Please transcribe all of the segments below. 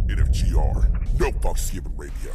NFGR. No fuck skipping radio.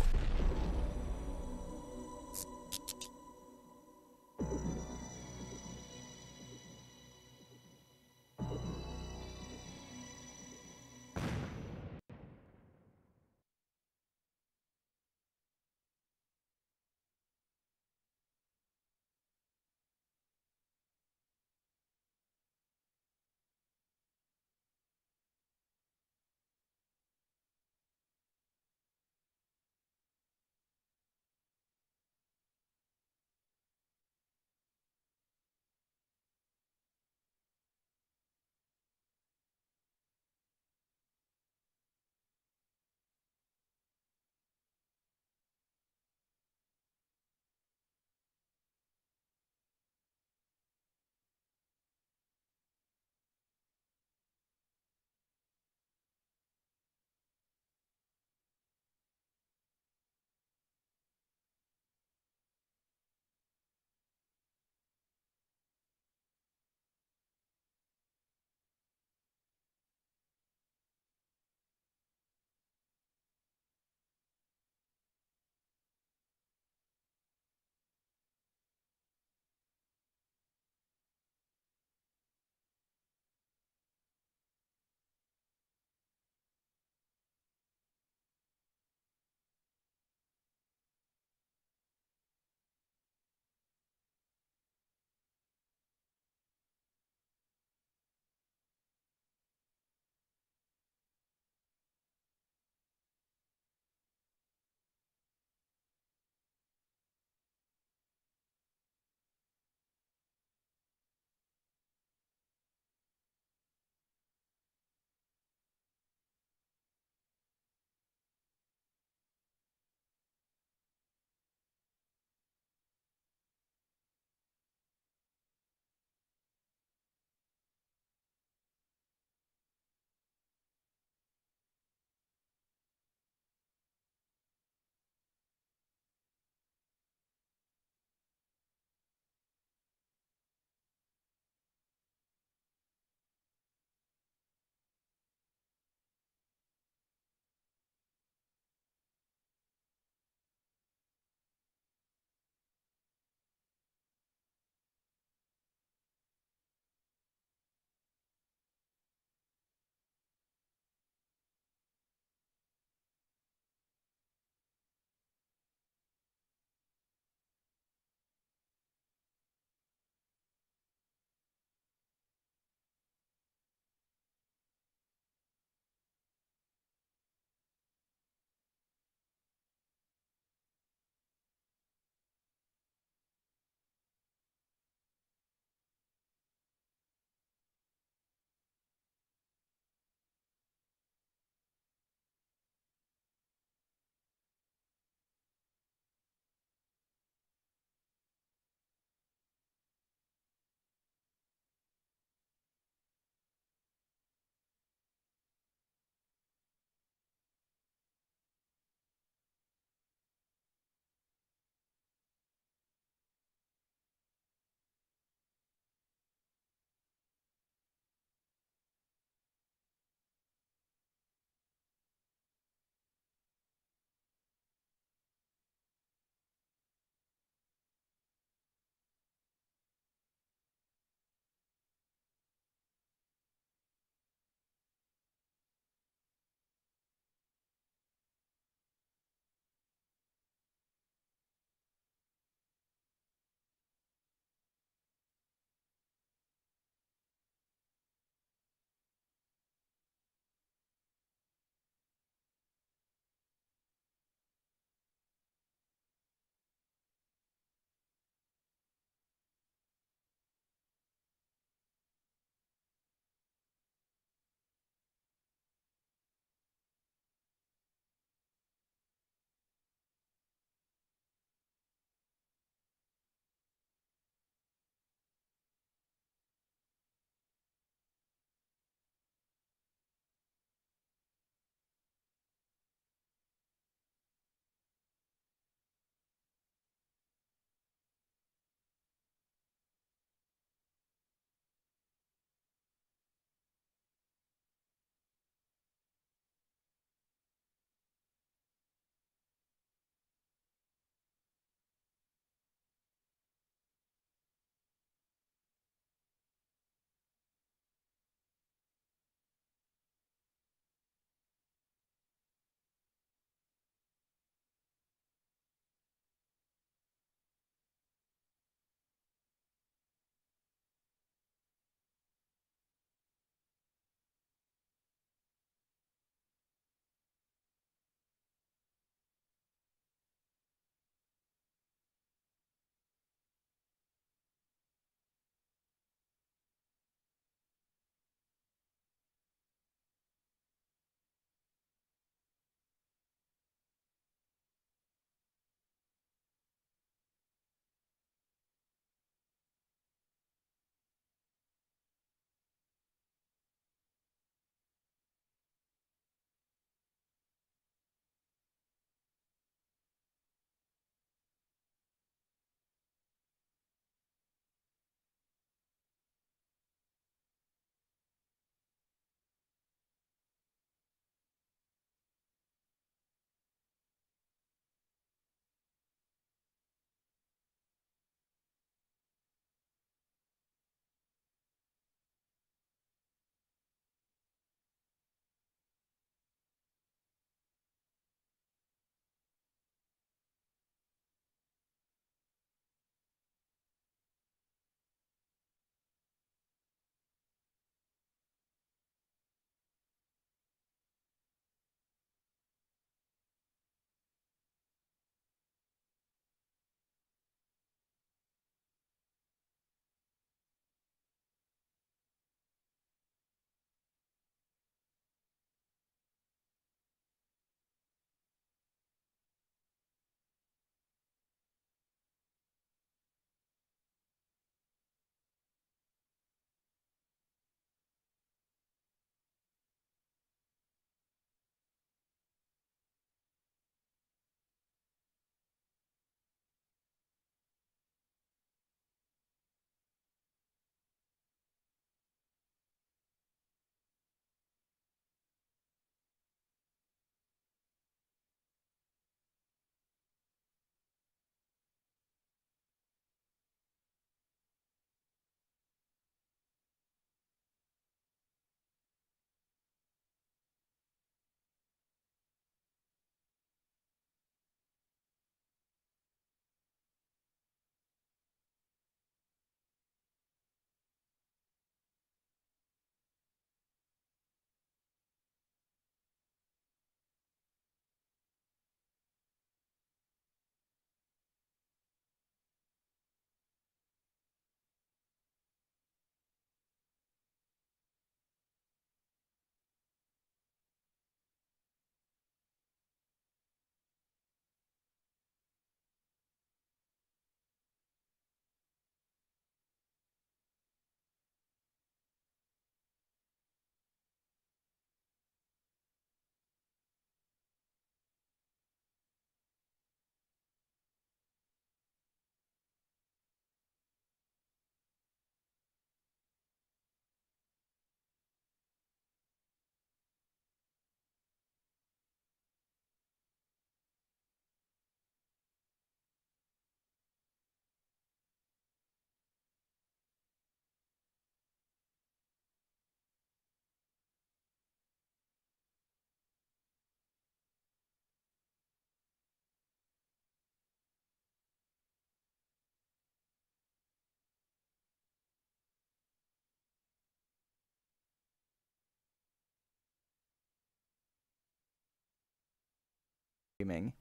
streaming.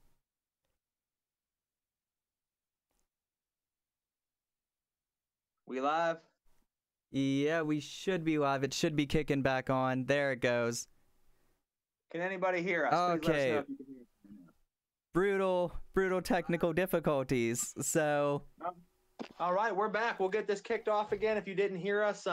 We live? Yeah, we should be live. It should be kicking back on. There it goes. Can anybody hear us? Okay. Please let us know if you can hear us. Brutal technical difficulties. So. All right, we're back. We'll get this kicked off again. If you didn't hear us,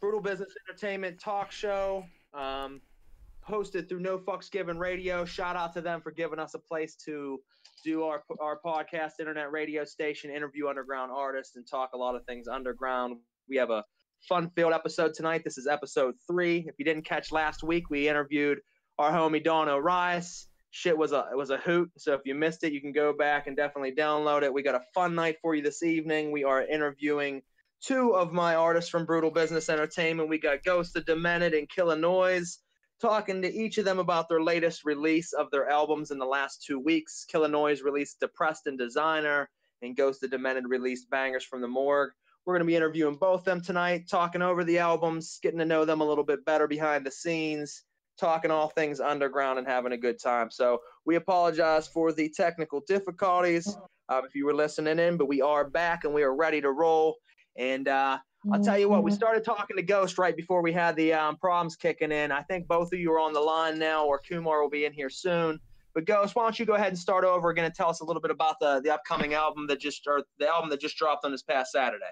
Brutal Business Entertainment talk show, hosted through No Fucks Given Radio. Shout out to them for giving us a place to do our podcast, internet radio station, interview underground artists, and talk a lot of things underground. We have a fun-filled episode tonight. This is episode 3. If you didn't catch last week, we interviewed our homie Don O'Rice. Shit was a hoot. So if you missed it, you can go back and definitely download it. We got a fun night for you this evening. We are interviewing 2 of my artists from Brutal Business Entertainment. We got Ghozt, Dmented Killa No1ze, talking to each of them about their latest release of their albums in the last 2 weeks. Killa No1ze released Depressed and Designer, and Ghozt Dmented released Bangers from the Morgue. We're going to be interviewing both them tonight, talking over the albums, getting to know them a little bit better behind the scenes, talking all things underground and having a good time. So we apologize for the technical difficulties if you were listening in, but we are back and we are ready to roll. And I'll tell you what, we started talking to Ghozt right before we had the problems kicking in. I think both of you are on the line now, or Kumar will be in here soon. But Ghozt, why don't you go ahead and start over again and tell us a little bit about the upcoming album that just dropped on this past Saturday.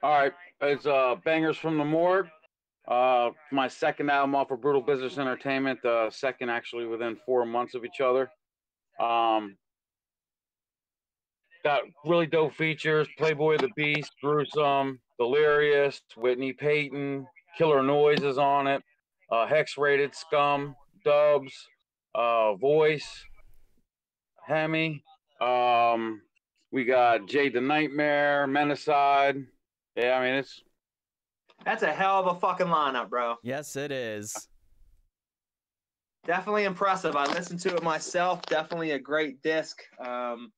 All right, it's Bangers from the Morgue. My second album off of Brutal Business Entertainment, second actually within 4 months of each other. Got really dope features: Playboy the Beast, Gruesome, Delirious, Whitney Payton, Killer No1ze is on it, Hex Rated, Scum, Dubs, Voice, Hemi. We got Jade the Nightmare, Menacide. Yeah, I mean, that's a hell of a fucking lineup, bro. Yes, it is. Definitely impressive. I listened to it myself. Definitely a great disc. And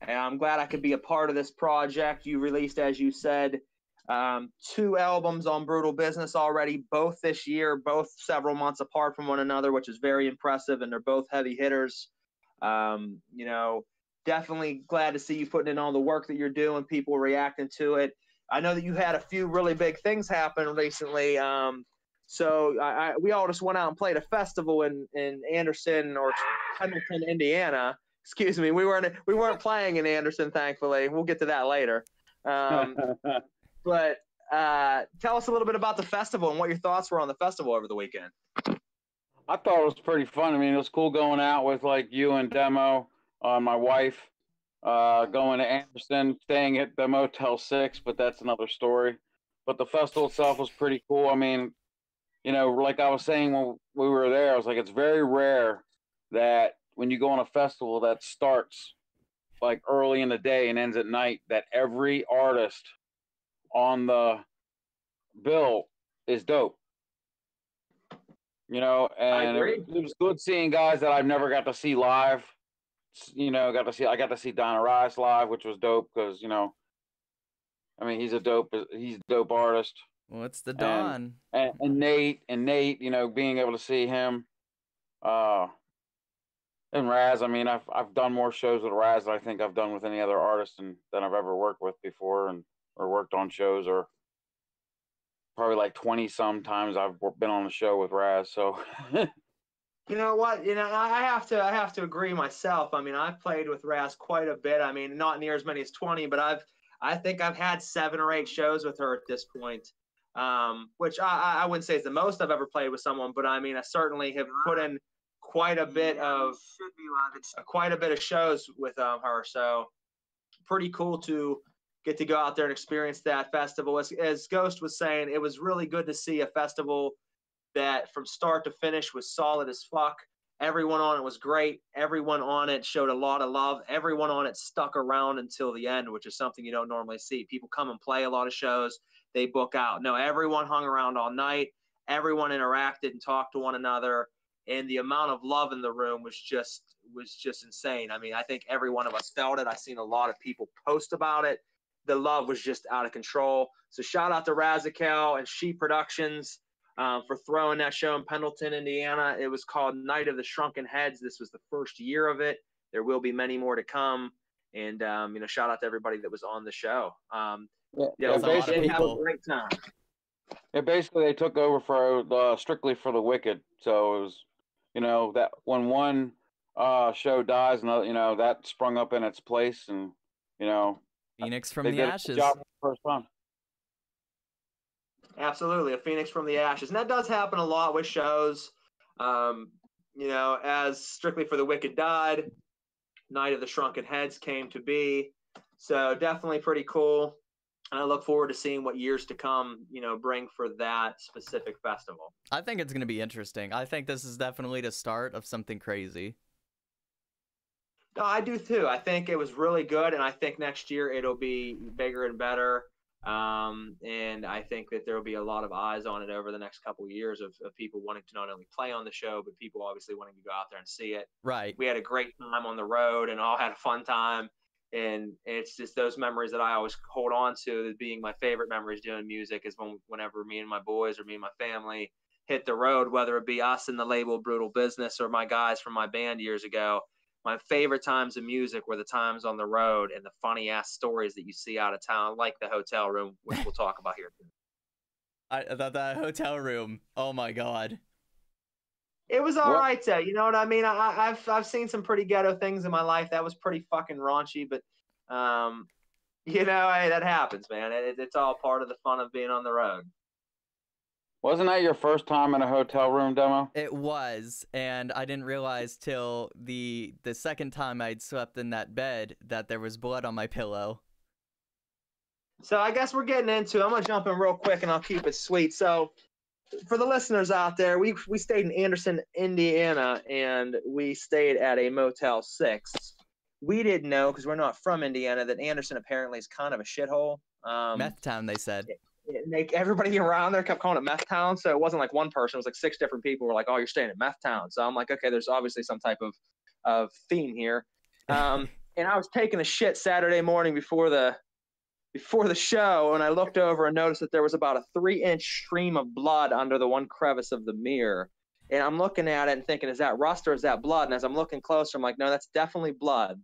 I'm glad I could be a part of this project. You released, as you said, 2 albums on Brutal Business already, both this year, both several months apart from one another, which is very impressive, and they're both heavy hitters. Definitely glad to see you putting in all the work that you're doing, people reacting to it. I know that you had a few really big things happen recently. So we all just went out and played a festival in Anderson or Hamilton, Indiana. Excuse me, we weren't playing in Anderson, thankfully. We'll get to that later. But tell us a little bit about the festival and what your thoughts were on the festival over the weekend. I thought it was pretty fun. I mean, it was cool going out with like you and Demo, my wife. Going to Anderson, staying at the Motel 6, but that's another story. But the festival itself was pretty cool. I mean, like I was saying when we were there, I was like, it's very rare that when you go on a festival that starts like early in the day and ends at night, that every artist on the bill is dope. And it was good seeing guys that I've never got to see live. I got to see Don O'Rice live, which was dope because, I mean, he's a dope artist. What's the Don? And Nate, being able to see him, and Raz. I mean, I've done more shows with Raz than I think I've done with any other artist than I've ever worked with before, or worked on shows, or probably like 20 some times I've been on a show with Raz. So. You know what? I have to agree myself. I mean, I've played with Raz quite a bit. I mean, not near as many as 20, but I think I've had 7 or 8 shows with her at this point. Which I wouldn't say is the most I've ever played with someone, but I mean, I certainly have put in quite a bit of shows with her. So pretty cool to get to go out there and experience that festival. As Ghozt was saying, it was really good to see a festival that from start to finish was solid as fuck. Everyone on it was great. Everyone on it showed a lot of love. Everyone on it stuck around until the end, which is something you don't normally see. People come and play a lot of shows. They book out. No, everyone hung around all night. Everyone interacted and talked to one another. And the amount of love in the room was just insane. I mean, I think every one of us felt it. I've seen a lot of people post about it. The love was just out of control. So shout out to Razakal and She Productions. for throwing that show in Pendleton, Indiana. It was called Night of the Shrunken Heads. This was the first year of it. There will be many more to come. And, shout out to everybody that was on the show. We did have a great time. Yeah, basically they took over for strictly for the Wicked. So it was, that when one show dies, and that sprung up in its place, and Phoenix from the ashes. Job first time. Absolutely, a phoenix from the ashes, and that does happen a lot with shows. As Strictly for the Wicked died, Night of the Shrunken Heads came to be. So definitely pretty cool. And I look forward to seeing what years to come, bring for that specific festival. I think it's going to be interesting. I think this is definitely the start of something crazy. No, I do too. I think it was really good, and I think next year it'll be bigger and better. And I think that there will be a lot of eyes on it over the next couple of years of people wanting to not only play on the show, but people obviously wanting to go out there and see it. Right. We had a great time on the road and all had a fun time. And it's just those memories that I always hold on to as being my favorite memories doing music is whenever me and my boys or me and my family hit the road, whether it be us in the label Brutal Business or my guys from my band years ago. My favorite times of music were the times on the road and the funny ass stories that you see out of town, like the hotel room, which we'll talk about here. That hotel room. Oh my God. It was all right, though. You know what I mean? I've seen some pretty ghetto things in my life. That was pretty fucking raunchy, but hey, that happens, man. It's all part of the fun of being on the road. Wasn't that your first time in a hotel room, Demo? It was, and I didn't realize till the second time I'd slept in that bed that there was blood on my pillow. So I guess we're getting into it. I'm going to jump in real quick, and I'll keep it sweet. So for the listeners out there, we stayed in Anderson, Indiana, and we stayed at a Motel 6. We didn't know, because we're not from Indiana, that Anderson apparently is kind of a shithole. Meth town, they said. Everybody around there kept calling it Meth Town, so it wasn't like one person. It was like 6 different people were like, oh, you're staying at Meth Town. So I'm like, okay, there's obviously some type of theme here. And I was taking a shit Saturday morning before the show, and I looked over and noticed that there was about a 3-inch stream of blood under the one crevice of the mirror. And I'm looking at it and thinking, is that rust or is that blood? And as I'm looking closer, I'm like, no, that's definitely blood.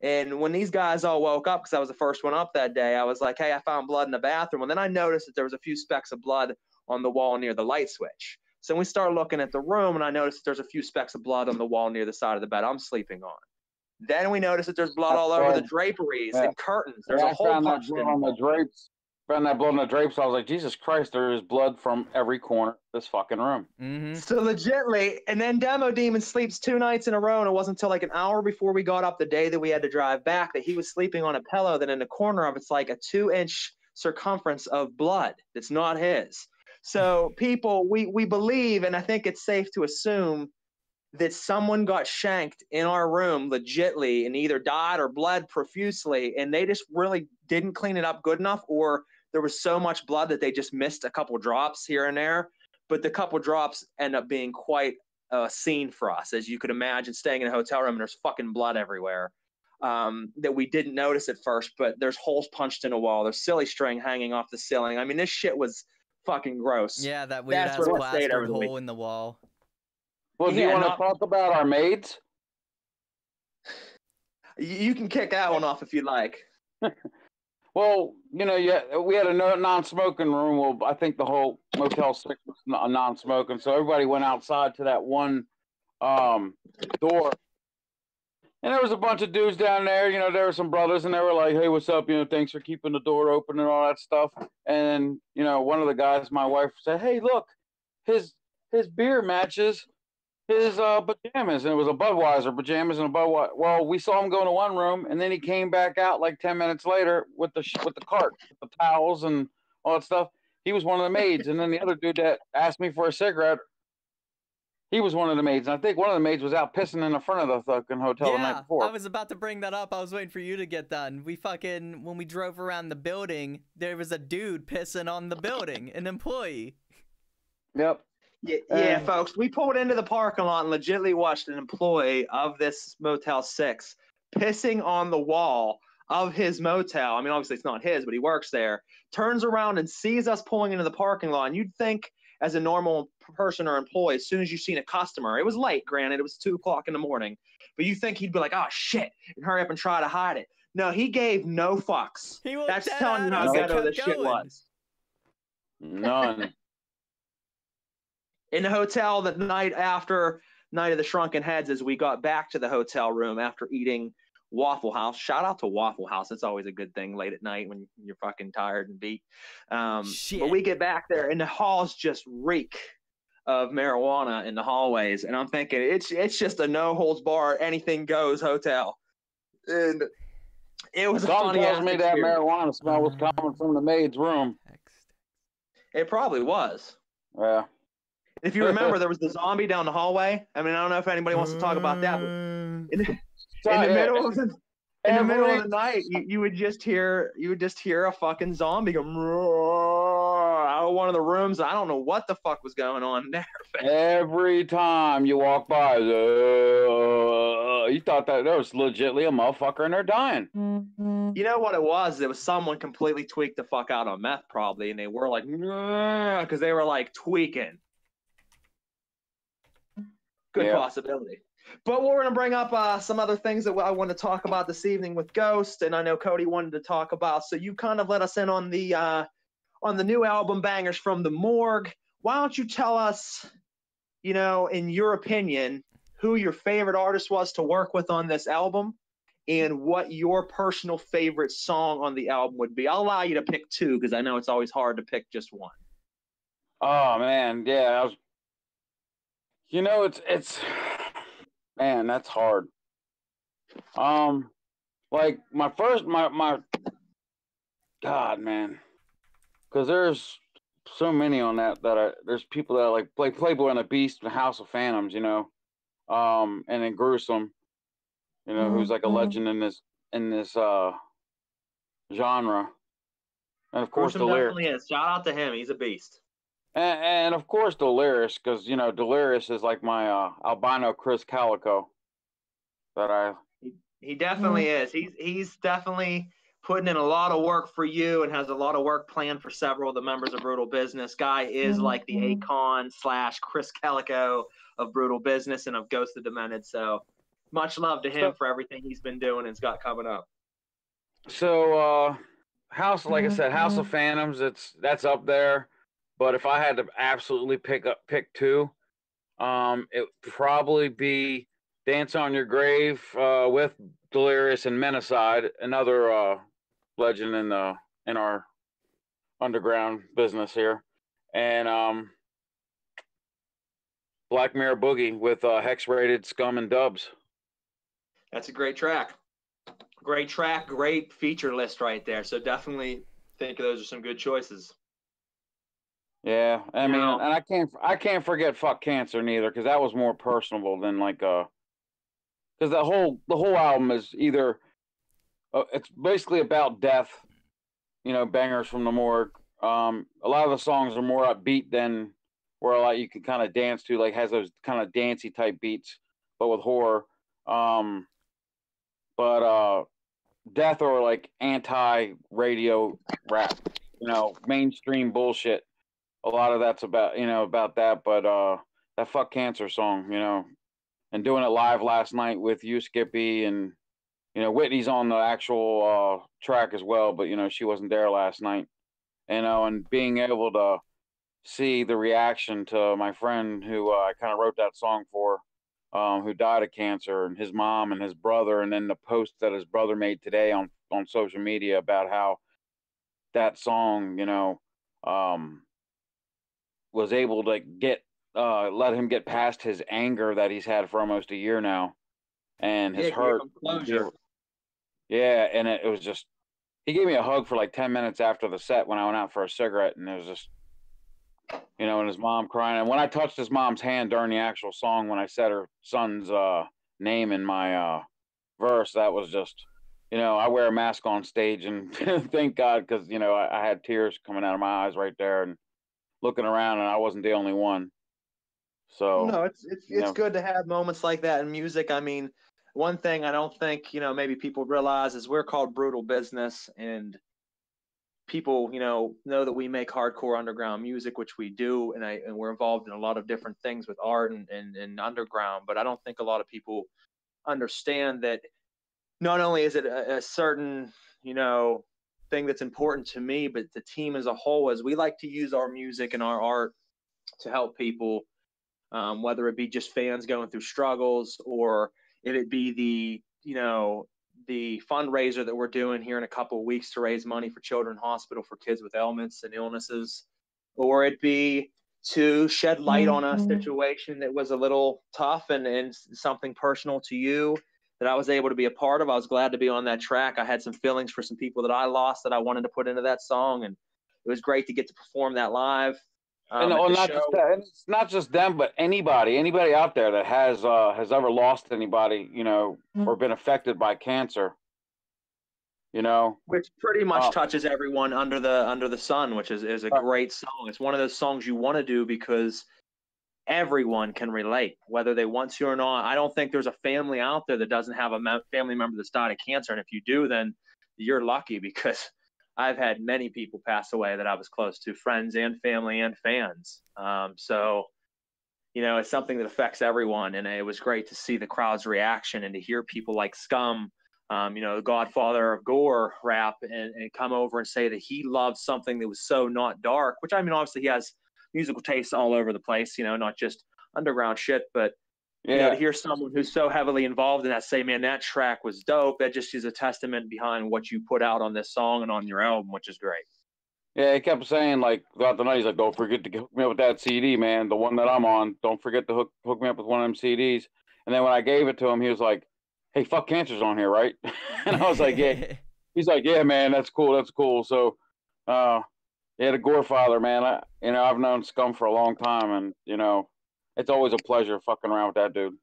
And when these guys all woke up, because I was the first one up that day, I was like, hey, I found blood in the bathroom. And then I noticed that there was a few specks of blood on the wall near the light switch. So we started looking at the room, and I noticed that there's a few specks of blood on the wall near the side of the bed I'm sleeping on. Then we noticed that there's blood all over the draperies and curtains. There's a hole punched in on the drapes. Found that blood on the drapes. I was like, Jesus Christ, there is blood from every corner of this fucking room. Mm-hmm. So legitly, and then Demo Demon sleeps 2 nights in a row, and it wasn't until like an hour before we got up the day that we had to drive back that he was sleeping on a pillow that in the corner of it's like a 2-inch circumference of blood that's not his. So people, we believe, and I think it's safe to assume that someone got shanked in our room legitly and either died or bled profusely, and they just really didn't clean it up good enough, or there was so much blood that they just missed a couple drops here and there. But the couple drops end up being quite a scene for us, as you could imagine, staying in a hotel room and there's fucking blood everywhere that we didn't notice at first, but there's holes punched in a wall. There's silly string hanging off the ceiling. I mean, this shit was fucking gross. Yeah, that weird-ass plastered hole in the wall. Well, do you want to talk about our maids? You can kick that one off if you like. Well, we had a non-smoking room. Well, I think the whole Motel 6 was non-smoking, so everybody went outside to that one door. And there was a bunch of dudes down there. There were some brothers, and they were like, hey, what's up? Thanks for keeping the door open and all that stuff. And, one of the guys, my wife, said, hey, look, his beer matches his pajamas, and it was a Budweiser pajamas and a Budweiser. Well, we saw him go into one room, and then he came back out like 10 minutes later with the cart, the towels and all that stuff. He was one of the maids, and then the other dude that asked me for a cigarette, he was one of the maids. And I think one of the maids was out pissing in the front of the fucking hotel the night before. I was about to bring that up. I was waiting for you to get done. When we drove around the building, there was a dude pissing on the building, an employee. Yep. Yeah, folks, we pulled into the parking lot and legitimately watched an employee of this Motel 6 pissing on the wall of his motel. I mean, obviously it's not his, but he works there. Turns around and sees us pulling into the parking lot. And you'd think as a normal person or employee, as soon as you seen a customer, it was late, granted, it was 2:00 in the morning, but you think he'd be like, oh shit, and hurry up and try to hide it. No, he gave no fucks. That's telling you how ghetto this shit was. None. In the hotel the night after Night of the Shrunken Heads, as we got back to the hotel room after eating Waffle House. Shout out to Waffle House. That's always a good thing late at night when you're fucking tired and beat. But we get back there and the halls just reek of marijuana in the hallways. And I'm thinking it's just a no holds bar, anything goes hotel. And it was Someone tells me that marijuana smell was coming from the maid's room. It probably was. Yeah. If you remember, there was the zombie down the hallway. I mean, I don't know if anybody wants to talk about that, but in the middle of the night, you would just hear a fucking zombie go out of one of the rooms. I don't know what the fuck was going on there. Every time you walk by, you thought that there was legitimately a motherfucker and they're dying. You know what it was? It was someone completely tweaked the fuck out on meth, probably, and they were like, because they were like tweaking. Good possibility. But we're going to bring up some other things that I want to talk about this evening with Ghozt, and I know Cody wanted to talk about. So you kind of let us in on the new album Bangers from the Morgue. Why don't you tell us, you know, in your opinion, who your favorite artist was to work with on this album, and what your personal favorite song on the album would be? I'll allow you to pick two because I know it's always hard to pick just one. Oh man, yeah, you know, it's man, that's hard. Like my God, man, because there's so many on that there's people that like Playboy and the Beast and House of Phantoms, you know, and then Gruesome, you know, who's like a legend in this genre, and of course Gruesome definitely is. Shout out to him, he's a beast. And of course Delirious, because you know Delirious is like my albino Chris Calico. He definitely is. He's definitely putting in a lot of work for you and has a lot of work planned for several of the members of Brutal Business. Guy is like the Akon / Chris Calico of Brutal Business and of Ghost of Demented. So much love to him for everything he's been doing and's got coming up. So House, like I said, House of Phantoms, that's up there. But if I had to absolutely pick two, it would probably be Dance on Your Grave with Delirious and Menacide, another legend in our underground business here, and Black Mirror Boogie with Hex-rated Scum and Dubs. That's a great track. Great track, great feature list right there. So definitely think those are some good choices. Yeah, I mean, and I can't forget Fuck Cancer neither, because that was more personable than like because the whole album is either it's basically about death, you know, Bangers from the Morgue. A lot of the songs are more upbeat than where like you can kind of dance to, like has those kind of dancey type beats, but with horror. But death or like anti-radio rap, you know, mainstream bullshit. A lot of that's about that, but that Fuck Cancer song, you know, and doing it live last night with you, Skippy, and you know Whitney's on the actual track as well, but you know she wasn't there last night, you know, and being able to see the reaction to my friend who I kind of wrote that song for, who died of cancer, and his mom and his brother, and then the post that his brother made today on social media about how that song, you know, was able to let him get past his anger that he's had for almost a year now, and his hurt. Yeah, and it was just, he gave me a hug for like 10 minutes after the set when I went out for a cigarette, and it was just, you know, and his mom crying. And when I touched his mom's hand during the actual song, when I said her son's name in my verse, that was just, you know, I wear a mask on stage, and thank God, because, you know, I had tears coming out of my eyes right there, and looking around, and I wasn't the only one. So no, it's good to have moments like that in music. I mean, one thing I don't think, you know, maybe people realize is we're called Brutal Business, and people, know that we make hardcore underground music, which we do, and we're involved in a lot of different things with art and underground. But I don't think a lot of people understand that not only is it a certain, thing that's important to me, but the team as a whole, as we like to use our music and our art to help people, whether it be just fans going through struggles, or if it be the fundraiser that we're doing here in a couple of weeks to raise money for Children's Hospital for kids with ailments and illnesses, or it be to shed light on a situation that was a little tough and something personal to you that I was able to be a part of. I was glad to be on that track. I had some feelings for some people that I lost that I wanted to put into that song, and it was great to get to perform that live. And it's not just them, but anybody out there that has ever lost anybody, or been affected by cancer, which pretty much touches everyone under the sun, which is a great song. It's one of those songs you want to do because everyone can relate, whether they want to or not. I don't think there's a family out there that doesn't have a family member that's died of cancer, and if you do, then you're lucky, because I've had many people pass away that I was close to, friends and family and fans. So, it's something that affects everyone. And it was great to see the crowd's reaction and to hear people like Scum, the godfather of gore rap, and come over and say that he loves something that was so not dark, which, obviously he has musical tastes all over the place, not just underground shit, but to hear someone who's so heavily involved in that say, man, that track was dope. That just is a testament behind what you put out on this song and on your album, which is great. Yeah, he kept saying, like, throughout the night, he's like, don't forget to hook me up with that CD, man, the one that I'm on. Don't forget to hook me up with one of them CDs. And then when I gave it to him, he was like, hey, fuck cancer's on here, right? And I was like, yeah. He's like, yeah, man, that's cool. So, the Gorefather, man, I've known Scum for a long time, and, it's always a pleasure fucking around with that dude.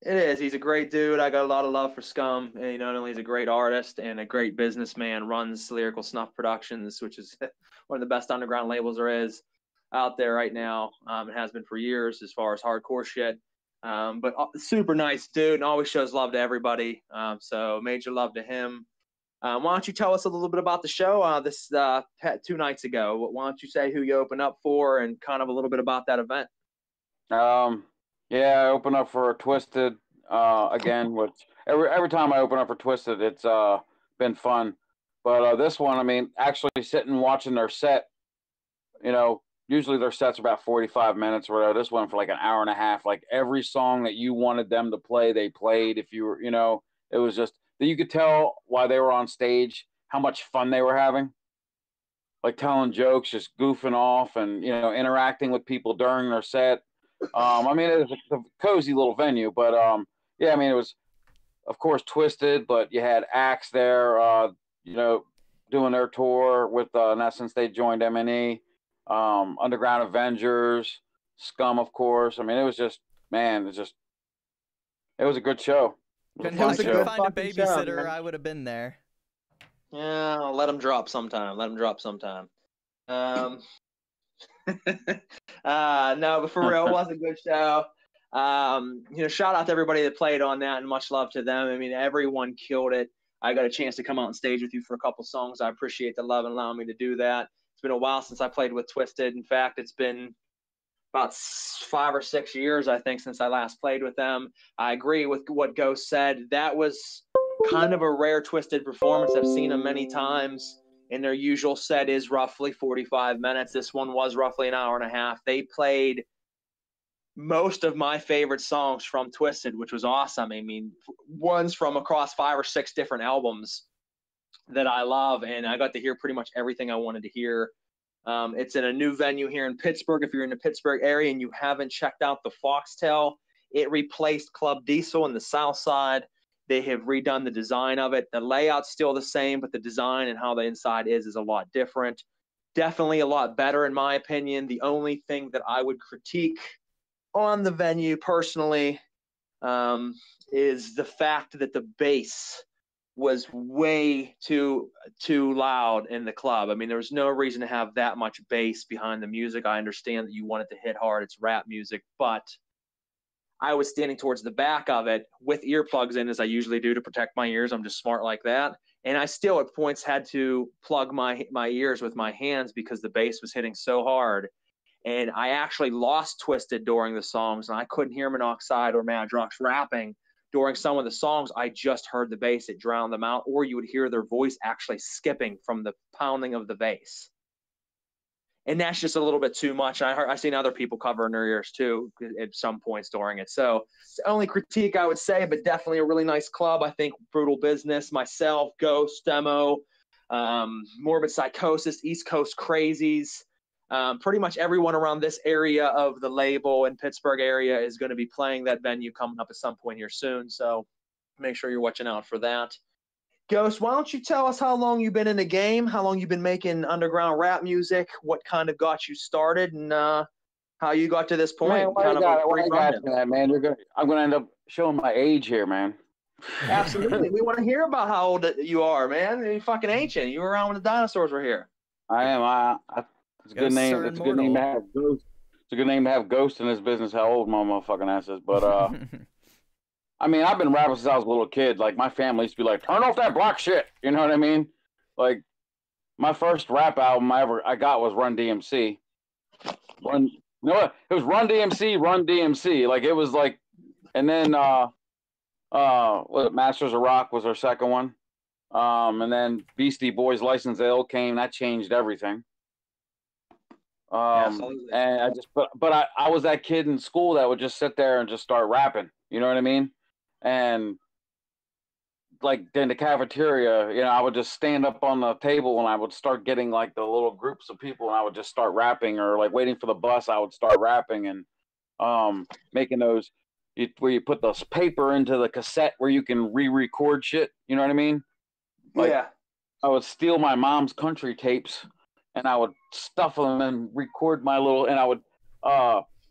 It is. He's a great dude. I got a lot of love for Scum. And not only is he a great artist and a great businessman, runs Lyrical Snuff Productions, which is one of the best underground labels there is out there right now. It has been for years as far as hardcore shit. But super nice dude and always shows love to everybody. So major love to him. Why don't you tell us a little bit about the show this 2 nights ago? Why don't you say who you open up for and kind of a little bit about that event? I open up for Twisted again, which every time I open up for Twisted, it's been fun. But this one, actually sitting watching their set, usually their sets are about 45 minutes or whatever. This one for like an hour and a half. Like every song that you wanted them to play, they played. If you were, it was just that you could tell while they were on stage how much fun they were having. Like telling jokes, just goofing off, and interacting with people during their set. It was a cozy little venue, but it was, of course, Twisted, but you had Axe there, doing their tour with, in essence, they joined MNE, Underground Avengers, Scum, of course. It was just, man, it was a good show. Couldn't find a babysitter, show, I would have been there. Yeah, I'll let them drop sometime. No, but for real, it was a good show. Shout out to everybody that played on that, and much love to them. Everyone killed it. I got a chance to come out on stage with you for a couple songs. I appreciate the love and allowing me to do that. It's been a while since I played with Twisted. In fact, it's been about 5 or 6 years, I think, since I last played with them. I agree with what Ghozt said. That was kind of a rare Twisted performance. I've seen them many times. And their usual set is roughly 45 minutes. This one was roughly an hour and a half. They played most of my favorite songs from Twisted, which was awesome. Ones from across 5 or 6 different albums that I love, and I got to hear pretty much everything I wanted to hear. It's in a new venue here in Pittsburgh. If you're in the Pittsburgh area and you haven't checked out the Foxtel, it replaced Club Diesel in the South Side. They have redone the design of it. The layout's still the same, but the design and how the inside is a lot different. Definitely a lot better, in my opinion. The only thing that I would critique on the venue personally is the fact that the bass was way too loud in the club. There was no reason to have that much bass behind the music. I understand that you want it to hit hard. It's rap music, but I was standing towards the back of it with earplugs in, as I usually do to protect my ears. I'm just smart like that. And I still at points had to plug my ears with my hands because the bass was hitting so hard. And I actually lost Twisted during the songs, and I couldn't hear Monoxide or Madrox rapping during some of the songs. I just heard the bass. It drowned them out, or you would hear their voice actually skipping from the pounding of the bass. And that's just a little bit too much. I've seen other people covering their ears too at some points during it. So it's the only critique I would say, but definitely a really nice club. I think Brutal Business, myself, Ghost, Demo, Morbid Psychosis, East Coast Crazies, pretty much everyone around this area of the label and Pittsburgh area is going to be playing that venue coming up at some point here soon. So make sure you're watching out for that. Ghost, why don't you tell us how long you've been in the game, how long you've been making underground rap music, what kind of got you started, and how you got to this point? Man, why you got that, man? I'm gonna end up showing my age here, man. Absolutely, we want to hear about how old you are, man. You're fucking ancient. You were around when the dinosaurs were here. I am. It's a good name. It's a good name to have Ghost. It's a good name to have Ghost in this business. How old my motherfucking ass is, but I mean, I've been rapping since I was a little kid. Like, my family used to be like, turn off that block shit. You know what I mean? Like, my first rap album I got was Run DMC. You know what? It was Run DMC, Run DMC. Like, it was like, and then, Masters of Rock was our second one. And then Beastie Boys License Ill came. That changed everything. And I was that kid in school that would just sit there and just start rapping. You know what I mean? And like in the cafeteria, you know, I would just stand up on the table and I would start getting like the little groups of people and I would just start rapping, or like waiting for the bus, I would start rapping and making those where you put this paper into the cassette where you can re-record shit. You know what I mean? Like, yeah. I would steal my mom's country tapes and I would stuff them and record my little, and I would,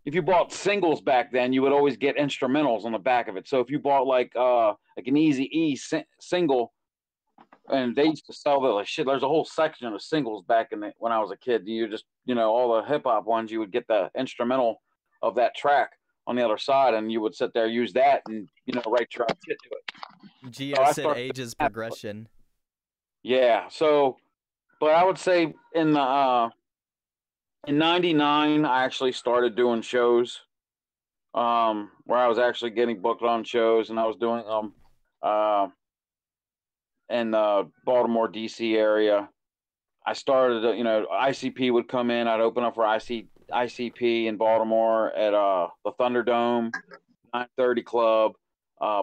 if you bought singles back then, you would always get instrumentals on the back of it. So if you bought like an Eazy-E single, and they used to sell the like shit. There's a whole section of singles back when I was a kid. You just, you know, all the hip hop ones, you would get the instrumental of that track on the other side, and you would sit there, use that, and, you know, write your own shit to it. Gio said age's progression. Yeah. So, but I would say in '99, I actually started doing shows, where I was actually getting booked on shows, and I was doing in the Baltimore, DC area. I started, you know, ICP would come in. I'd open up for ICP in Baltimore at the Thunderdome, 930 Club,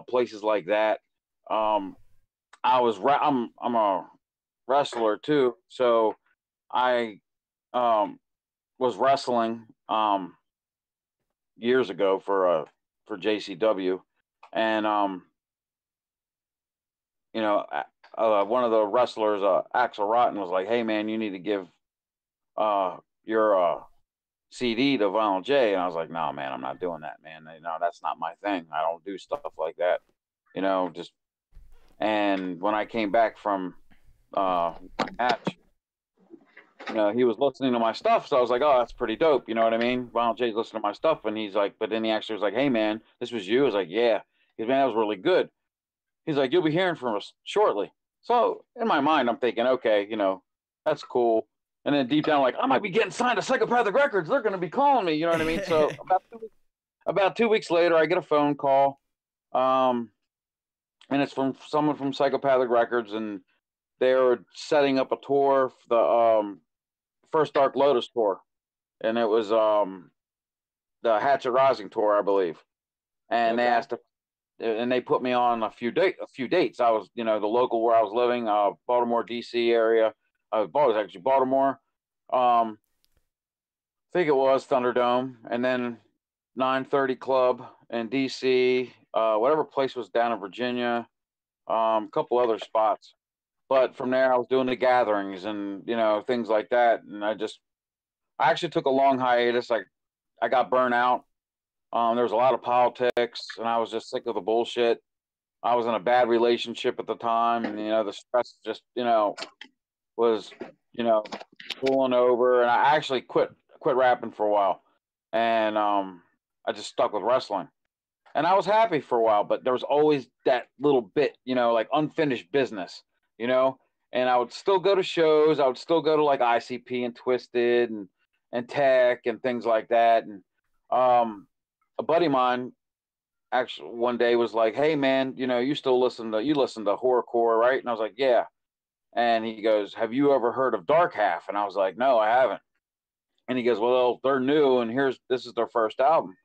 places like that. I'm a wrestler too, so I was wrestling years ago for JCW, and you know, one of the wrestlers, Axel Rotten, was like, "Hey man, you need to give your CD to Violent J," and I was like, "No man, I'm not doing that, man. No, that's not my thing. I don't do stuff like that, you know." Just, and when I came back from match, you know, he was listening to my stuff, so I was like, "Oh, that's pretty dope." You know what I mean? Violent J's listening to my stuff, and he's like, but then he actually was like, "Hey man, this was you?" I was like, "Yeah." He's, "Man, that was really good." He's like, "You'll be hearing from us shortly." So in my mind, I'm thinking, okay, you know, that's cool. And then deep down, like, I might be getting signed to Psychopathic Records. They're going to be calling me. You know what I mean? So about 2 weeks later, I get a phone call, and it's from someone from Psychopathic Records, and they were setting up a tour, the First Dark Lotus tour, and it was the Hatchet Rising tour, I believe. And they asked if, and they put me on a few dates. I was, you know, the local where I was living, Baltimore, DC area. It was actually Baltimore. I think it was Thunderdome, and then 930 Club in DC, whatever place was down in Virginia, a couple other spots. But from there, I was doing the gatherings and, you know, things like that. And I actually took a long hiatus. I got burnt out. There was a lot of politics, and I was just sick of the bullshit. I was in a bad relationship at the time, and, you know, the stress just, you know, was, you know, pulling over. And I actually quit rapping for a while, and I just stuck with wrestling. And I was happy for a while, but there was always that little bit, you know, like unfinished business you know. And I would still go to shows. I would still go to like ICP and Twisted and Tech and things like that. And a buddy of mine actually one day was like, "Hey man, you know, you listen to Horrorcore, right?" And I was like, "Yeah." And he goes, "Have you ever heard of Dark Half?" And I was like, "No, I haven't." And he goes, "Well, they're new, and this is their first album."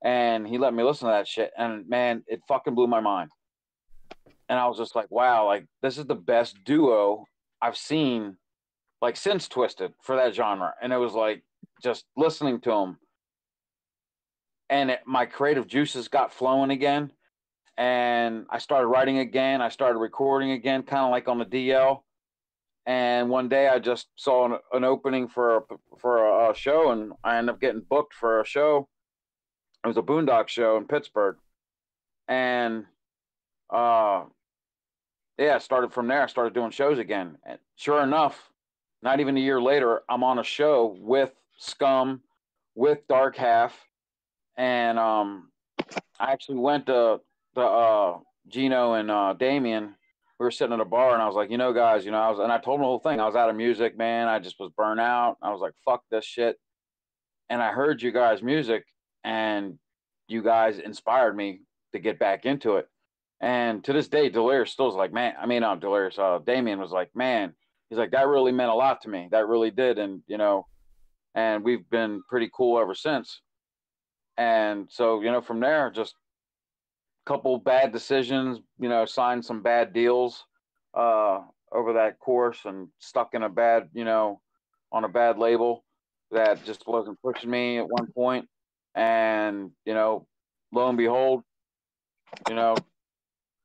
And he let me listen to that shit, and man, it fucking blew my mind. And I was just like, "Wow, like this is the best duo I've seen like since Twisted for that genre." And it was like just listening to them, and my creative juices got flowing again, and I started writing again. I started recording again, kind of like on the DL. And one day I just saw an opening for a show, and I ended up getting booked for a show. It was a Boondock show in Pittsburgh, and yeah, I started from there. I started doing shows again, and sure enough, not even a year later, I'm on a show with Scum, with Dark Half, and I actually went to Gino and Damien. We were sitting at a bar, and I was like, guys, and I told them the whole thing. I was out of music, man. I just was burnt out. I was like, fuck this shit. And I heard you guys' music, and you guys inspired me to get back into it. And to this day, Delirious still is like, man, I mean, not Delirious, Damien was like, man, he's like, that really meant a lot to me. That really did. And, and we've been pretty cool ever since. And so, from there, just a couple bad decisions, signed some bad deals over that course and stuck in a bad, on a bad label that just wasn't pushing me at one point. And, lo and behold,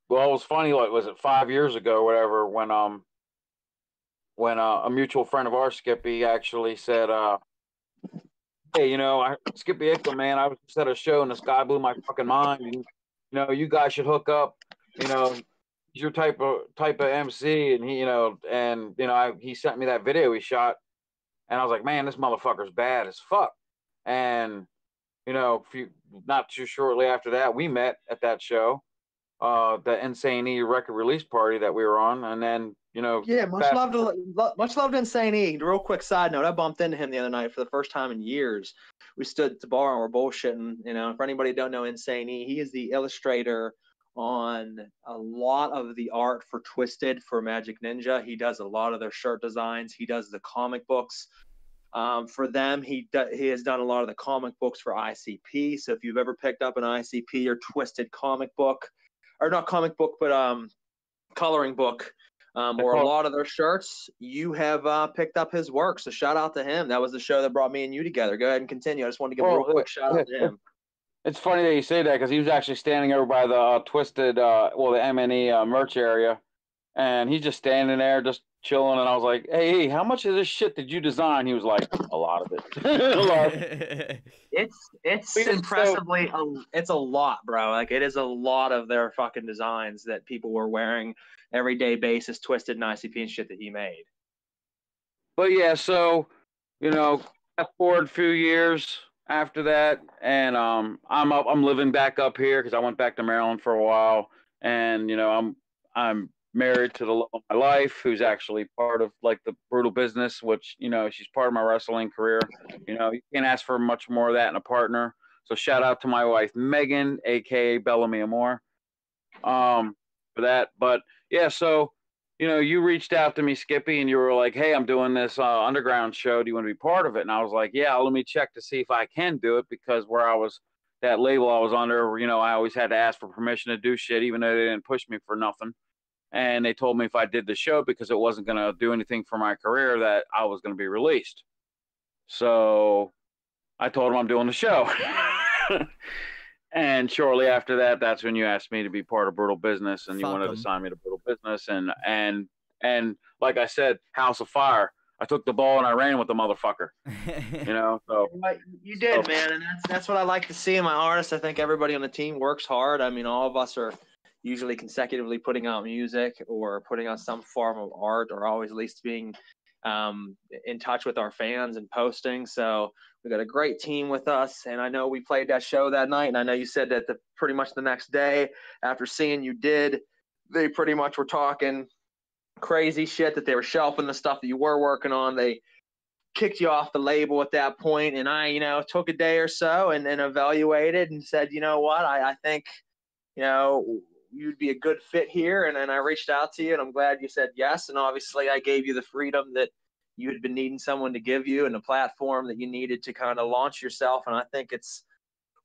well, it was funny. Like, was it 5 years ago, or whatever, when a mutual friend of ours, Skippy, actually said, "Hey, Skippy Ickum, man, I was just at a show and this guy blew my fucking mind. And, you guys should hook up. He's your type of MC." And he sent me that video he shot, and I was like, "Man, this motherfucker's bad as fuck." And not too shortly after that, we met at that show. The Insane E record release party that we were on, and then yeah, much love to Insane E. Real quick side note: I bumped into him the other night for the first time in years. We stood at the bar and we're bullshitting. For anybody who don't know Insane E, he is the illustrator on a lot of the art for Twisted for Magic Ninja. He does a lot of their shirt designs. He does the comic books. For them, he has done a lot of the comic books for ICP. So if you've ever picked up an ICP or Twisted comic book, or not comic book, but coloring book, or a lot of their shirts, you have picked up his work. So shout out to him. That was the show that brought me and you together. Go ahead and continue. I just wanted to give a real quick shout out to him. It's funny that you say that, because he was actually standing over by the Twisted, the MNE merch area, and he's just standing there, just chilling. And I was like, "Hey, how much of this shit did you design?" He was like, "A lot of it." A lot. It's impressively, it's a lot, bro. Like, it is a lot of their fucking designs that people were wearing everyday basis, Twisted and ICP and shit that he made. But yeah, so fast forward a few years after that, and I'm living back up here because I went back to Maryland for a while, and I'm married to the love of my life, who's actually part of like the Brutal Business, which she's part of my wrestling career. You can't ask for much more of that in a partner. So shout out to my wife Megan, aka Bellamy Amore, for that. But yeah, so you reached out to me, Skippy, and you were like, "Hey, I'm doing this underground show. Do you want to be part of it?" And I was like, "Yeah, let me check to see if I can do it," because that label I was under, I always had to ask for permission to do shit, even though they didn't push me for nothing. And they told me if I did the show, because it wasn't going to do anything for my career, that I was going to be released. So I told them I'm doing the show. And shortly after that, that's when you asked me to be part of Brutal Business, and you wanted to sign me to Brutal Business. And like I said, House of Fire, I took the ball and I ran with the motherfucker. So you did, man, and that's what I like to see in my artists. I think everybody on the team works hard. I mean, all of us are usually consecutively putting out music or putting out some form of art, or always at least being in touch with our fans and posting. So we got a great team with us, and I know we played that show that night, and I know you said that pretty much the next day after seeing you did, they pretty much were talking crazy shit that they were shelving the stuff that you were working on. They kicked you off the label at that point, and I, took a day or so and evaluated and said, you know what, I think, you'd be a good fit here, and I reached out to you, and I'm glad you said yes. And obviously I gave you the freedom that you had been needing someone to give you, and the platform that you needed to kind of launch yourself. And I think it's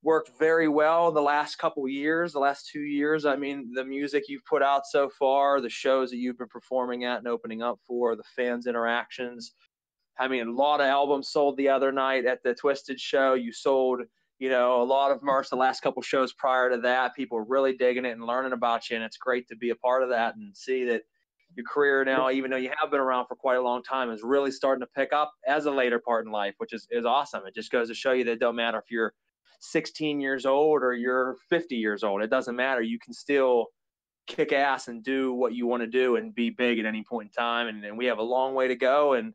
worked very well the last couple of years, the last 2 years. I mean, the music you've put out so far, the shows that you've been performing at and opening up for, the fans' interactions. I mean, a lot of albums sold the other night at the Twisted show. You sold, a lot of merch the last couple shows prior to that. People are really digging it and learning about you, and it's great to be a part of that and see that your career now, even though you have been around for quite a long time, is really starting to pick up as a later part in life, which is awesome. It just goes to show you that it don't matter if you're 16 years old or you're 50 years old. It doesn't matter. You can still kick ass and do what you want to do and be big at any point in time. And we have a long way to go, and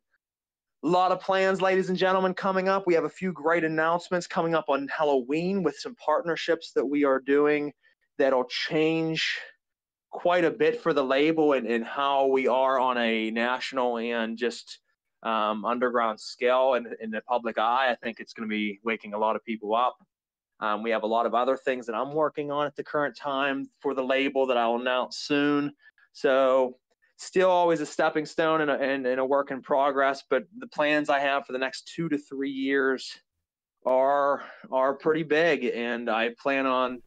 a lot of plans, ladies and gentlemen, coming up. We have a few great announcements coming up on Halloween with some partnerships that we are doing that'll change quite a bit for the label and how we are on a national and just underground scale and in the public eye. I think it's going to be waking a lot of people up. We have a lot of other things that I'm working on at the current time for the label that I'll announce soon. So still always a stepping stone and a work in progress, but the plans I have for the next 2 to 3 years are pretty big, and I plan on,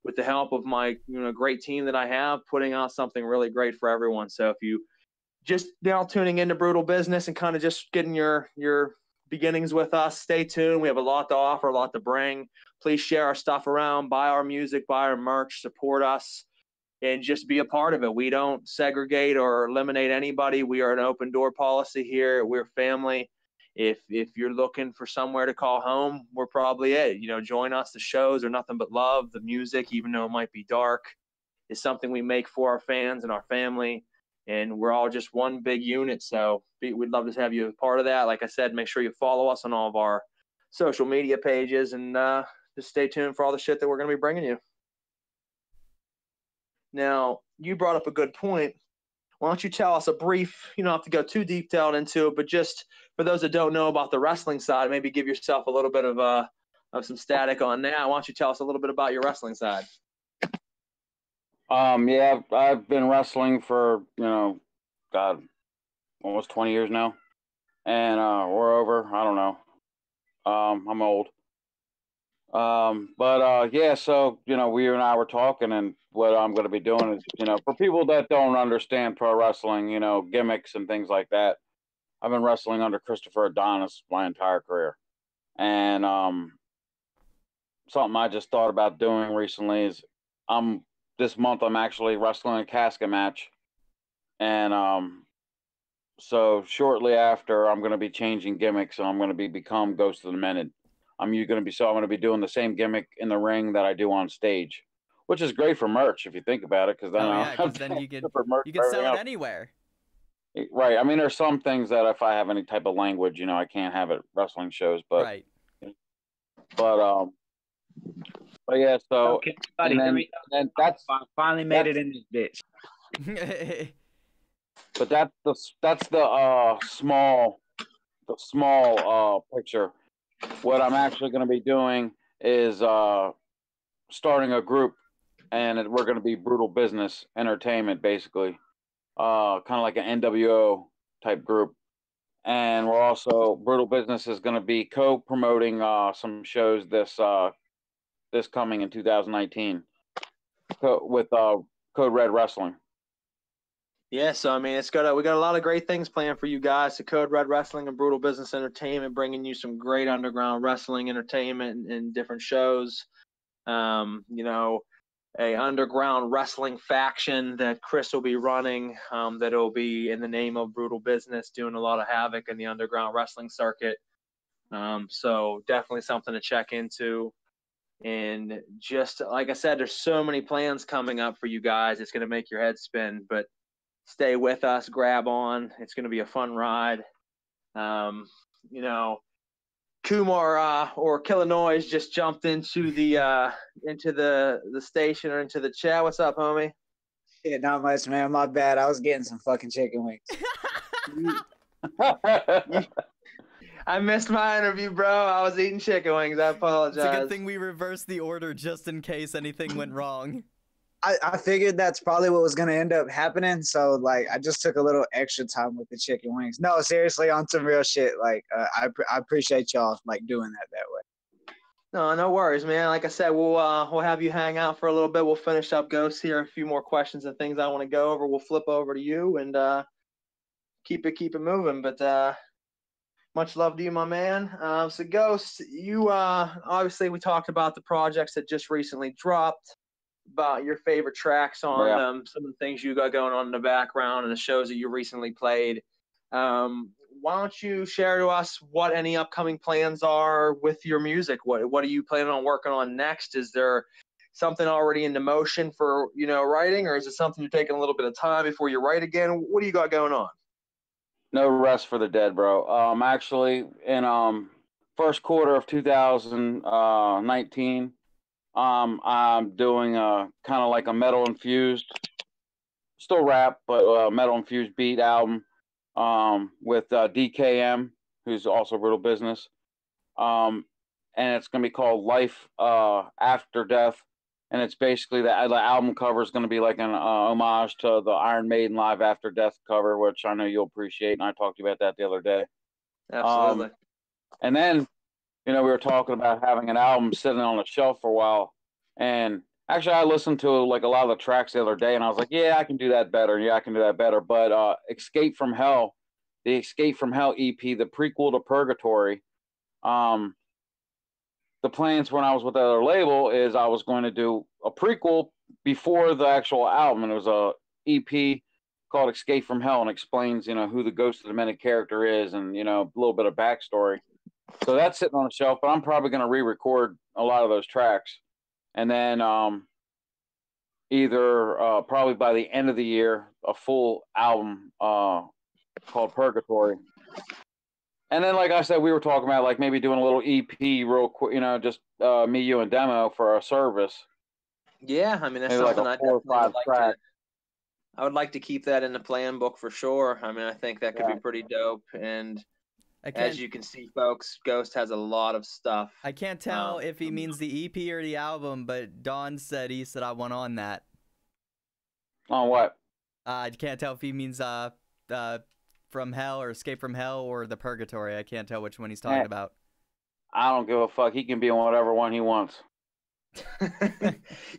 with the help of my great team that I have, putting out something really great for everyone. So if you just now tuning into Brutal Business and kind of just getting your beginnings with us, stay tuned. We have a lot to offer, a lot to bring. Please share our stuff around, buy our music, buy our merch, support us, and just be a part of it. We don't segregate or eliminate anybody. We are an open door policy here. We're family. If you're looking for somewhere to call home, we're probably it. Join us. The shows are nothing but love. The music, even though it might be dark, is something we make for our fans and our family. And we're all just one big unit. So we'd love to have you a part of that. Like I said, make sure you follow us on all of our social media pages, and just stay tuned for all the shit that we're going to be bringing you. Now, you brought up a good point. Why don't you tell us a brief, you don't have to go too detailed into it, but just for those that don't know about the wrestling side, maybe give yourself a little bit of some static on that. Why don't you tell us a little bit about your wrestling side? Yeah, I've been wrestling for, God, almost 20 years now. And we're over, I don't know. I'm old. Yeah, so, you and I were talking, and what I'm going to be doing is, for people that don't understand pro wrestling, gimmicks and things like that, I've been wrestling under Christopher Adonis my entire career. And something I just thought about doing recently is this month I'm actually wrestling a casket match. And so shortly after, I'm going to be changing gimmicks, and I'm going to become Ghost of the Dmented. I'm going to be doing the same gimmick in the ring that I do on stage, which is great for merch if you think about it, because then you can sell it anywhere. Right. I mean, there's some things that if I have any type of language, I can't have at wrestling shows, but right. But yeah. So okay, buddy, and that's I finally made it in this bitch. But that's the small picture. What I'm actually going to be doing is starting a group, and we're going to be Brutal Business Entertainment, basically, kind of like an NWO type group. And we're also, Brutal Business is going to be co-promoting some shows this coming in 2019 with Code Red Wrestling. Yeah, so I mean, we got a lot of great things planned for you guys. So Code Red Wrestling and Brutal Business Entertainment, bringing you some great underground wrestling entertainment and different shows. A underground wrestling faction that Chris will be running, that'll be in the name of Brutal Business, doing a lot of havoc in the underground wrestling circuit. So definitely something to check into. And just like I said, there's so many plans coming up for you guys. It's going to make your head spin, but stay with us, grab on. It's going to be a fun ride. Kumar or Killa No1ze just jumped into the station or into the chat. What's up, homie? Shit, not much, man. My bad. I was getting some fucking chicken wings. I missed my interview, bro. I was eating chicken wings. I apologize. It's a good thing we reversed the order just in case anything went wrong. I figured that's probably what was gonna end up happening. So like, I just took a little extra time with the chicken wings. No, seriously, on some real shit. Like, I appreciate y'all like doing that way. No worries, man. Like I said, we'll have you hang out for a little bit. We'll finish up Ghost here. A few more questions and things I want to go over. We'll flip over to you and keep it moving. But much love to you, my man. So Ghost, you obviously we talked about the projects that just recently dropped, about your favorite tracks on some of the things you got going on in the background and the shows that you recently played. Why don't you share to us what any upcoming plans are with your music? What are you planning on working on next? Is there something already in the motion for writing, or is it something you're taking a little bit of time before you write again? What do you got going on? No rest for the dead, bro. Actually, in first quarter of 2019, I'm doing kind of like a metal infused, still rap, but metal infused beat album with DKM, who's also Brutal Business. And it's going to be called Life After Death. And it's basically the album cover is going to be like an homage to the Iron Maiden Live After Death cover, which I know you'll appreciate. And I talked to you about that the other day. Absolutely. And then, we were talking about having an album sitting on a shelf for a while. And actually, I listened to like a lot of the tracks the other day, and I was like, yeah, I can do that better. Yeah, I can do that better. But Escape from Hell, the Escape from Hell EP, the prequel to Purgatory, the plans when I was with the other label is I was going to do a prequel before the actual album. And it was a EP called Escape from Hell and explains, who the Ghost of the Dmented character is and, a little bit of backstory. So that's sitting on the shelf, but I'm probably going to re-record a lot of those tracks. And then either probably by the end of the year, a full album called Purgatory. And then, like I said, we were talking about like maybe doing a little EP real quick, just me, you, and Demo for a service. Yeah, I mean, that's maybe something like I a 4 or 5 track. I would like to keep that in the plan book for sure. I mean, I think that could be pretty dope. And as you can see, folks, Ghost has a lot of stuff. I can't tell if he means the EP or the album, but Don said I want on that. On what? I can't tell if he means From Hell or Escape from Hell or the Purgatory. I can't tell which one he's talking about. I don't give a fuck. He can be on whatever one he wants.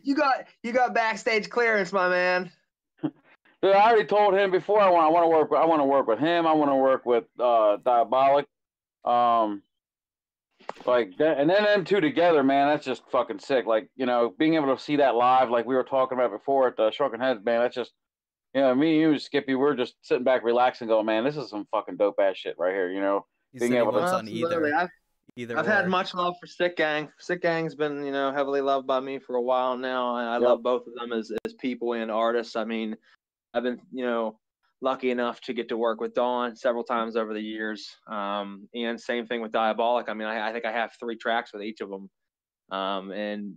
You got backstage clearance, my man. Dude, I already told him before I want to work with him. I want to work with Diabolic. Like that, and then them two together, man, that's just fucking sick. Like, being able to see that live, like we were talking about before at the Shrunken Heads, man, that's just, me and you and Skippy, we're just sitting back relaxing, going, man, this is some fucking dope ass shit right here, Being able to on either. I've had much love for Sick Gang. Sick Gang's been, heavily loved by me for a while now. I love both of them as people and artists. I mean, I've been, lucky enough to get to work with Dawn several times over the years. And same thing with Diabolic. I mean, I think I have 3 tracks with each of them. And,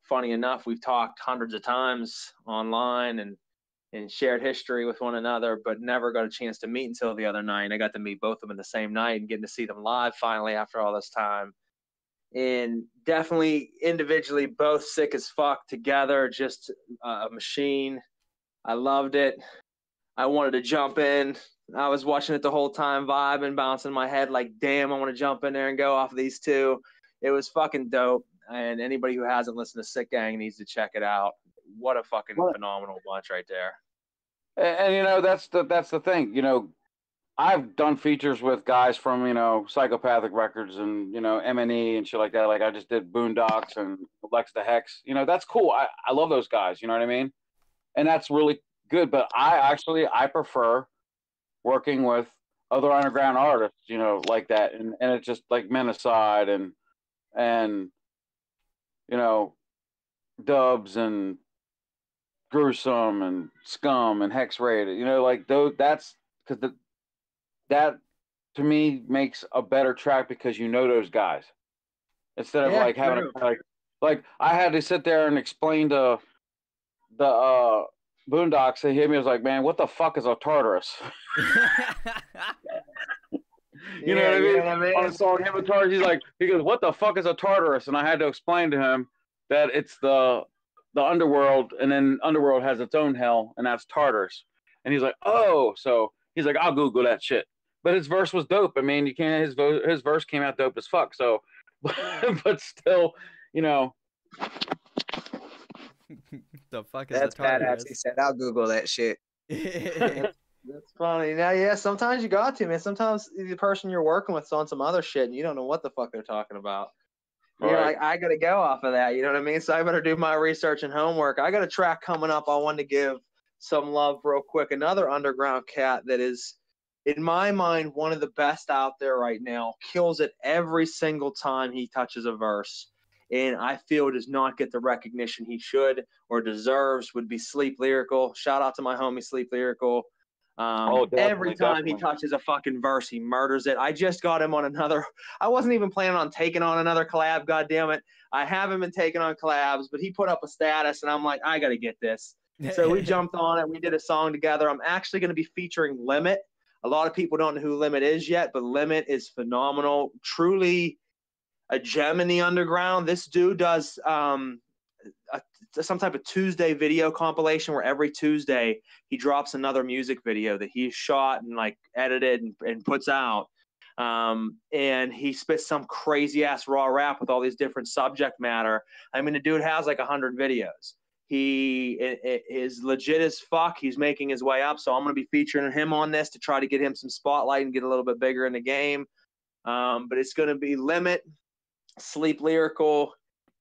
funny enough, we've talked hundreds of times online and shared history with one another, but never got a chance to meet until the other night. I got to meet both of them in the same night and getting to see them live finally after all this time. And definitely individually, both sick as fuck, together, just a machine. I loved it. I wanted to jump in. I was watching it the whole time, vibing, bouncing my head like, damn, I want to jump in there and go off of these two. It was fucking dope. And anybody who hasn't listened to Sick Gang needs to check it out. What a fucking phenomenal bunch right there. And that's the thing. I've done features with guys from Psychopathic Records and M&E and shit like that. Like I just did Boondocks and Lex the Hex. That's cool. I love those guys. You know what I mean? And that's really good. But I prefer working with other underground artists. Like that. And it's just like Menacide and Dubs and Gruesome and Scum and Hex Raid, like those. That's because that to me makes a better track because those guys instead of like having like I had to sit there and explain to the Boondocks, he hit me. I was like, man, what the fuck is a Tartarus? You know what I mean? You know what I mean? On the song Him and Tartarus, he goes, what the fuck is a Tartarus? And I had to explain to him that it's the underworld, and then underworld has its own hell, and that's Tartarus. And he's like, oh, so he's like, I'll Google that shit. But his verse was dope. I mean, you can't. His verse came out dope as fuck. So, but still, you know. The fuck is That's a Tartarus? badass. He said, "I'll Google that shit." That's funny. Now, yeah, sometimes you got to, man. Sometimes the person you're working with is on some other shit, and you don't know what the fuck they're talking about. You're Right. like, I gotta go off of that. You know what I mean? So I better do my research and homework. I got a track coming up. I wanted to give some love real quick. Another underground cat that is, in my mind, one of the best out there right now. Kills it every single time he touches a verse, and I feel does not get the recognition he should or deserves. Would be Sleep Lyrical. Shout out to my homie Sleep Lyrical. Every time he touches a fucking verse, he murders it. I just got him on another. I wasn't even planning on taking on another collab. God damn it. I haven't been taking on collabs, but he put up a status and I'm like, I got to get this. So we jumped on it. We did a song together. I'm actually going to be featuring Limit. A lot of people don't know who Limit is yet, but Limit is phenomenal. Truly a gem in the underground. This dude does some type of Tuesday video compilation where every Tuesday he drops another music video that he's shot and like edited and puts out. And he spits some crazy ass raw rap with all these different subject matter. I mean, the dude has like 100 videos. He is legit as fuck. He's making his way up. So I'm going to be featuring him on this to try to get him some spotlight and get a little bit bigger in the game. But it's going to be Limit, Sleep Lyrical,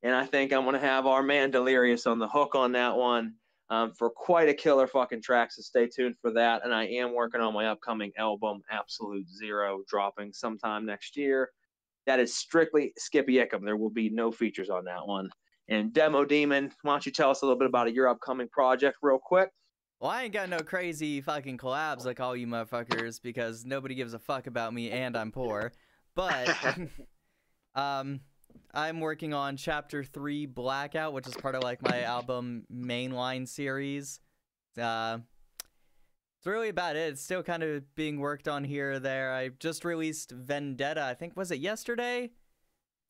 and I think I'm going to have our man Delirious on the hook on that one for quite a killer fucking track. So stay tuned for that. And I am working on my upcoming album, Absolute Zero, dropping sometime next year. That is strictly Skippy Ickum. There will be no features on that one. And Demo Demon, why don't you tell us a little bit about your upcoming project real quick? Well, I ain't got no crazy fucking collabs like all you motherfuckers because nobody gives a fuck about me and I'm poor. But I'm working on Chapter 3 Blackout, which is part of like my album Mainline series. It's really about it. It's still kind of being worked on here or there. I just released Vendetta, I think, was it yesterday?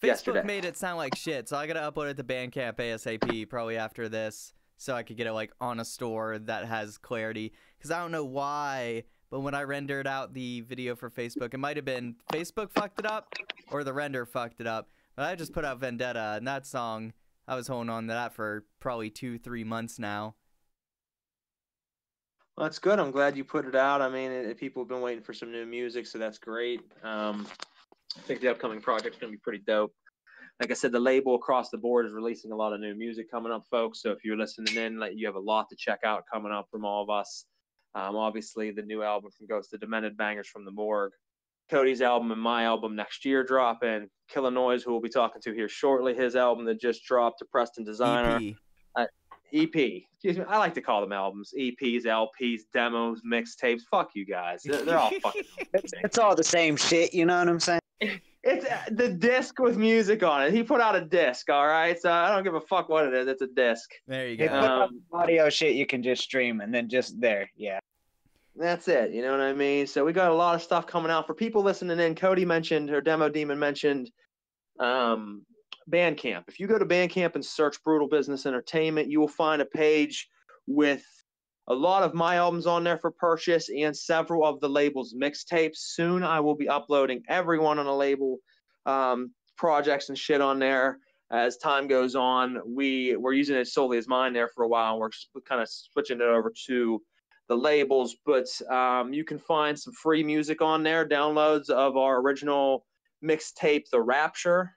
Facebook made it sound like shit, so I gotta upload it to Bandcamp ASAP probably after this so I could get it like on a store that has clarity. Because I don't know why, but when I rendered out the video for Facebook, it might have been Facebook fucked it up or the render fucked it up. But I just put out Vendetta, and that song, I was holding on to that for probably 2-3 months now. Well, that's good. I'm glad you put it out. I mean, people have been waiting for some new music, so that's great. I think the upcoming project's going to be pretty dope. Like I said, the label across the board is releasing a lot of new music coming up, folks. So if you're listening in, you have a lot to check out coming up from all of us. Obviously, the new album from Ghozt, the Demented Bangers from the Morgue. Cody's album and my album next year dropping. Killa No1ze, who we'll be talking to here shortly, his album that just dropped to Preston Designer. EP. Excuse me. I like to call them albums. EPs, LPs, demos, mixtapes. Fuck you guys. They're all fucking. It's all the same shit. You know what I'm saying? It's the disc with music on it. He put out a disc, all right? So I don't give a fuck what it is. It's a disc. There you They go. put out audio shit you can just stream and then just there. Yeah. That's it. You know what I mean? So we got a lot of stuff coming out for people listening in. Cody mentioned, or Demo Demon mentioned, Bandcamp. If you go to Bandcamp and search Brutal Business Entertainment, you will find a page with a lot of my albums on there for purchase and several of the label's mixtapes. Soon I will be uploading everyone on the label projects and shit on there as time goes on. We're using it solely as mine there for a while. We're kind of switching it over to the labels, but you can find some free music on there, downloads of our original mixtape, The Rapture.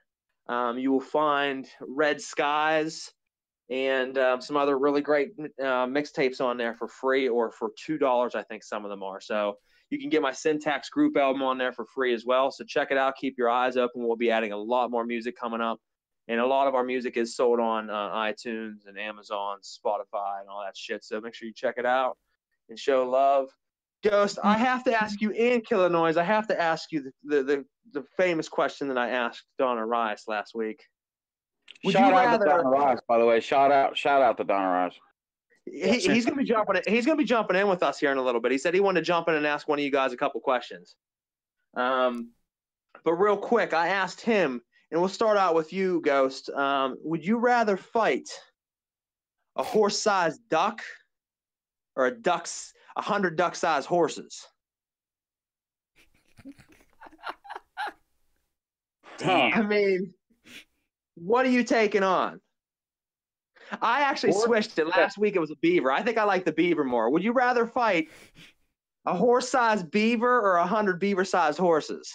You will find Red Skies and some other really great mixtapes on there for free or for $2, I think some of them are. So you can get my Syntax Group album on there for free as well. So check it out. Keep your eyes open. We'll be adding a lot more music coming up. And a lot of our music is sold on iTunes and Amazon, Spotify, and all that shit. So make sure you check it out and show love. Ghost, I have to ask you, and Killa No1ze, I have to ask you the famous question that I asked Donna Rice last week. Shout out to Donna Rice, by the way. Shout out to Donna Rice. he's gonna be jumping. He's gonna be jumping in with us here in a little bit. He said he wanted to jump in and ask one of you guys a couple questions. But real quick, I asked him, and we'll start out with you, Ghost. Would you rather fight a horse-sized duck or 100 duck-sized horses? Damn. I mean, what are you taking on? I actually switched it. Last week it was a beaver. I think I like the beaver more. Would you rather fight a horse-sized beaver or 100 beaver-sized horses?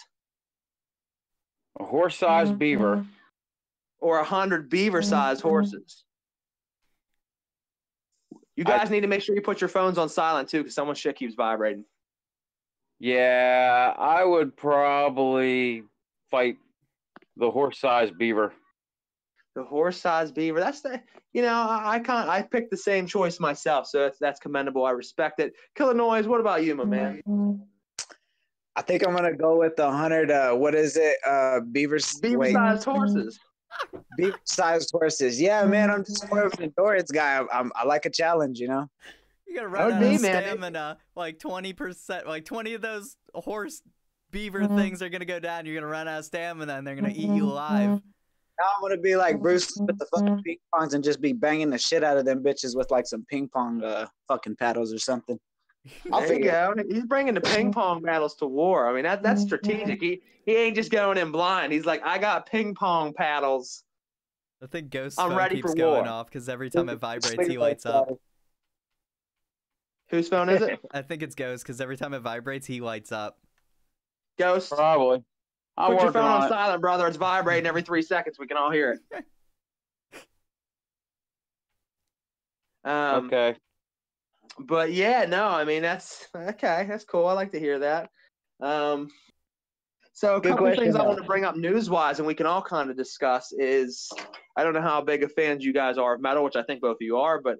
A horse-sized beaver. Or 100 beaver-sized horses? You guys need to make sure you put your phones on silent, too, because someone's shit keeps vibrating. Yeah, I would probably fight the horse-sized beaver. The horse-sized beaver. That's the, I picked the same choice myself, so that's commendable. I respect it. Killa No1ze, what about you, my man? I think I'm gonna go with the 100. What is it? Beaver-sized horses. Beaver-sized horses. Yeah, man. I'm just more of an endurance guy. I like a challenge, you know. You're gonna run out of stamina. Like 20%. Like 20 of those horse beaver things are gonna go down. You're gonna run out of stamina, and they're gonna eat you alive. Now I'm gonna be like Bruce with the fucking ping pongs and just be banging the shit out of them bitches with like some ping pong fucking paddles or something. There you go. He's bringing the ping pong battles to war. I mean, that's strategic. He ain't just going in blind. He's like, I got ping pong paddles. I think Ghost's phone phone keeps going off because every time it vibrates, he lights up. Whose phone is it? I think it's Ghost because every time it vibrates, he lights up. Ghost? Probably. Put your phone on silent, brother. It's vibrating every 3 seconds. We can all hear it. Okay. But yeah, no, I mean, that's okay. That's cool. I like to hear that. So a couple of things I want to bring up news-wise, and we can all kind of discuss is, I don't know how big of fans you guys are of metal, which I think both of you are, but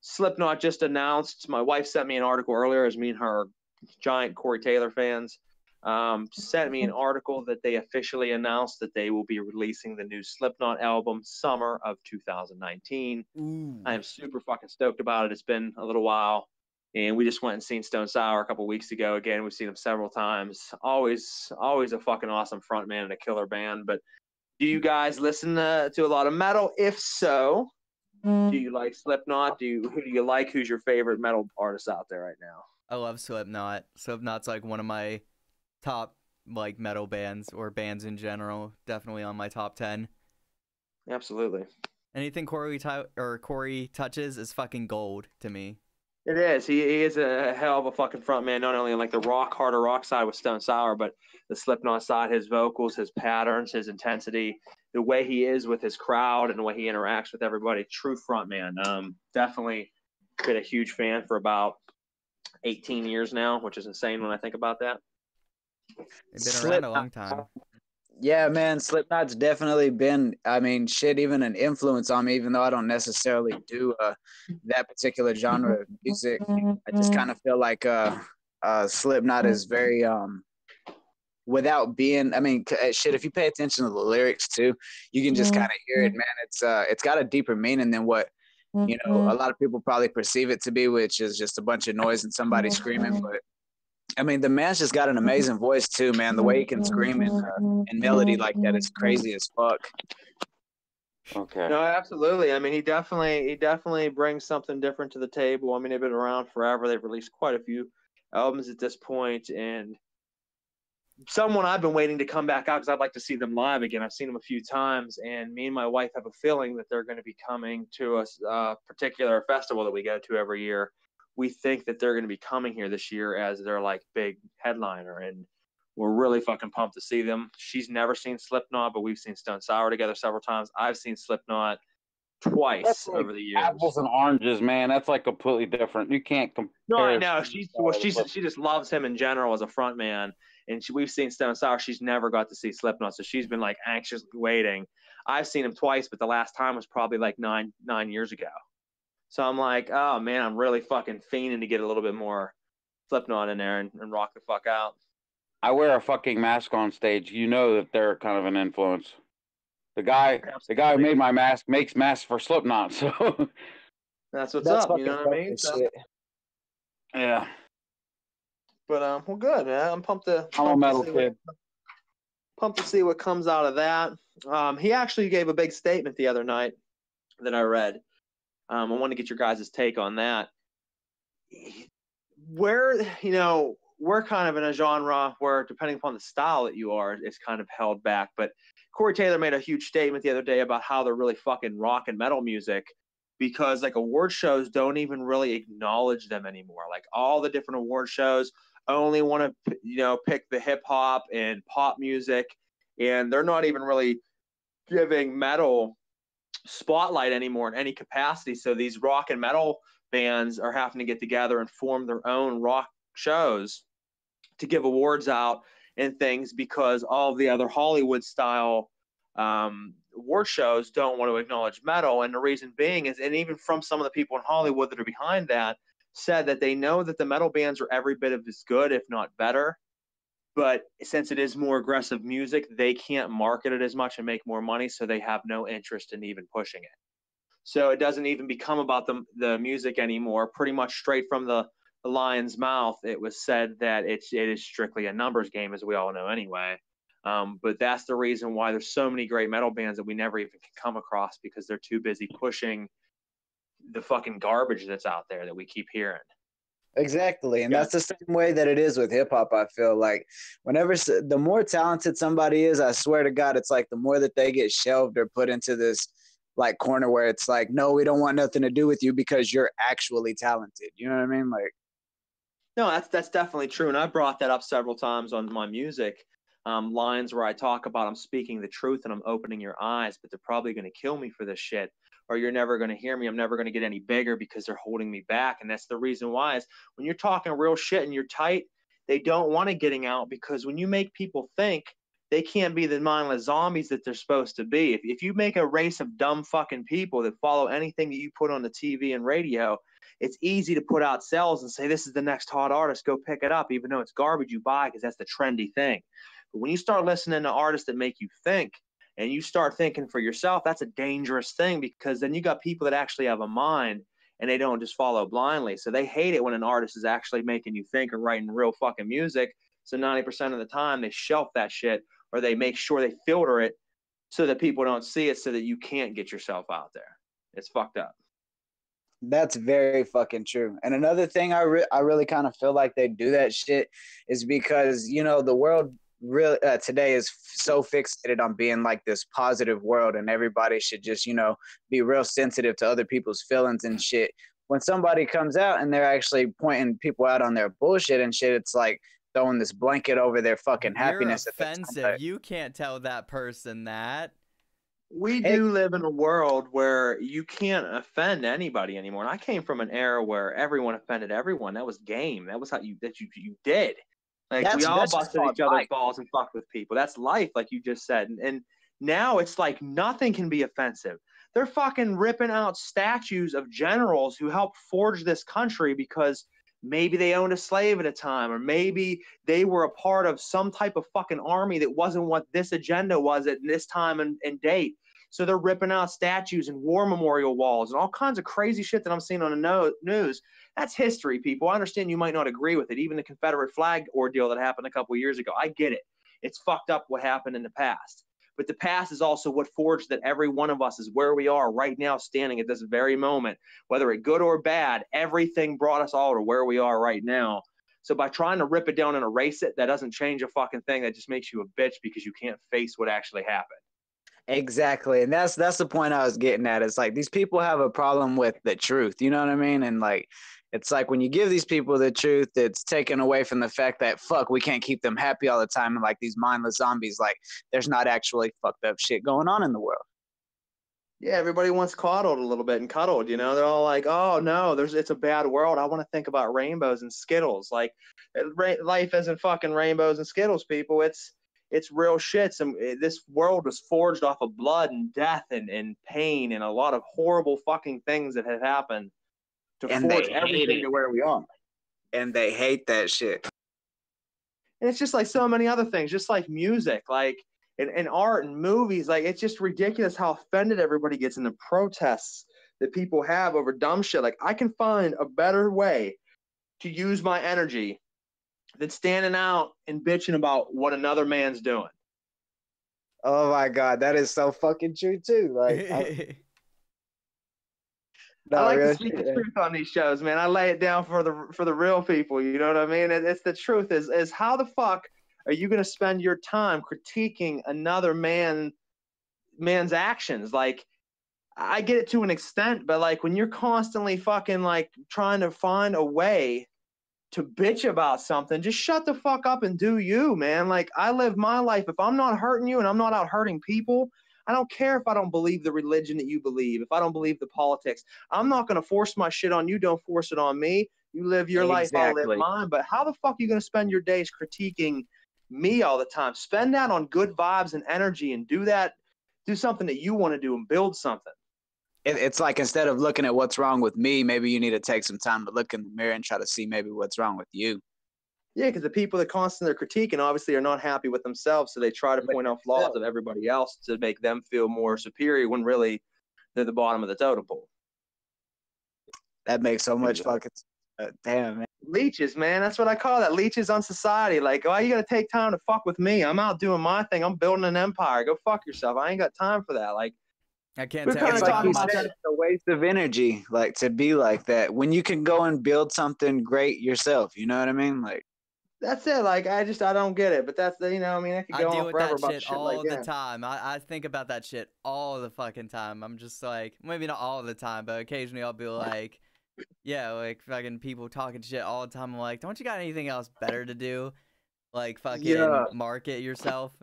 Slipknot just announced, my wife sent me an article earlier, as me and her giant Corey Taylor fans, sent me an article that they officially announced that they will be releasing the new Slipknot album summer of 2019. I am super fucking stoked about it. It's been a little while, and we just went and seen Stone Sour a couple weeks ago. Again, we've seen them several times. Always a fucking awesome frontman and a killer band. But do you guys listen to a lot of metal? If so, do you like Slipknot? Who do you like? Who's your favorite metal artist out there right now? I love Slipknot. Slipknot's like one of my top like metal bands or bands in general. Definitely on my top 10. Absolutely. Anything Corey touches is fucking gold to me. It is. He is a hell of a fucking frontman, not only on like the harder rock side with Stone Sour, but the Slipknot side, his vocals, his patterns, his intensity, the way he is with his crowd and the way he interacts with everybody. True frontman. Definitely been a huge fan for about 18 years now, which is insane when I think about that. They've been around a long time. Yeah, man, Slipknot's definitely been, I mean, shit, even an influence on me, even though I don't necessarily do that particular genre of music. I just kind of feel like Slipknot is very, without being, I mean, shit, if you pay attention to the lyrics too, you can just kind of hear it, man. It's got a deeper meaning than what, you know, a lot of people probably perceive it to be, which is just a bunch of noise and somebody screaming, but I mean, the man's just got an amazing voice too, man. The way he can scream in melody like that is crazy as fuck. Okay. No, absolutely. I mean, he definitely brings something different to the table. I mean, they've been around forever. They've released quite a few albums at this point, and someone I've been waiting to come back out because I'd like to see them live again. I've seen them a few times, and me and my wife have a feeling that they're going to be coming to a particular festival that we go to every year. We think that they're going to be coming here this year as their like big headliner, and we're really fucking pumped to see them. She's never seen Slipknot, but we've seen Stone Sour together several times. I've seen Slipknot twice like over the years. Apples and oranges, man. That's like completely different. You can't compare. No, I know. She just loves him in general as a front man, and we've seen Stone Sour. She's never got to see Slipknot, so she's been like anxiously waiting. I've seen him twice, but the last time was probably like nine years ago. So I'm like, oh, man, I'm really fucking fiending to get a little bit more Slipknot in there and rock the fuck out. I wear a fucking mask on stage. You know that they're kind of an influence. The guy who made my mask makes masks for Slipknot. So That's what's That's up. You fucking know what I dope mean? as So, shit. Yeah. but well, good, man. I'm pumped to. I'm a metal kid. Pumped to see what comes out of that. He actually gave a big statement the other night that I read. I want to get your guys' take on that. Where, we're kind of in a genre where, depending upon the style that you are, it's kind of held back. But Corey Taylor made a huge statement the other day about how they're really fucking rock and metal music, because like award shows don't even really acknowledge them anymore. Like all the different award shows only want to, pick the hip hop and pop music, and they're not even really giving metal spotlight anymore in any capacity. So these rock and metal bands are having to get together and form their own rock shows to give awards out and things, because all the other Hollywood style award shows don't want to acknowledge metal. And the reason being is, and even from some of the people in Hollywood that are behind that, said that they know that the metal bands are every bit of as good, if not better. But since it is more aggressive music, they can't market it as much and make more money, so they have no interest in even pushing it. So it doesn't even become about the music anymore. Pretty much straight from the lion's mouth, it was said that it is strictly a numbers game, as we all know anyway. But that's the reason why there's so many great metal bands that we never even can come across, because they're too busy pushing the fucking garbage that's out there that we keep hearing. Exactly. And that's the same way that it is with hip hop. I feel like whenever the more talented somebody is, I swear to God, it's like the more that they get shelved or put into this like corner where it's like, no, we don't want nothing to do with you because you're actually talented. You know what I mean? Like, no, that's definitely true. And I brought that up several times on my music lines where I talk about I'm speaking the truth and I'm opening your eyes, but they're probably going to kill me for this shit. Or you're never going to hear me. I'm never going to get any bigger because they're holding me back. And that's the reason why is when you're talking real shit and you're tight, they don't want it getting out, because when you make people think, they can't be the mindless zombies that they're supposed to be. If you make a race of dumb fucking people that follow anything that you put on the TV and radio, it's easy to put out sales and say, this is the next hot artist, go pick it up, even though it's garbage you buy because that's the trendy thing. But when you start listening to artists that make you think, and you start thinking for yourself, that's a dangerous thing, because then you got people that actually have a mind and they don't just follow blindly. So they hate it when an artist is actually making you think or writing real fucking music. So 90% of the time they shelf that shit, or they make sure they filter it so that people don't see it, so that you can't get yourself out there. It's fucked up. that's very fucking true. And another thing I really kind of feel like they do that shit is because, the world really today is so fixated on being like this positive world, and everybody should just be real sensitive to other people's feelings and shit. When somebody comes out and they're actually pointing people out on their bullshit and shit, it's like throwing this blanket over their fucking happiness. You're offensive. You can't tell that person that. We do live in a world where you can't offend anybody anymore. And I came from an era where everyone offended everyone. That was game. That was how you did. Like, we all busted each other's balls and fucked with people. That's life, like you just said. And now it's like nothing can be offensive. They're fucking ripping out statues of generals who helped forge this country because maybe they owned a slave at a time, or maybe they were a part of some type of fucking army that wasn't what this agenda was at this time and date. So they're ripping out statues and war memorial walls and all kinds of crazy shit that I'm seeing on the news. That's history, people. I understand you might not agree with it. Even the Confederate flag ordeal that happened a couple of years ago, I get it. It's fucked up what happened in the past. But the past is also what forged that every one of us is where we are right now, standing at this very moment. Whether it good or bad, everything brought us all to where we are right now. So by trying to rip it down and erase it, that doesn't change a fucking thing. That just makes you a bitch because you can't face what actually happened. Exactly. And that's the point I was getting at. It's like these people have a problem with the truth. You know what I mean? And like, it's like when you give these people the truth, it's taken away from the fact that, fuck, we can't keep them happy all the time. And like these mindless zombies, like there's not actually fucked up shit going on in the world. Yeah, everybody wants coddled a little bit and cuddled, They're all like, oh, no, it's a bad world. I want to think about rainbows and Skittles. Like, life isn't fucking rainbows and Skittles, people. It's real shit. This world was forged off of blood and death and pain and a lot of horrible fucking things that have happened to forge everything to where we are. And they hate that shit. And it's just like so many other things, just like music, like in art and movies. Like, it's just ridiculous how offended everybody gets in the protests that people have over dumb shit. Like, I can find a better way to use my energy than standing out and bitching about what another man's doing. Oh my God, that is so fucking true too. Like, I like to speak shit, the truth on these shows, man. I lay it down for the real people. You know what I mean? It's the truth. Is how the fuck are you gonna spend your time critiquing another man's actions? Like, I get it to an extent, but like when you're constantly fucking like trying to find a way to bitch about something, just shut the fuck up and do you, man. Like, I live my life. If I'm not hurting you and I'm not out hurting people, I don't care if I don't believe the religion that you believe, if I don't believe the politics. I'm not going to force my shit on you. Don't force it on me. You live your life, I'll live mine. But how the fuck are you going to spend your days critiquing me all the time? Spend that on good vibes and energy and do something that you want to do and build something. It's like, instead of looking at what's wrong with me, maybe you need to take some time to look in the mirror and try to see maybe what's wrong with you. Yeah, because the people that constantly are critiquing obviously are not happy with themselves, so they try to point out flaws of everybody else to make them feel more superior when really they're the bottom of the totem pole. That makes so much fucking damn, man. Leeches, man. That's what I call that. Leeches on society. Like, why you got to take time to fuck with me? I'm out doing my thing. I'm building an empire. Go fuck yourself. I ain't got time for that. Like, I can't we're tell kind you of Like talking you about said, that. it's a waste of energy, like, to be like that when you can go and build something great yourself. You know what I mean? Like, That's it. Like, I don't get it. But that's the, I mean, I could go I deal on with forever that about shit shit all like the that. time. I think about that shit all the fucking time. I'm just like, maybe not all the time, but occasionally I'll be like, yeah, like fucking people talking shit all the time. I'm like, don't you got anything else better to do? Like fucking market yourself.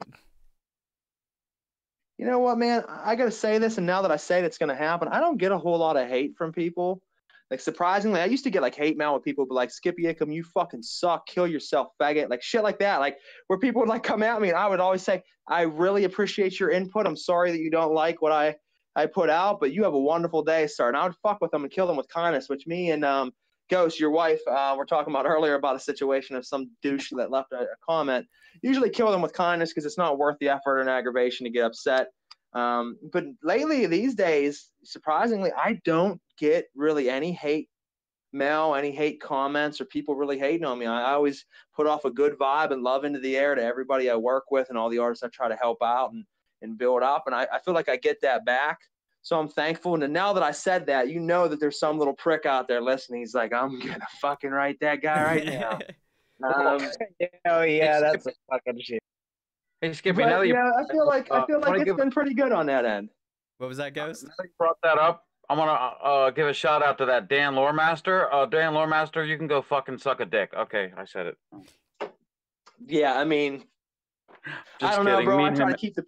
You know what, man? I got to say this, and now that I say it, it's going to happen. I don't get a whole lot of hate from people. Like, surprisingly, I used to get, like, hate mail with people be like, Skippy, Ickum, you fucking suck. Kill yourself, faggot. Like, shit like that. Like, where people would, like, come at me, and I would always say, I really appreciate your input. I'm sorry that you don't like what I put out, but you have a wonderful day, sir. And I would fuck with them and kill them with kindness, which me and Ghost, your wife, were talking about earlier about a situation of some douche that left a comment. Usually kill them with kindness because it's not worth the effort and aggravation to get upset. But lately, these days, surprisingly, I don't get really any hate mail, any hate comments, or people really hating on me. I always put off a good vibe and love into the air to everybody I work with and all the artists I try to help out and build up. And I feel like I get that back. So I'm thankful. And now that I said that, you know that there's some little prick out there listening. He's like, I'm going to fucking write that guy right now. oh yeah, that's a fucking shit. Hey, Skippy, But, yeah, I feel like it's been pretty good on that end. What was that, Ghost? Now you brought that up. I'm gonna give a shout out to that Dan Loremaster. Dan Loremaster, you can go fucking suck a dick. Okay, I said it. Yeah, I mean, Just I don't kidding. know, bro. Me and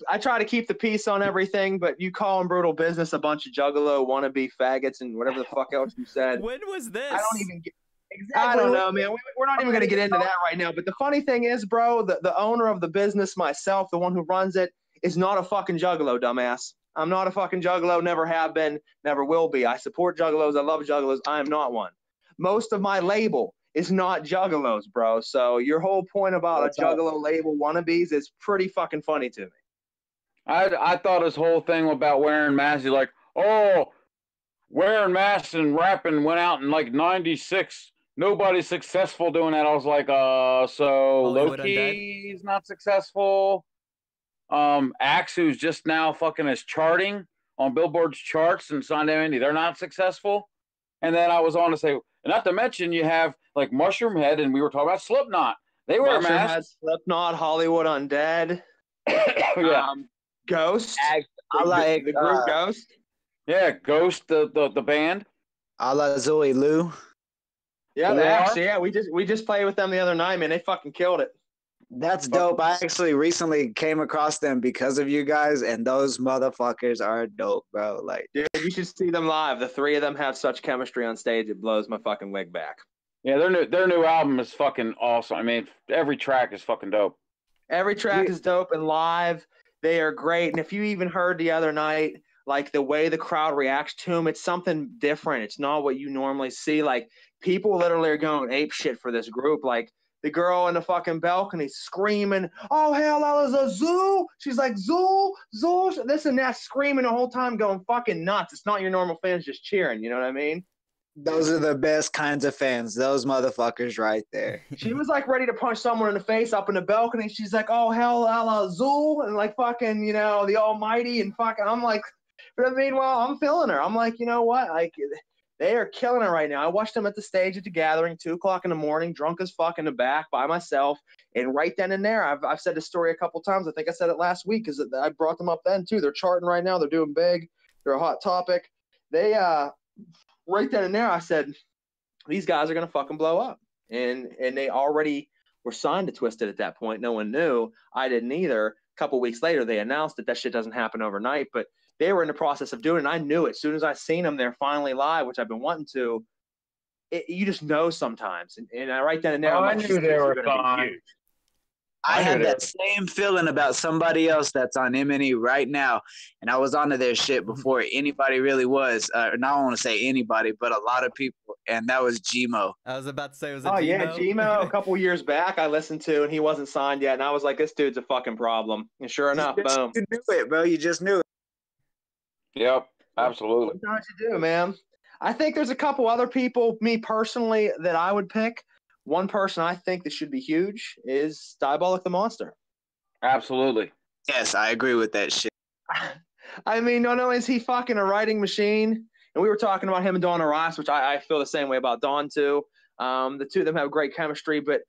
I try to keep the peace on everything, but you call them Brutal Business a bunch of juggalo wannabe faggots and whatever the fuck else you said. When was this? I don't even get. Exactly. I don't know, man. We're not even going to get into that right now. But the funny thing is, bro, the owner of the business, myself, the one who runs it, is not a fucking juggalo, dumbass. I'm not a fucking juggalo, never have been, never will be. I support juggalos. I love juggalos. I am not one. Most of my label is not juggalos, bro. So your whole point about a juggalo label wannabes is pretty fucking funny to me. I thought his whole thing about wearing masks, he's like, oh, wearing masks and rapping went out in like 96. Nobody's successful doing that. I was like, so Loki's not successful. Axe, who's just now fucking is charting on Billboard's charts and signed to Indie, they're not successful. And then I was on to say, not to mention you have like Mushroom Head, and we were talking about Slipknot. They wear masks. Slipknot, Hollywood Undead, yeah, Ghost. I like the group Ghost. Yeah, Ghost, the band. I like Zoe Lou. Yeah, actually, yeah, we just played with them the other night, man. They fucking killed it. That's dope. I actually recently came across them because of you guys, and those motherfuckers are dope, bro. Like, dude, you should see them live. The three of them have such chemistry on stage; it blows my fucking wig back. Yeah, their new album is fucking awesome. I mean, every track is fucking dope. Every track is dope, and live they are great. And if you even heard the other night, like the way the crowd reacts to them, it's something different. It's not what you normally see. Like people literally are going ape shit for this group. Like the girl in the fucking balcony screaming, "Oh hell, that was a zoo!" She's like, "Zoo, zoo," this and that, screaming the whole time, going fucking nuts. It's not your normal fans just cheering. You know what I mean? Those are the best kinds of fans. Those motherfuckers right there. She was like ready to punch someone in the face up in the balcony. She's like, "Oh hell, Zul," and like fucking, you know, the Almighty, and fucking. I'm like, but meanwhile, I'm feeling her. I'm like, you know what? Like, they are killing it right now. I watched them at the stage at the gathering, 2:00 in the morning, drunk as fuck in the back by myself, and right then and there, I've said this story a couple times. I think I said it last week because I brought them up then too. They're charting right now. They're doing big. They're a hot topic. They right then and there, I said, these guys are going to fucking blow up. And they already were signed to Twisted at that point. No one knew. I didn't either. A couple weeks later, they announced that shit doesn't happen overnight. But they were in the process of doing it, and I knew it. As soon as I seen them there finally live, which I've been wanting to, you just know sometimes. And right then and there, I knew they were fine. I had that same feeling about somebody else that's on M&E right now, and I was onto their shit before anybody really was. And I don't want to say anybody, but a lot of people, and that was Gmo. I was about to say, was it Gmo? Oh, yeah, Gmo. A couple years back, I listened to, and he wasn't signed yet, and I was like, this dude's a fucking problem. And sure enough, boom. You knew it, bro. You just knew it. Yep, absolutely. Sometimes you do, man. I think there's a couple other people, me personally, that I would pick. One person I think that should be huge is Diabolic the Monster. Absolutely. Yes, I agree with that shit. I mean, not only is he fucking a writing machine, and we were talking about him and Dawn Rice, which I feel the same way about Dawn too. The two of them have great chemistry, but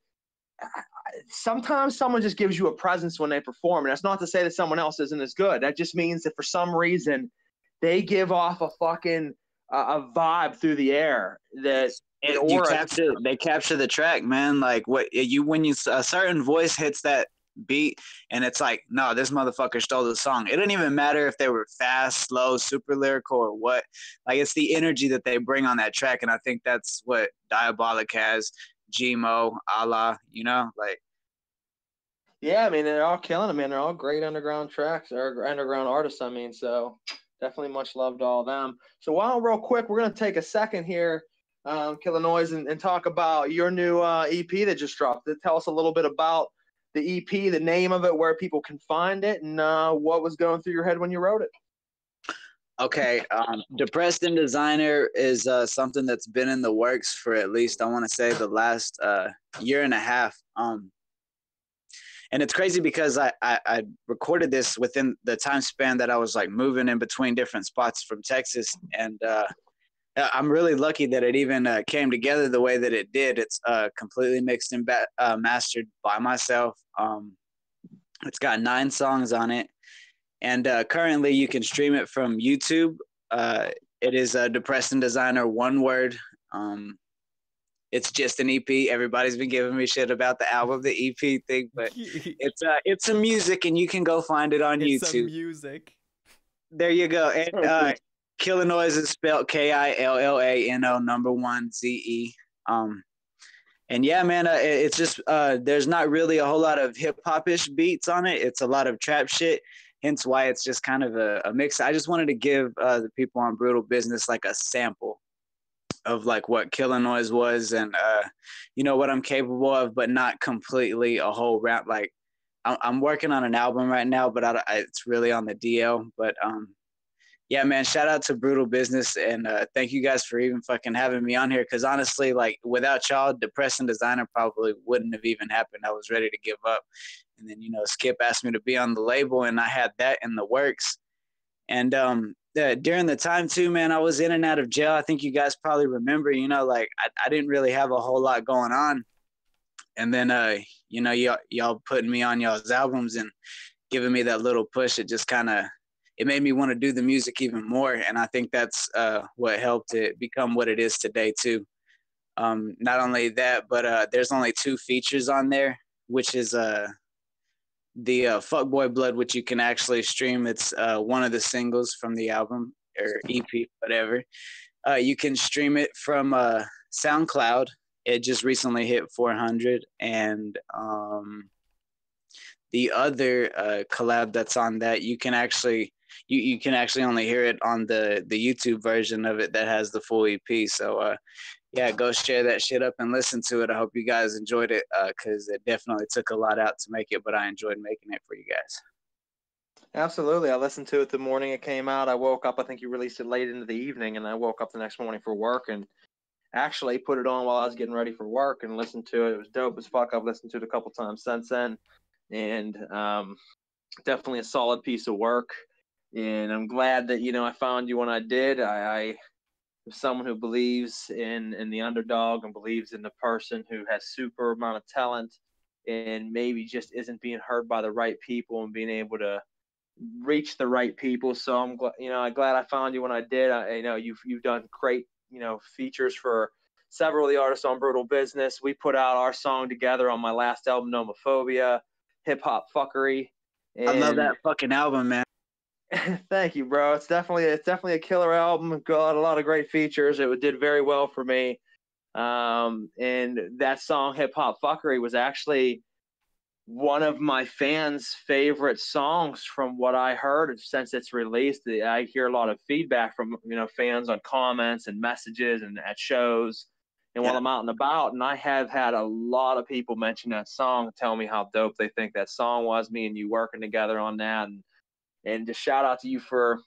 sometimes someone just gives you a presence when they perform, and that's not to say that someone else isn't as good. That just means that for some reason they give off a fucking a vibe through the air that they capture the track, man. Like when a certain voice hits that beat and it's like, no, this motherfucker stole the song. It didn't even matter if they were fast, slow, super lyrical or what. Like it's the energy that they bring on that track, and I think that's what Diabolic has. Gmo, Allah, you know, like. Yeah, I mean, they're all killing it, man. They're all great underground tracks or underground artists. I mean, so definitely much love to all of them. So while real quick, we're gonna take a second here, Killa No1ze, and talk about your new EP that just dropped. Tell us a little bit about the EP, the name of it, where people can find it, and what was going through your head when you wrote it. Okay, Depressed and Designer is something that's been in the works for at least, I want to say, the last year and a half. And it's crazy because I recorded this within the time span that I was like moving in between different spots from Texas, and I'm really lucky that it even came together the way that it did. It's completely mixed and mastered by myself. It's got 9 songs on it, and currently you can stream it from YouTube. It is Depressed and Designer, one word. It's just an EP. Everybody's been giving me shit about the album, the EP thing, but it's some music, and you can go find it on YouTube. Some music. There you go. And Killa No1ze is spelled KILLANO1ZE. And yeah, man, it's just there's not really a whole lot of hip hop-ish beats on it. It's a lot of trap shit. Hence why it's just kind of a mix. I just wanted to give the people on Brutal Business like a sample of like what Killa No1ze was, and you know what I'm capable of, but not completely a whole rap. Like I'm working on an album right now, but it's really on the DL. But yeah, man, shout out to Brutal Business, and thank you guys for even fucking having me on here. Because honestly, like without y'all, Depressed and Designer probably wouldn't have even happened. I was ready to give up, and then Skip asked me to be on the label, and I had that in the works. And during the time too, man, I was in and out of jail. I think you guys probably remember, like I didn't really have a whole lot going on. And then, y'all putting me on y'all's albums and giving me that little push. It just it made me want to do the music even more. And I think that's what helped it become what it is today too. Not only that, but there's only 2 features on there, which is the Fuckboy Blood, which you can actually stream. It's one of the singles from the album or EP, whatever. You can stream it from SoundCloud. It just recently hit 400. And the other collab that's on that, you can actually only hear it on the YouTube version of it that has the full EP. So yeah, go share that shit up and listen to it. I hope you guys enjoyed it, because it definitely took a lot out to make it, but I enjoyed making it for you guys. Absolutely. I listened to it the morning it came out. I woke up, I think you released it late into the evening, and I woke up the next morning for work and actually put it on while I was getting ready for work and listened to it. It was dope as fuck. I've listened to it a couple times since then, and definitely a solid piece of work. And I'm glad that, I found you when I did. I am someone who believes in the underdog and believes in the person who has super amount of talent and maybe just isn't being heard by the right people and being able to reach the right people. So I'm glad I found you when I did. You've done great, features for several of the artists on Brutal Business. We put out our song together on my last album, Nomophobia, Hip Hop Fuckery. And I love that fucking album, man. Thank you, bro. It's definitely a killer album. Got a lot of great features. It did very well for me. And that song, Hip Hop Fuckery, was actually one of my fans' favorite songs from what I heard since it's released. I hear a lot of feedback from fans on comments and messages and at shows and while I'm out and about. And I have had a lot of people mention that song, tell me how dope they think that song was. Me and you working together on that, and just shout out to you for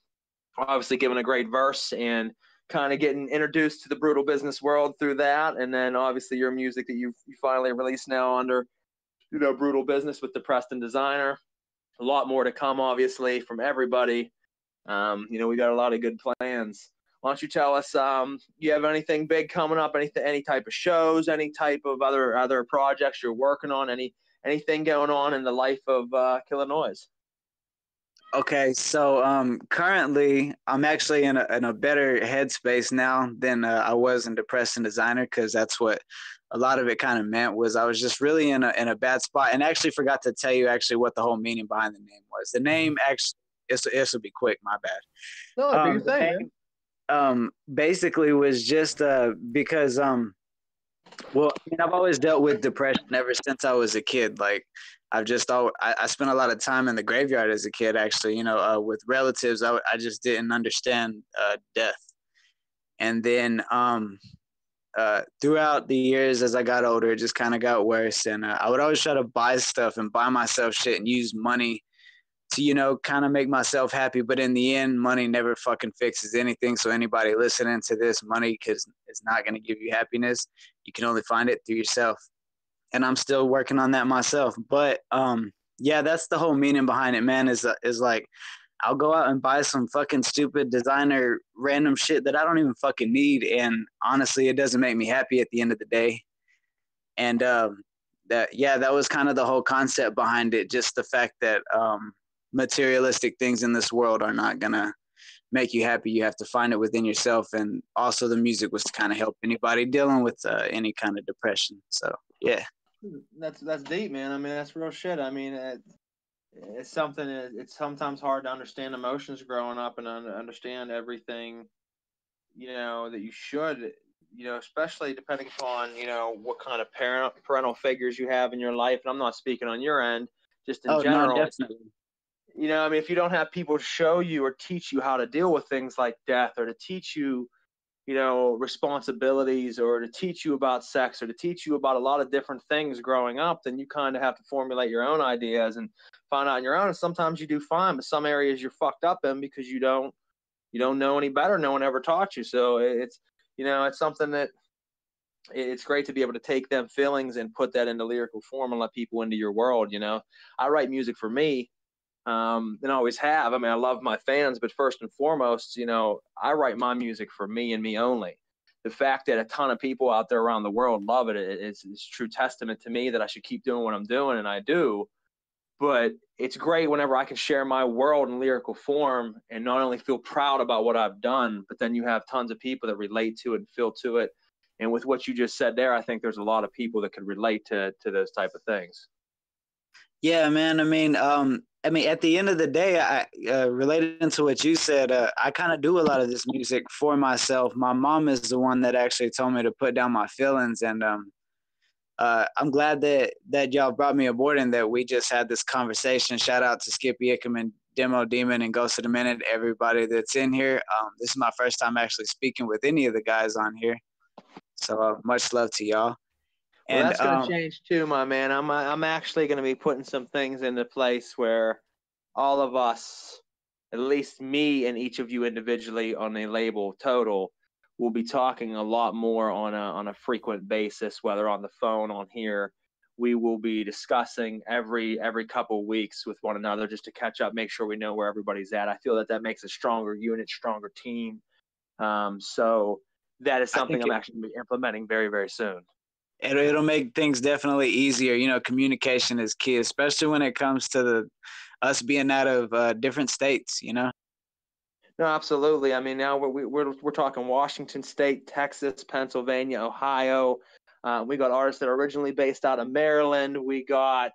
obviously giving a great verse and kind of getting introduced to the Brutal Business world through that. And then obviously your music that you finally released now under Brutal Business with the Preston Designer. A lot more to come, obviously, from everybody. We got a lot of good plans. Why don't you tell us, you have anything big coming up, any type of shows, any type of other projects you're working on, anything going on in the life of Killa No1ze? Okay, so currently I'm actually in a better headspace now than I was in Depressing Designer, because that's what a lot of it kind of meant. Was I was just really in a bad spot, and actually forgot to tell you actually what the whole meaning behind the name was. The name actually, this will be quick, my bad. No, do your thing, man. Basically was just because well, I mean, I've always dealt with depression ever since I was a kid. Like, I spent a lot of time in the graveyard as a kid, actually, with relatives. I just didn't understand death. And then throughout the years, as I got older, it just kind of got worse. And I would always try to buy stuff and buy myself shit and use money to, kind of make myself happy. But in the end, money never fucking fixes anything. So anybody listening to this, money is not going to give you happiness. You can only find it through yourself. And I'm still working on that myself. But yeah, that's the whole meaning behind it, man, is like, I'll go out and buy some fucking stupid designer random shit that I don't even fucking need. And honestly, it doesn't make me happy at the end of the day. And that was kind of the whole concept behind it. Just the fact that materialistic things in this world are not going to make you happy. You have to find it within yourself. And also the music was to kind of help anybody dealing with any kind of depression. So, yeah. That's deep, man. I mean, that's real shit. I mean, it's something. It's sometimes hard to understand emotions growing up and understand everything, that you should, especially depending upon, what kind of parental figures you have in your life. And I'm not speaking on your end, just in general. No, definitely. I mean, if you don't have people to show you or teach you how to deal with things like death, or to teach you, responsibilities, or to teach you about sex, or to teach you about a lot of different things growing up, then you kind of have to formulate your own ideas and find out on your own. And sometimes you do fine, but some areas you're fucked up in because you don't know any better. No one ever taught you. So it's something that it's great to be able to take them feelings and put that into lyrical form and let people into your world. I write music for me. And I always have. I mean, I love my fans, but first and foremost, I write my music for me and me only. The fact that a ton of people out there around the world love it is true testament to me that I should keep doing what I'm doing, and I do. But it's great whenever I can share my world in lyrical form and not only feel proud about what I've done, but then you have tons of people that relate to it and feel to it. And with what you just said there, I think there's a lot of people that could relate to those type of things. Yeah, man. I mean, at the end of the day, I related to what you said, I kind of do a lot of this music for myself. My mom is the one that actually told me to put down my feelings, and I'm glad that y'all brought me aboard and that we just had this conversation. Shout out to Skippy, Ickum, and Demo Demon, and Ghost Dmented, everybody that's in here. This is my first time actually speaking with any of the guys on here. So much love to y'all. Well, And that's going to change too, my man. I'm actually going to be putting some things into place where all of us, at least me and each of you individually on a label total, will be talking a lot more on a frequent basis, whether on the phone, on here. We will be discussing every couple of weeks with one another just to catch up, make sure we know where everybody's at. I feel that makes a stronger unit, stronger team. So that is something I'm actually going to be implementing very, very soon. It'll make things definitely easier. You know, communication is key, especially when it comes to us being out of different states. You know. No, absolutely. I mean, now we're talking Washington State, Texas, Pennsylvania, Ohio. We got artists that are originally based out of Maryland. We got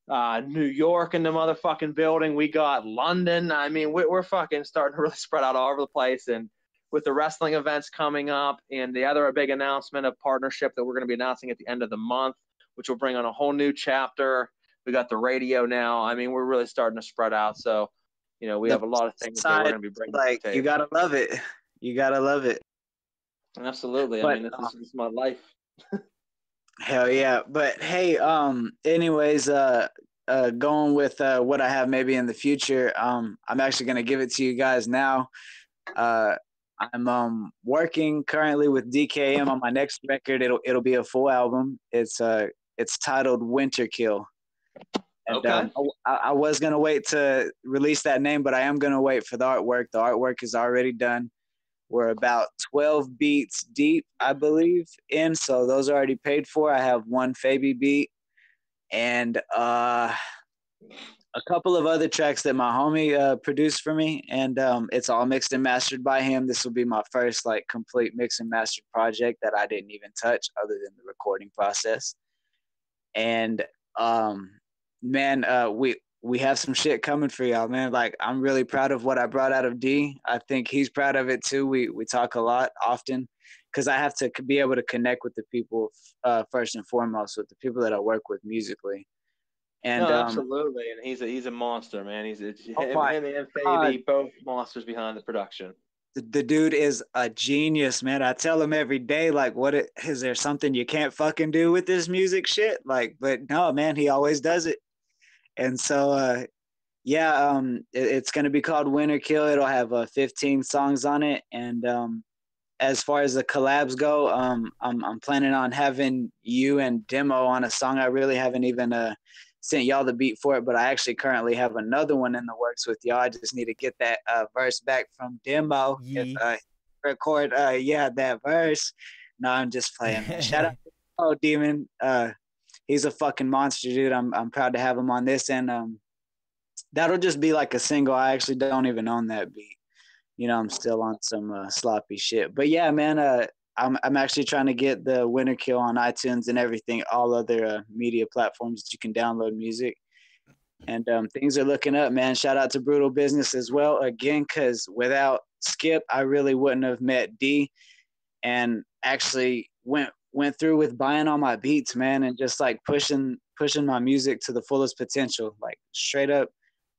New York in the motherfucking building. We got London. I mean, we're fucking starting to really spread out all over the place. And with the wrestling events coming up and the other big announcement of partnership that we're going to be announcing at the end of the month, which will bring on a whole new chapter. We got the radio now. I mean, we're really starting to spread out. So, you know, we have a lot of things that we're going to be bringing. Like, you got to love it. You got to love it. Absolutely. I mean, this is my life. Hell yeah. But hey, anyways, going with what I have maybe in the future, I'm actually going to give it to you guys now. I'm working currently with DKM on my next record. It'll be a full album. It's titled Winter Kill. And, okay. I was gonna wait to release that name, but I am gonna wait for the artwork. The artwork is already done. We're about 12 beats deep, I believe, in, so those are already paid for. I have one Fabi beat and a couple of other tracks that my homie produced for me, and it's all mixed and mastered by him. This will be my first like complete mix and mastered project that I didn't even touch other than the recording process. And man, we have some shit coming for y'all, man. Like, I'm really proud of what I brought out of D. I think he's proud of it too. We talk a lot often because I have to be able to connect with the people first and foremost, with the people that I work with musically. And no, absolutely, and he's a monster, man. Him and Fabi, both monsters behind the production. The dude is a genius, man. I tell him every day, like, is there something you can't fucking do with this music shit? Like, but no, man, he always does it. And so, yeah, it's gonna be called Winter Kill. It'll have 15 songs on it, and as far as the collabs go, I'm planning on having you and Demo on a song. I really haven't even sent y'all the beat for it, but I actually currently have another one in the works with y'all. I just need to get that verse back from Demo. If I record, that verse. No, I'm just playing. Shout out to Demon. He's a fucking monster, dude. I'm proud to have him on this, and that'll just be like a single. I actually don't even own that beat. You know, I'm still on some sloppy shit. But yeah, man, I'm actually trying to get the Winter Kill on iTunes and everything, all other media platforms that you can download music. And things are looking up, man. Shout out to Brutal Business as well, again, because without Skip, I really wouldn't have met D, and actually went through with buying all my beats, man, and just like pushing my music to the fullest potential. Like, straight up,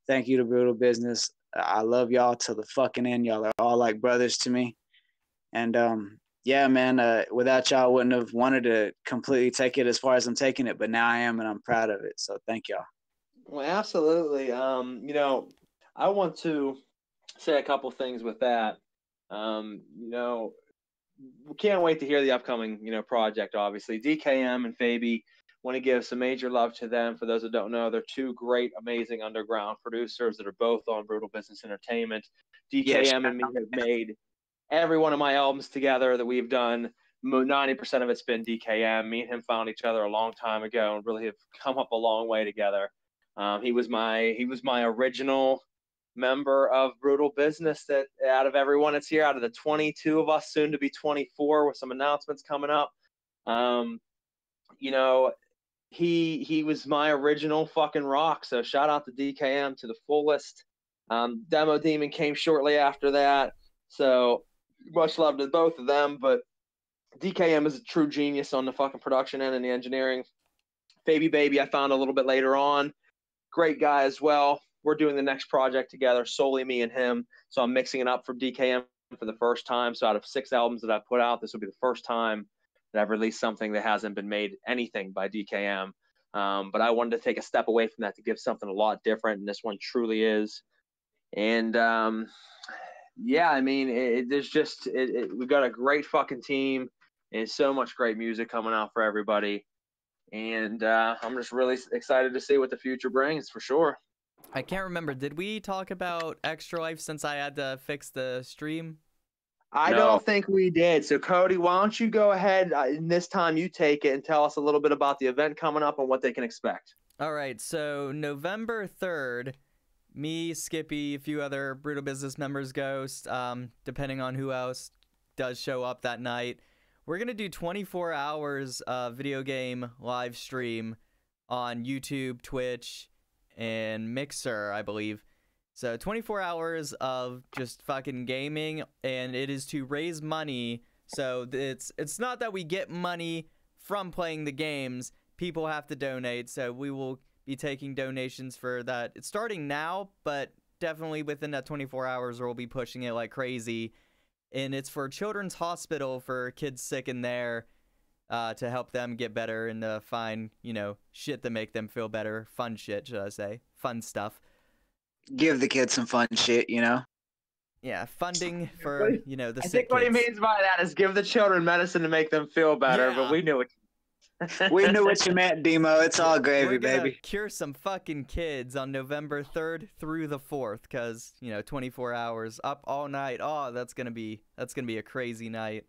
thank you to Brutal Business. I love y'all to the fucking end. Y'all are all like brothers to me. And yeah, man, without y'all, I wouldn't have wanted to completely take it as far as I'm taking it, but now I am, and I'm proud of it. So thank y'all. Well, absolutely. You know, I want to say a couple things with that. You know, we can't wait to hear the upcoming, project, obviously. DKM and Fabi, want to give some major love to them. For those that don't know, they're two great, amazing underground producers that are both on Brutal Business Entertainment. DKM and me have made every one of my albums together that we've done. 90% of it's been DKM. Me and him found each other a long time ago and really have come up a long way together. He was my original member of Brutal Business. That out of everyone that's here, out of the 22 of us, soon to be 24, with some announcements coming up, he was my original fucking rock. So shout out to DKM to the fullest. Demo Demon came shortly after that, so much love to both of them. But DKM is a true genius on the fucking production end and the engineering. Fabi Baby I found a little bit later on. Great guy as well. We're doing the next project together, solely me and him. So I'm mixing it up for DKM for the first time. So out of 6 albums that I put out, this will be the first time that I've released something that hasn't been made anything by DKM. But I wanted to take a step away from that to give something a lot different, and this one truly is. And yeah, I mean, we've got a great fucking team and so much great music coming out for everybody. And I'm just really excited to see what the future brings, for sure. I can't remember. Did we talk about Extra Life since I had to fix the stream? I don't think we did. So, Cody, why don't you go ahead and this time you take it and tell us a little bit about the event coming up and what they can expect. All right. So, November 3rd, me, Skippy, a few other Brutal Business members, Ghost, depending on who else does show up that night, we're going to do 24 hours video game live stream on YouTube, Twitch, and Mixer, I believe. So 24 hours of just fucking gaming, and it is to raise money. So it's not that we get money from playing the games. People have to donate, so we will be taking donations for that. It's starting now, but definitely within that 24 hours, we'll be pushing it like crazy. And it's for Children's Hospital for kids sick in there, to help them get better and to find, you know, shit to make them feel better. Fun shit, should I say. Fun stuff. Give the kids some fun shit, you know? Yeah, funding for, you know, the I sick think what he kids. means by that is give the children medicine to make them feel better, but we knew it. We knew what you meant, Demo. It's all gravy, We're gonna baby. cure some fucking kids on November 3rd through the 4th, because, you know, 24 hours, up all night. Oh, that's gonna be a crazy night.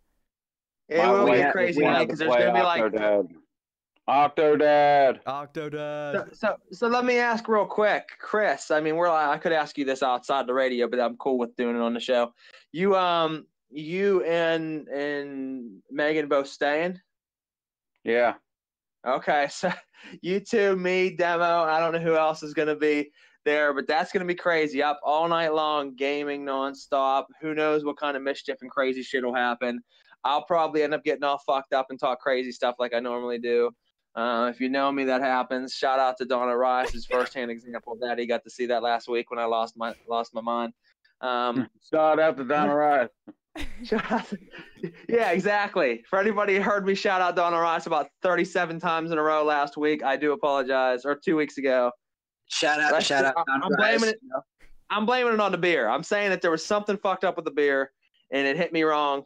It will be a crazy night, because there's going to be like... Octodad. So let me ask real quick, Chris. I mean, I could ask you this outside the radio, but I'm cool with doing it on the show. You and Megan both staying? Yeah. Okay, so you two, me, Demo. I don't know who else is going to be there, but that's going to be crazy. Up all night long, gaming nonstop. Who knows what kind of mischief and crazy shit will happen. I'll probably end up getting all fucked up and talk crazy stuff like I normally do. If you know me, that happens. Shout out to Donna Rice, his firsthand example of that. He got to see that last week when I lost my mind. Shout out to Donna Rice. Yeah, exactly. For anybody who heard me shout out Donna Rice about 37 times in a row last week, I do apologize. Or 2 weeks ago. Shout out Donna Rice. I'm blaming it on the beer. I'm saying that there was something fucked up with the beer, and it hit me wrong.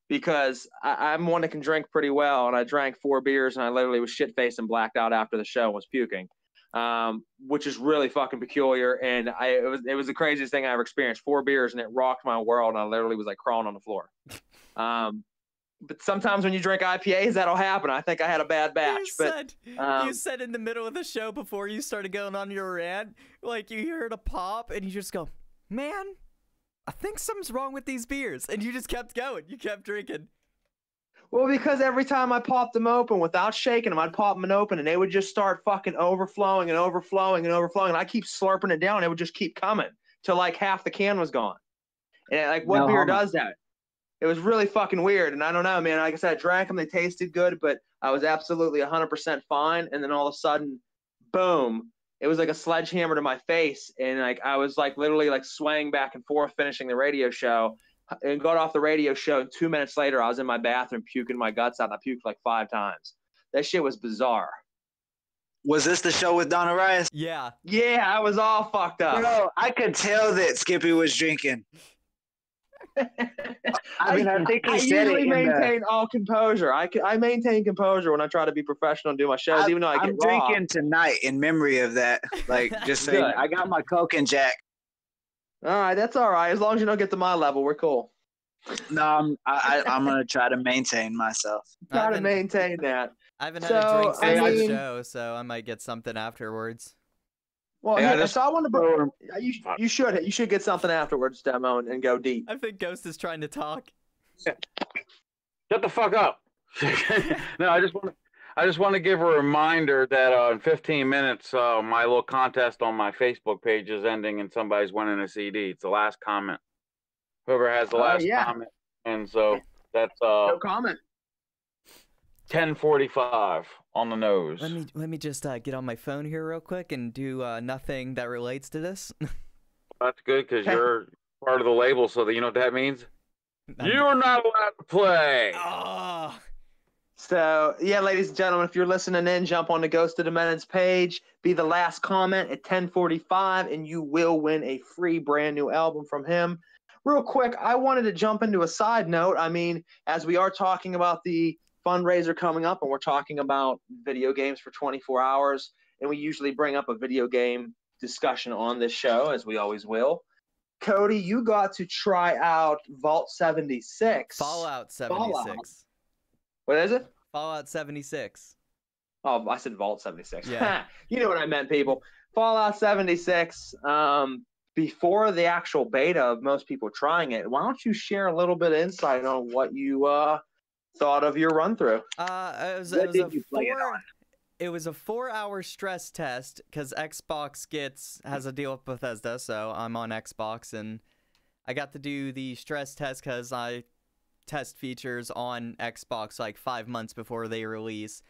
Because I'm one that can drink pretty well, and I drank 4 beers, and I literally was shit-faced and blacked out after the show and was puking, which is really fucking peculiar. And it was the craziest thing I ever experienced. 4 beers, and it rocked my world, and I literally was like crawling on the floor. But sometimes when you drink IPAs, that'll happen. I think I had a bad batch. You said in the middle of the show before you started going on your rant, like you heard a pop, and you just go, man, I think something's wrong with these beers. And you just kept going. You kept drinking. Well, because every time I popped them open without shaking them, I'd pop them open and they would just start fucking overflowing and overflowing and overflowing. And I keep slurping it down. It would just keep coming till like half the can was gone. And like, what beer does that? It was really fucking weird. And I don't know, man. Like I said, I drank them. They tasted good, but I was absolutely 100% fine. And then all of a sudden, boom. It was like a sledgehammer to my face, and like I was like literally like swaying back and forth, finishing the radio show, and got off the radio show. And 2 minutes later, I was in my bathroom puking my guts out. And I puked like 5 times. That shit was bizarre. Was this the show with Donna Rice? Yeah. Yeah, I was all fucked up. Bro, I could tell that Skippy was drinking. I mean, I think he said usually it. maintain all composure. I maintain composure when I try to be professional and do my shows, even though I get I'm drinking tonight in memory of that. Like, just saying, I got my Coke and Jack. All right, that's all right. As long as you don't get to my level, we're cool. No, I'm gonna try to maintain myself. Try to maintain that. I haven't had a drink since the show, so I might get something afterwards. Well, so I want to. You should get something afterwards, Demo, and go deep. I think Ghost is trying to talk. Shut the fuck up. No, I just want to give a reminder that in 15 minutes, my little contest on my Facebook page is ending, and somebody's winning a CD. It's the last comment. Whoever has the last comment, and so that's no comment. 10:45 on the nose. Let me just get on my phone here real quick and do nothing that relates to this. That's good because you're part of the label, so that you know what that means. You're not allowed to play. Oh. So, yeah, ladies and gentlemen, if you're listening in, jump on the Ghost of Demented's page, be the last comment at 10:45, and you will win a free brand new album from him. Real quick, I wanted to jump into a side note. I mean, as we are talking about the fundraiser coming up, and we're talking about video games for 24 hours, and we usually bring up a video game discussion on this show, as we always will. Cody, you got to try out Vault 76. Fallout 76. What is it? Fallout 76. Oh, I said Vault 76. Yeah. You know what I meant, people. Fallout 76, before the actual beta of most people trying it, why don't you share a little bit of insight on what you thought of your run-through? It was a 4-hour stress test because Xbox has a deal with Bethesda, so I'm on Xbox, and I got to do the stress test because I test features on Xbox like 5 months before they release,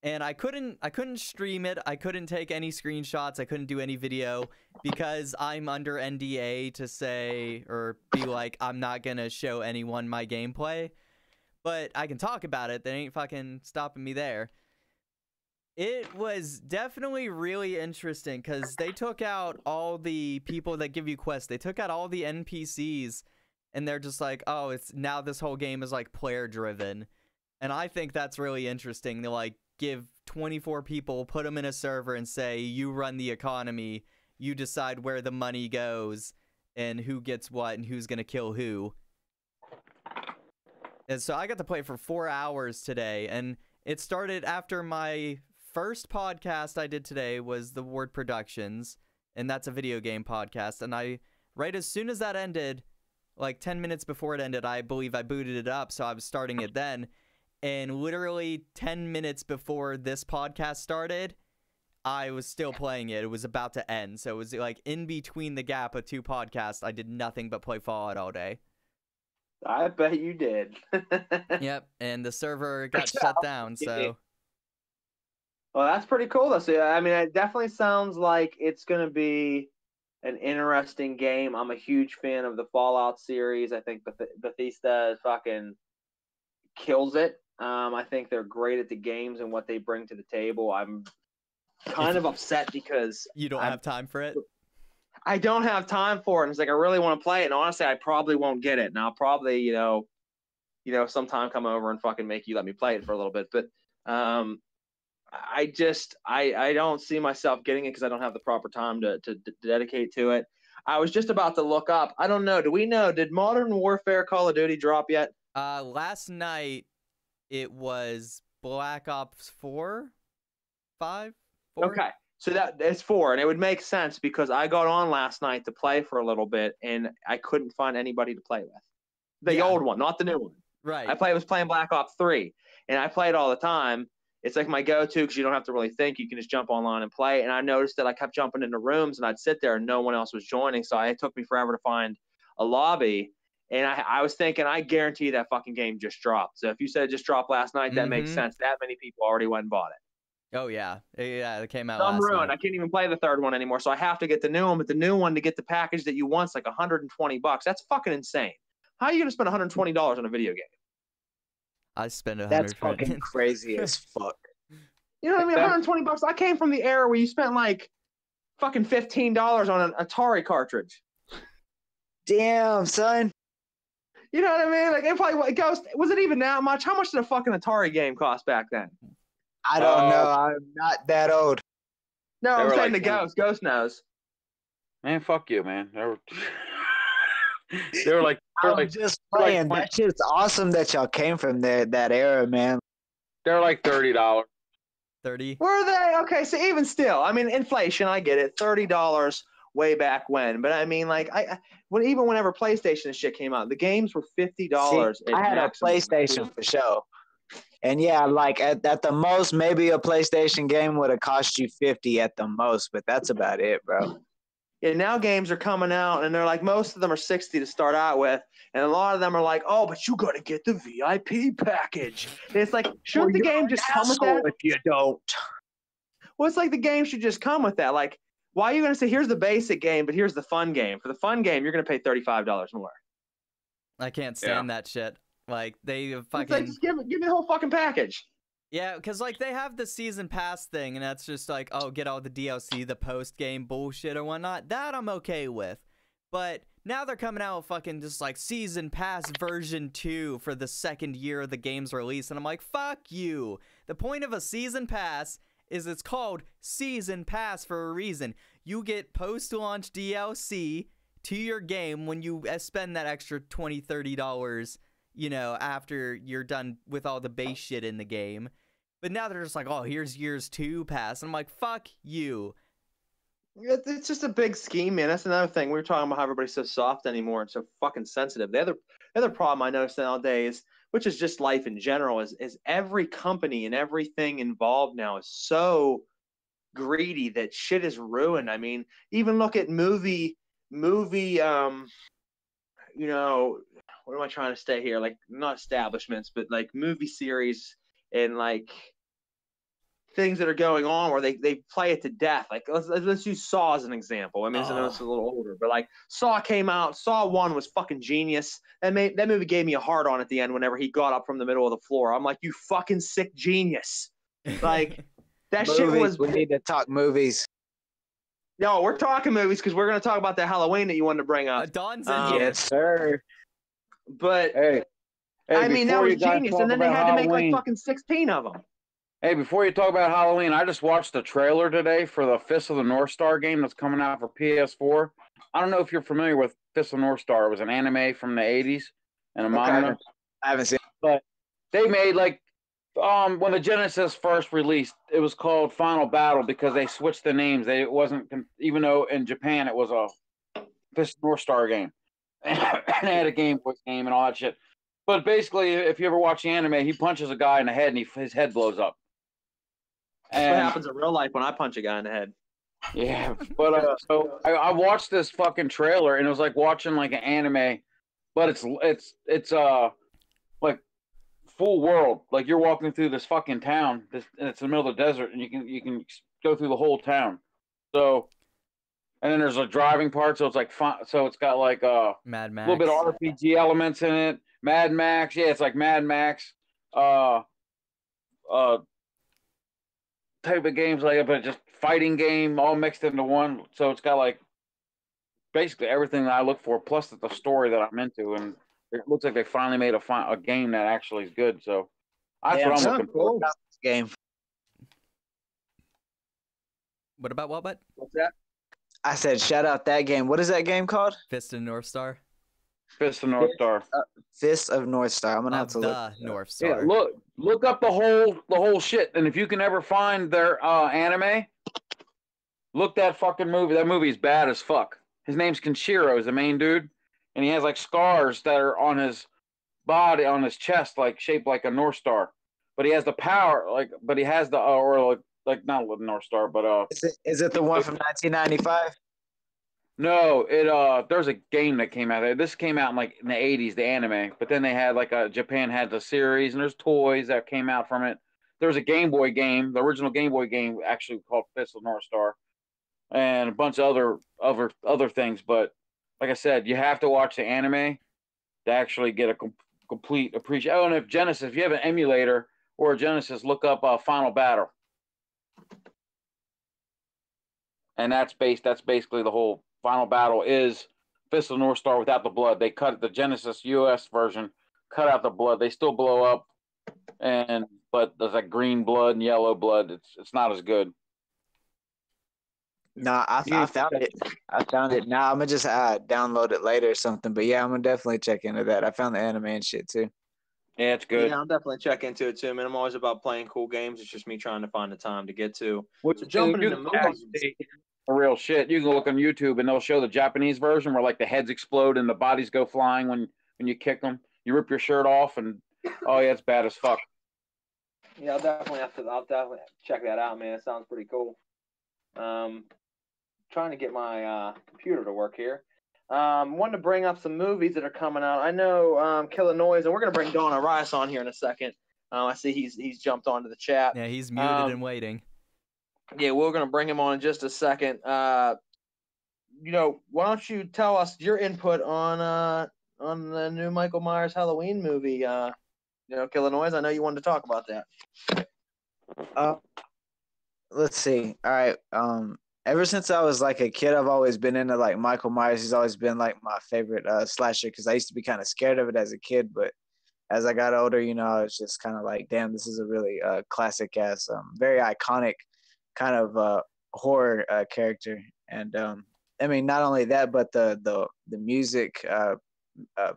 and I couldn't stream it. I couldn't take any screenshots. I couldn't do any video because I'm under NDA to say or be like I'm not gonna show anyone my gameplay, but I can talk about it. They ain't fucking stopping me there. It was definitely really interesting because they took out all the people that give you quests. They took out all the NPCs, and they're just like, oh, it's now this whole game is like player driven. And I think that's really interesting to like give 24 people, put them in a server and say, you run the economy, you decide where the money goes and who gets what and who's going to kill who. And so I got to play for 4 hours today, and it started after my first podcast I did today was the Ward Productions, and that's a video game podcast. And right as soon as that ended, like 10 minutes before it ended, I believe I booted it up, so I was starting it then. And literally 10 minutes before this podcast started, I was still playing it. It was about to end, so it was like in between the gap of 2 podcasts, I did nothing but play Fallout all day. I bet you did. Yep, and the server got shut down, so... Well, that's pretty cool, though. So, I mean, it definitely sounds like it's going to be an interesting game. I'm a huge fan of the Fallout series. I think Bethesda fucking kills it. I think they're great at the games and what they bring to the table. I'm kind of upset because... You don't have time for it? I don't have time for it. And it's like, I really want to play it. And honestly, I probably won't get it. And I'll probably, sometime come over and fucking make you let me play it for a little bit. But, I don't see myself getting it because I don't have the proper time to dedicate to it. I was just about to look up. I don't know. Do we know? Did Modern Warfare Call of Duty drop yet? Last night it was Black Ops 4, 5, 4. Okay, so it's 4, and it would make sense because I got on last night to play for a little bit, and I couldn't find anybody to play with. The old one, not the new one. Right. I was playing Black Ops 3, and I played all the time. It's like my go-to because you don't have to really think. You can just jump online and play. And I noticed that I kept jumping into rooms, and I'd sit there, and no one else was joining. So it took me forever to find a lobby. And I was thinking, I guarantee that fucking game just dropped. So if you said it just dropped last night, that makes sense. That many people already went and bought it. Oh, yeah. Yeah, it came out I'm last ruined. night. I can't even play the third one anymore. So I have to get the new one. But the new one, to get the package that you want's like $120. That's fucking insane. How are you going to spend $120 on a video game? I spent $100. That's fucking crazy as fuck. You know what I mean? $120. I came from the era where you spent like fucking $15 on an Atari cartridge. Damn, son. You know what I mean? Like, it probably Ghost. Was it even that much? How much did a fucking Atari game cost back then? I don't know. I'm not that old. No, I'm saying the Ghost. Ghost knows. Man, fuck you, man. They were like, I'm just playing. That shit's awesome that y'all came from that era, man. They're like $30. 30. Were they? Okay, so even still, I mean, inflation, I get it. $30 way back when. But I mean, like, even whenever PlayStation and shit came out, the games were $50. See, I had a PlayStation for sure. And yeah, like at the most, maybe a PlayStation game would have cost you $50 at the most, but that's about it, bro. Yeah, now games are coming out, and they're like, most of them are $60 to start out with, and a lot of them are like, oh, but you got to get the VIP package. And it's like, shouldn't the game just come with that? If you don't. Well, it's like the game should just come with that. Like, why are you going to say, here's the basic game, but here's the fun game? For the fun game, you're going to pay $35 more. I can't stand that shit. Like, they fucking... Just give me the whole fucking package. Yeah, because, like, they have the season pass thing, and that's just like, oh, get all the DLC, the post-game bullshit or whatnot. That I'm okay with. But now they're coming out with fucking just, like, season pass version 2 for the second year of the game's release, and I'm like, fuck you. The point of a season pass is it's called season pass for a reason. You get post-launch DLC to your game when you spend that extra $20, $30, you know, after you're done with all the base shit in the game. But now they're just like, oh, here's years 2 pass. And I'm like, fuck you. It's just a big scheme, man. That's another thing. We were talking about how everybody's so soft anymore and so fucking sensitive. The other problem I notice nowadays, which is just life in general, is every company and everything involved now is so greedy that shit is ruined. I mean, even look at movie, you know, what am I trying to say here? Like, not establishments, but like movie series and like things that are going on where they play it to death. Like, let's use Saw as an example. I mean, I know it's a little older, but like Saw came out. Saw 1 was fucking genius. That movie gave me a hard on at the end whenever he got up from the middle of the floor. I'm like, you fucking sick genius. Like, that shit was... We need to talk movies. No, we're talking movies because we're going to talk about the Halloween that you wanted to bring up. Dawn's in here. Yes, sir. But, Hey, I mean, that was genius. And then they had to make like Halloween. fucking 16 of them. Hey, before you talk about Halloween, I just watched the trailer today for the Fist of the North Star game that's coming out for PS4. I don't know if you're familiar with Fist of the North Star. It was an anime from the 80s and a manga. I haven't seen it. But they made, like, when the Genesis first released, it was called Final Battle because they switched the names. It wasn't, even though in Japan it was a Fist of the North Star game. And they had a Game Boy game and all that shit. But basically, if you ever watch the anime, he punches a guy in the head and his head blows up. That's what happens in real life when I punch a guy in the head. Yeah, but so I watched this fucking trailer and it was like watching like an anime, but it's like full world. Like you're walking through this fucking town, and it's in the middle of the desert, and you can go through the whole town. So, and then there's a driving part, so it's like fun. So it's got like Mad Max. a little bit of RPG elements in it. Mad Max, yeah, it's like Mad Max. Type of games like it, but just fighting game all mixed into one. So it's got like basically everything that I look for, plus the story that I'm into, and it looks like they finally made a game that actually is good. So that's what I'm looking for. Game. What about what? What's that? I said, shout out that game. What is that game called? Fist of North Star. Fist of North Star. Fist of North Star. I'm gonna have to look. The North Star. Yeah, look up the whole shit, and if you can ever find their anime, look that fucking movie. That movie is bad as fuck. His name's Kenshiro, is the main dude, and he has like scars that are on his body, on his chest, like shaped like a North Star. But he has the power, but he has the or like not the North Star, but Is it the one from 1995? No, there's a game that came out. This came out in the 80s, the anime. But then they had Japan had the series, and there's toys that came out from it. There's a Game Boy game, the original Game Boy game, actually called Fist of North Star, and a bunch of other things. But like I said, you have to watch the anime to actually get a complete appreciation. Oh, and if you have an emulator or a Genesis, look up Final Battle, and that's basically the whole. Final Battle is Fist of the North Star without the blood. They cut the Genesis US version, cut out the blood. They still blow up, but there's like green blood and yellow blood. It's not as good. No, I found it. I found it. Now I'm gonna just download it later or something. But yeah, I'm gonna definitely check into that. I found the anime and shit too. Yeah, it's good. Yeah, I'll definitely check into it too, man. I'm always about playing cool games. It's just me trying to find the time to get to. So jumping into movies. Real shit. You can look on YouTube and they'll show the Japanese version where like the heads explode and the bodies go flying when you kick them. You rip your shirt off and oh yeah, it's bad as fuck. Yeah, I'll definitely check that out, man. It sounds pretty cool. Trying to get my computer to work here. Wanted to bring up some movies that are coming out. I know Killa No1ze, and we're gonna bring Donna Rice on here in a second. I see he's jumped onto the chat. Yeah, he's muted and waiting. Yeah, we're going to bring him on in just a second. Why don't you tell us your input on the new Michael Myers Halloween movie. Killa No1ze. I know you wanted to talk about that. Let's see. All right. Ever since I was like a kid, I've always been into like Michael Myers. He's always been like my favorite slasher because I used to be kind of scared of it as a kid, but as I got older, I was just kind of like, damn, this is a really classic ass, very iconic kind of horror character. And I mean, not only that, but the music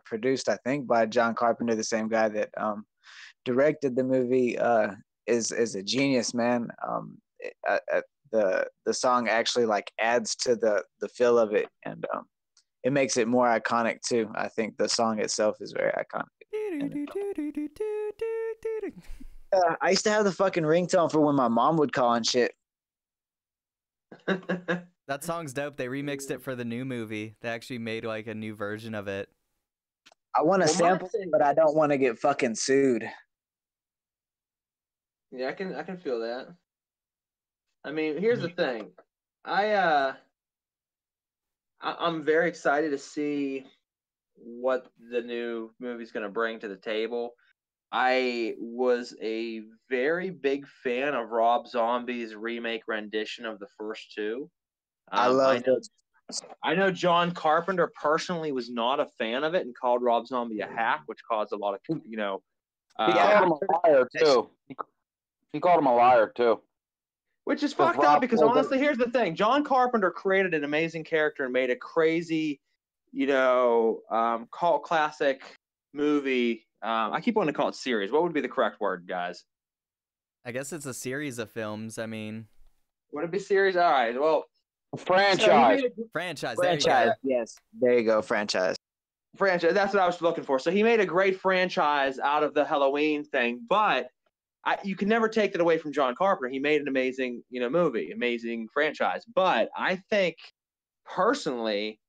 produced, I think, by John Carpenter, the same guy that directed the movie, is a genius, man. The song actually like adds to the feel of it, and it makes it more iconic too. I think the song itself is very iconic. I used to have the fucking ringtone for when my mom would call and shit. That song's dope. They remixed it for the new movie. They actually made like a new version of it. I want to sample it, but I don't want to get fucking sued. Yeah, I can feel that. I mean, here's the thing. I'm very excited to see what the new movie's going to bring to the table. I was a very big fan of Rob Zombie's remake rendition of the first two. I love it. I know John Carpenter personally was not a fan of it and called Rob Zombie a hack, which caused a lot of, he called him a liar too. He called him a liar too. Which is fucked up because honestly, here's the thing. John Carpenter created an amazing character and made a crazy, cult classic movie. I keep wanting to call it series. What would be the correct word, guys? I guess it's a series of films. I mean, would it be series? All right. Well, franchise. Franchise. Yes. There you go. Franchise. That's what I was looking for. So he made a great franchise out of the Halloween thing, but you can never take that away from John Carpenter. He made an amazing, movie, amazing franchise. But I think personally,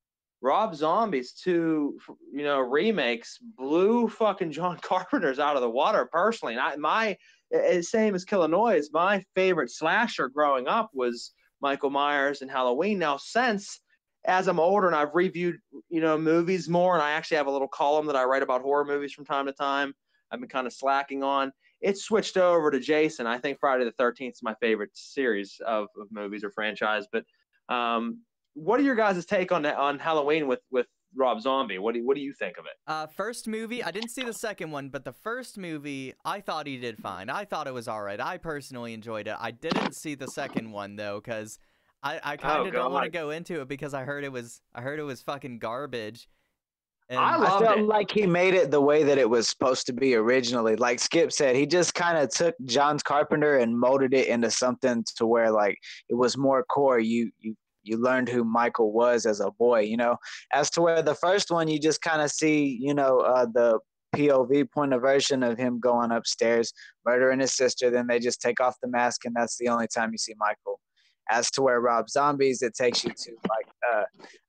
Rob Zombie's two, remakes blew fucking John Carpenter's out of the water personally. And same as Killa No1ze, my favorite slasher growing up was Michael Myers and Halloween. Now, since as I'm older and I've reviewed, movies more, and I actually have a little column that I write about horror movies from time to time, I've been kind of slacking on. It switched over to Jason. I think Friday the 13th is my favorite series of movies or franchise. But what are your guys' take on Halloween with Rob Zombie? What do you think of it? First movie, I didn't see the second one, but the first movie, I thought he did fine. I thought it was all right. I personally enjoyed it. I didn't see the second one though, because I kind of don't want to go into it because I heard it was fucking garbage. And I felt like he made it the way that it was supposed to be originally. Like Skip said, he just kind of took John Carpenter and molded it into something to where like it was more core. You learned who Michael was as a boy, as to where the first one, you just kind of see, the POV point of version of him going upstairs, murdering his sister. Then they just take off the mask and that's the only time you see Michael. As to where Rob Zombie's, it takes you to like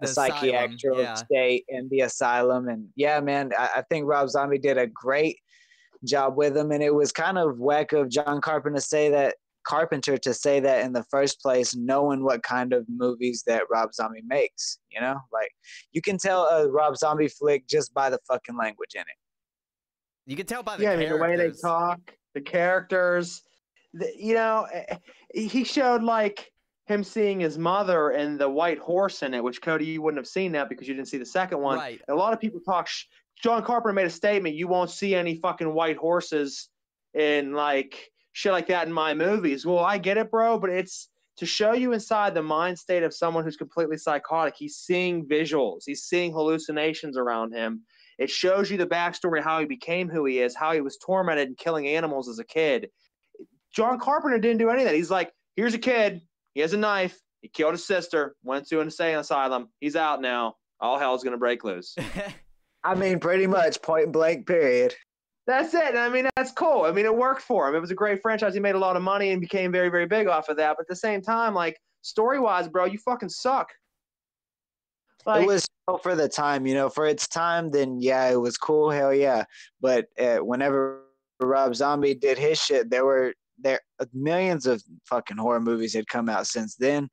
a psychiatric state in the asylum. And yeah, man, I think Rob Zombie did a great job with him. And it was kind of whack of John Carpenter to say that in the first place, knowing what kind of movies that Rob Zombie makes, like you can tell a Rob Zombie flick just by the fucking language in it. You can tell by the characters. The way they talk, the characters, he showed like him seeing his mother and the white horse in it, which Cody, you wouldn't have seen that because you didn't see the second one. Right. A lot of people talk. John Carpenter made a statement: you won't see any fucking white horses in like shit like that in my movies. Well, I get it, bro, but it's to show you inside the mind state of someone who's completely psychotic. He's seeing visuals. He's seeing hallucinations around him. It shows you the backstory, how he became who he is, how he was tormented and killing animals as a kid. John Carpenter didn't do any of that. He's like, here's a kid. He has a knife. He killed his sister. Went to an insane asylum. He's out now. All hell's going to break loose. I mean, pretty much point blank, period. That's it. I mean, that's cool. I mean, it worked for him. It was a great franchise. He made a lot of money and became very, very big off of that. But at the same time, like, story-wise, bro, you fucking suck. Like, it was for the time, for its time, then yeah, it was cool. Hell yeah. But whenever Rob Zombie did his shit, there millions of fucking horror movies had come out since then,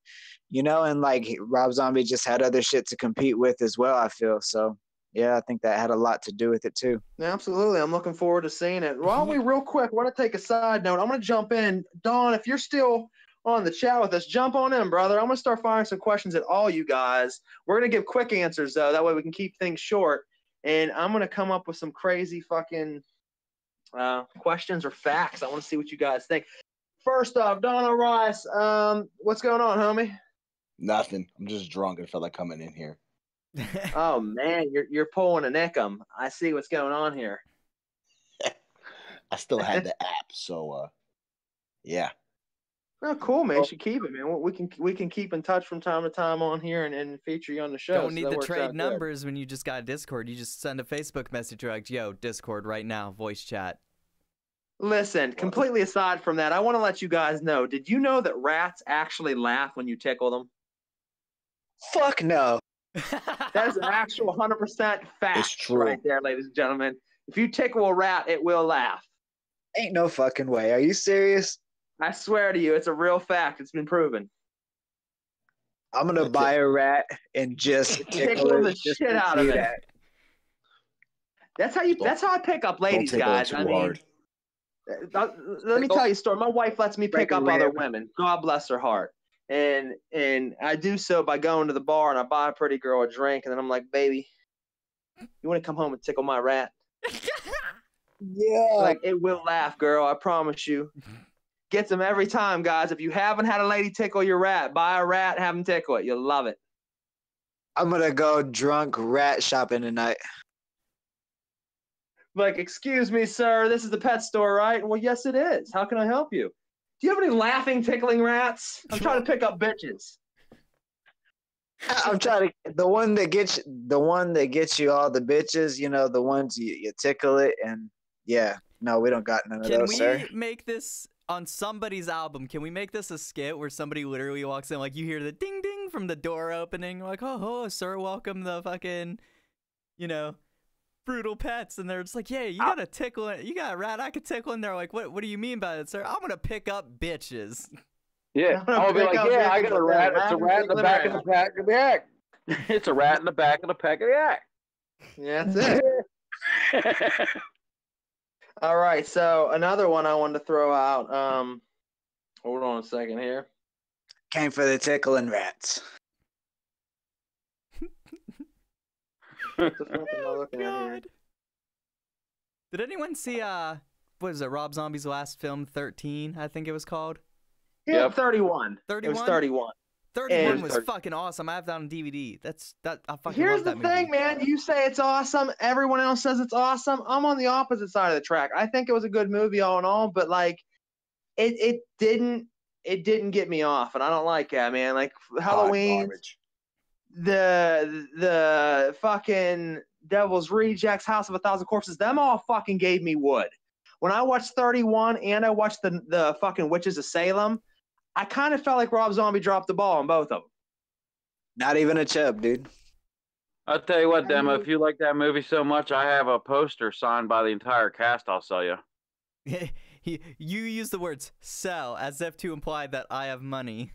and like Rob Zombie just had other shit to compete with as well, I feel. So yeah, I think that had a lot to do with it too. Absolutely. I'm looking forward to seeing it. Why don't we real quick, I want to take a side note. I'm going to jump in. Don, if you're still on the chat with us, jump on in, brother. I'm going to start firing some questions at all you guys. We're going to give quick answers, though. That way we can keep things short. And I'm going to come up with some crazy fucking questions or facts. I want to see what you guys think. First off, Donna Rice, what's going on, homie? Nothing. I'm just drunk and felt like coming in here. Oh, man, you're pulling an Ickum. I see what's going on here. I still had the app, so yeah. Oh, cool, man. You should keep it, man. We can keep in touch from time to time on here and feature you on the show. Don't need to trade numbers when you just got Discord. You just send a Facebook message like, yo, Discord right now, voice chat. Listen, completely aside from that, I want to let you guys know, did you know that rats actually laugh when you tickle them? Fuck no. That is an actual 100% fact. It's true. Right there, ladies and gentlemen. If you tickle a rat, it will laugh. Ain't no fucking way. Are you serious? I swear to you, it's a real fact. It's been proven. I'm gonna buy a rat and just tickle the shit out of it. That's how I pick up ladies, guys. I mean, let me tell you a story. My wife lets me pick up other women. God bless her heart. And I do so by going to the bar and I buy a pretty girl a drink and then I'm like, baby, you want to come home and tickle my rat? Yeah. Like, it will laugh, girl. I promise you. Gets them every time, guys. If you haven't had a lady tickle your rat, buy a rat, have them tickle it. You'll love it. I'm gonna go drunk rat shopping tonight. Like, excuse me, sir, this is the pet store, right? Well, yes, it is. How can I help you? Do you have any laughing, tickling rats? I'm trying to pick up bitches. I'm trying to the one that gets you all the bitches, you know, the ones you tickle it and yeah. No, we don't got none of those, sir. Can we make this on somebody's album? Can we make this a skit where somebody literally walks in, like you hear the ding ding from the door opening, like, oh, sir, welcome the fucking, you know, brutal pets, and they're just like, yeah, you got a tickle, you got a rat I could tickle, and they're like, what do you mean by that, sir? I'm gonna pick up bitches. Yeah, I'll be like, yeah, I got a rat. It's a rat in the back of the pack of the act. It's a rat in the back of the pack of the act. Yeah, that's it. All right, so another one I wanted to throw out. Hold on a second here. Came for the tickling rats. What the fuck am I looking at here? Did anyone see what is it, Rob Zombie's last film, 13, I think it was called? Yeah, 31. 31? It was 31. 31 was fucking awesome. I have that on DVD. I fucking Here's love that the thing, movie. man. You say it's awesome. Everyone else says it's awesome. I'm on the opposite side of the track. I think it was a good movie all in all, but like, it didn't get me off, and I don't like that, man. Like Halloween, the fucking Devil's Rejects, House of a Thousand Corpses, them all fucking gave me wood. When I watched 31 and I watched the fucking Witches of Salem, I kind of felt like Rob Zombie dropped the ball on both of them. Not even a chub, dude. I'll tell you what, Demo, if you like that movie so much, I have a poster signed by the entire cast I'll sell you. You use the words sell as if to imply that I have money.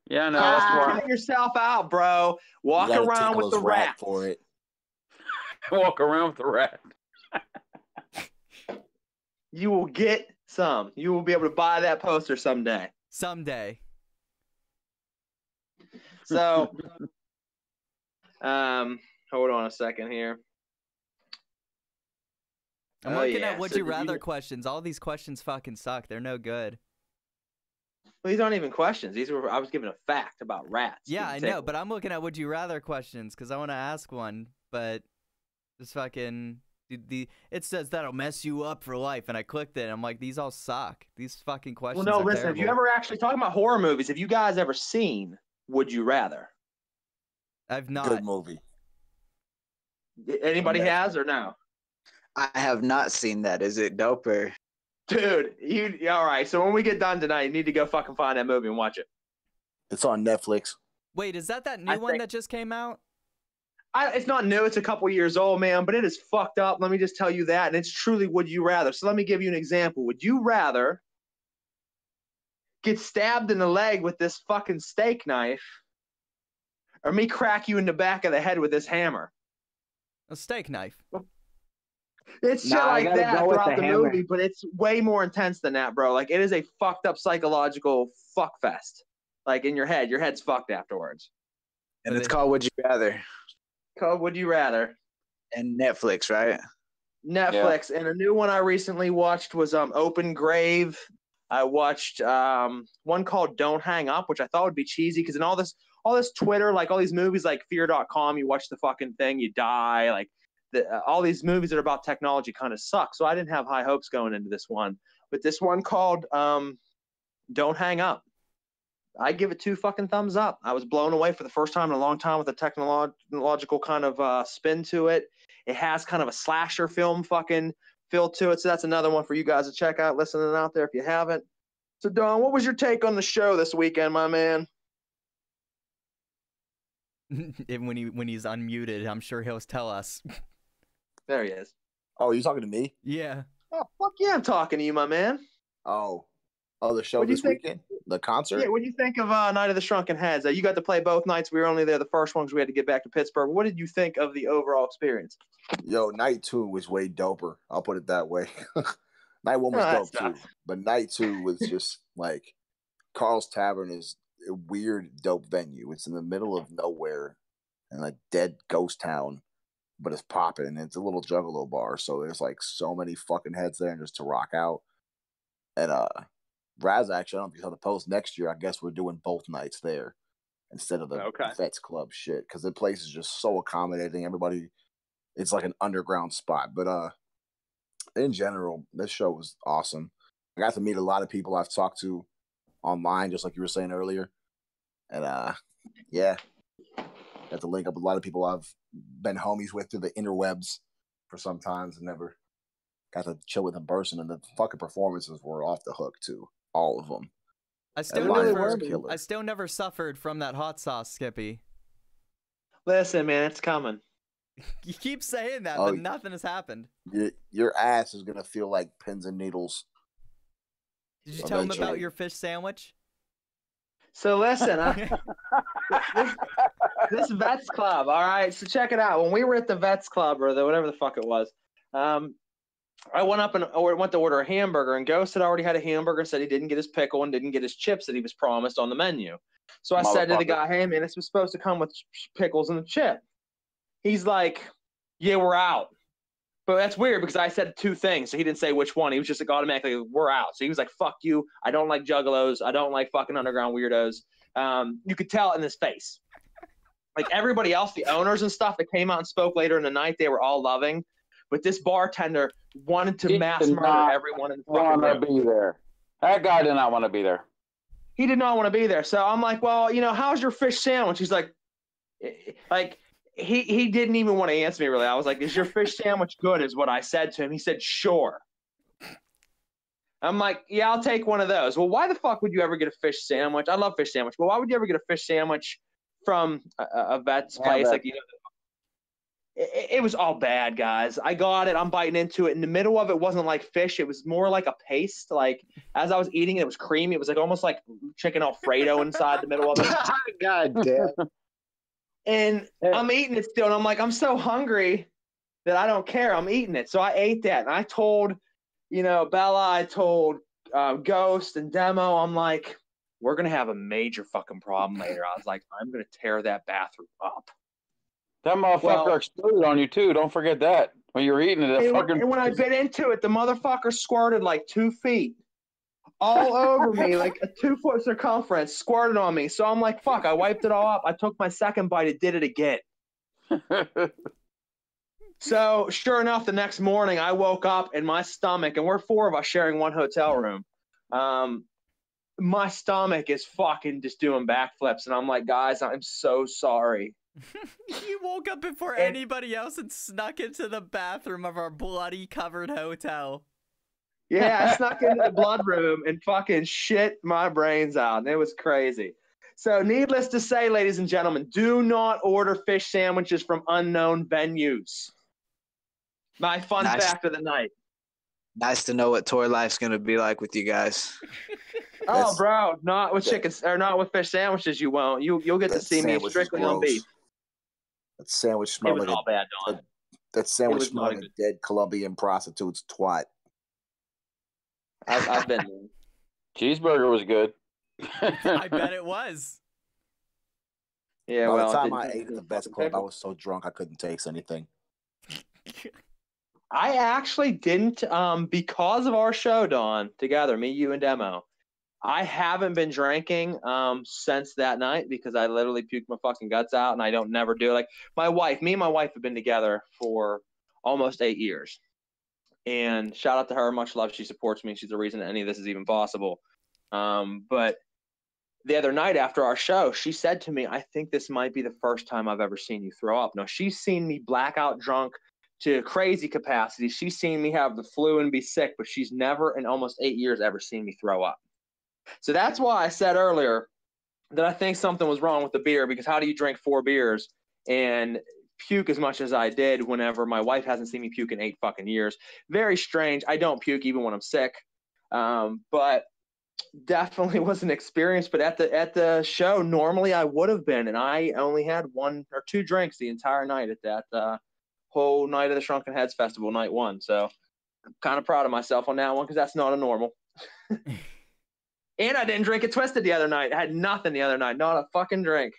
Yeah, no, that's why. Cut yourself out, bro. Walk around with the rat. For it. Walk around with the rat. You will get some. You will be able to buy that poster someday. Someday. So, hold on a second here. I'm looking at would you rather questions. All these questions fucking suck. They're no good. Well, these aren't even questions. I was giving a fact about rats. Yeah, I know, but I'm looking at would you rather questions because I want to ask one, but this fucking it says that'll mess you up for life, and I clicked it, and I'm like, these all suck. These fucking questions. Well, no, are listen. terrible. Have you ever actually talking about horror movies? Have you guys ever seen Would You Rather? I've not. Good movie. Anybody has or no? I have not seen that. Is it dope or? Dude, all right. So when we get done tonight, you need to go fucking find that movie and watch it. It's on Netflix. Wait, is that new one that just came out? It's not new. It's a couple years old, man, but it is fucked up. Let me just tell you that. And it's truly would you rather. So let me give you an example. Would you rather get stabbed in the leg with this fucking steak knife or me crack you in the back of the head with this hammer? A steak knife. It's shit like that throughout the movie, but it's way more intense than that, bro. Like, it is a fucked up psychological fuck fest. Like, in your head. Your head's fucked afterwards. And it's called Would You Rather. Called Would You Rather. And Netflix, right? Netflix. Yeah. And a new one I recently watched was Open Grave. I watched one called Don't Hang Up, which I thought would be cheesy because in all this Twitter, like all these movies like Fear.com, you watch the fucking thing, you die. Like all these movies that are about technology kind of suck. So I didn't have high hopes going into this one. But this one called Don't Hang Up. I give it 2 fucking thumbs up. I was blown away for the first time in a long time with the technological kind of spin to it. It has kind of a slasher film fucking feel to it. So that's another one for you guys to check out, listening out there if you haven't. So, Don, what was your take on the show this weekend, my man? when he's unmuted, I'm sure he'll tell us. There he is. Oh, you talking to me? Yeah. Oh, fuck yeah, I'm talking to you, my man. Oh, the show this weekend? The concert? Yeah, what do you think of Night of the Shrunken Heads? You got to play both nights. We were only there the first one because we had to get back to Pittsburgh. What did you think of the overall experience? Yo, night 2 was way doper. I'll put it that way. Night 1 was dope too, but night 2 was just like Carl's Tavern is a weird, dope venue. It's in the middle of nowhere in a dead ghost town, but it's popping. It's a little juggalo bar, so there's like so many fucking heads there just to rock out. And Raz, actually, I don't know if you saw the post. Next year, I guess we're doing both nights there instead of the Vets Club shit because the place is just so accommodating. Everybody, it's like an underground spot. But in general, this show was awesome. I got to meet a lot of people I've talked to online, just like you were saying earlier. And yeah, got to link up with a lot of people I've been homies with through the interwebs for some times and never got to chill with in person. And the fucking performances were off the hook too. All of them. I still never suffered from that hot sauce, Skippy. Listen, man, it's coming. You keep saying that, but nothing has happened. Your ass is gonna feel like pins and needles. Did you tell him about your fish sandwich? So listen, this Vets Club, all right? So check it out. When we were at the Vets Club, or whatever the fuck it was, I went up and went to order a hamburger, and Ghost had already had a hamburger and said he didn't get his pickle and didn't get his chips that he was promised on the menu. So I said to the guy, hey, man, this was supposed to come with pickles and a chip. He's like, yeah, we're out. But that's weird because I said 2 things, so he didn't say which one. He was just like automatically, we're out. So he was like, fuck you. I don't like juggalos. I don't like fucking underground weirdos. You could tell it in his face. Like everybody else, the owners and stuff that came out and spoke later in the night, they were all loving. But this bartender wanted to mass murder everyone in the fucking room. Be there. That guy did not want to be there. He did not want to be there. So I'm like, well, how's your fish sandwich? He's like he didn't even want to answer me really. I was like, is your fish sandwich good? Is what I said to him. He said, sure. I'm like, yeah, I'll take one of those. Well, why the fuck would you ever get a fish sandwich? I love fish sandwich. Well, why would you ever get a fish sandwich from a vet's place? Like, it was all bad, guys. I got it. I'm biting into it. In the middle of it wasn't like fish. It was more like a paste. Like, as I was eating it, it was creamy. It was like almost like chicken Alfredo inside the middle of it. God damn. And I'm eating it still. And I'm like, I'm so hungry that I don't care. I'm eating it. So I ate that. And I told, Bella, I told Ghost and Demo, I'm like, we're going to have a major fucking problem later. I was like, I'm going to tear that bathroom up. That motherfucker exploded on you too. Don't forget that when you were eating it. And when I bit into it, the motherfucker squirted like 2 feet all over me, like a 2-foot circumference, squirted on me. So I'm like, fuck. I wiped it all up. I took my second bite. It did it again. So sure enough, the next morning I woke up and my stomach, and we're 4 of us sharing one hotel room. My stomach is fucking just doing backflips, and I'm like, guys, I'm so sorry. You woke up before anybody else and snuck into the bathroom of our bloody covered hotel. Yeah, I snuck into the blood room and fucking shit my brains out. And it was crazy. So needless to say, ladies and gentlemen, do not order fish sandwiches from unknown venues. My fun fact of the night. Nice to know what tour life's going to be like with you guys. Oh, bro, not with chickens or not with fish sandwiches. You won't. You'll get to see me strictly on beef. That sandwich smelled like all bad, Don. That sandwich was not smelled like dead Colombian prostitute's twat. I've been there. Cheeseburger was good. I bet it was. Yeah, By well, the time didn't I taste ate at the like best fucking club, I pickle. was so drunk I couldn't taste anything. I actually didn't, because of our show, Dawn, together, me, you, and Demo. I haven't been drinking since that night because I literally puked my fucking guts out, and I don't never do. Like me and my wife have been together for almost 8 years, and shout out to her, much love. She supports me. She's the reason that any of this is even possible. But the other night after our show, she said to me, "I think this might be the first time I've ever seen you throw up." Now she's seen me blackout drunk to crazy capacity. She's seen me have the flu and be sick, but she's never in almost 8 years ever seen me throw up. So that's why I said earlier that I think something was wrong with the beer, because how do you drink 4 beers and puke as much as I did whenever my wife hasn't seen me puke in 8 fucking years? Very strange. I don't puke even when I'm sick. But definitely was an experience. But at the show, normally I would have been, and I only had 1 or 2 drinks the entire night at that whole night of the Shrunken Heads Festival, night 1. So I'm kind of proud of myself on that one, because that's not a normal. And I didn't drink it twisted the other night. I had nothing the other night. Not a fucking drink.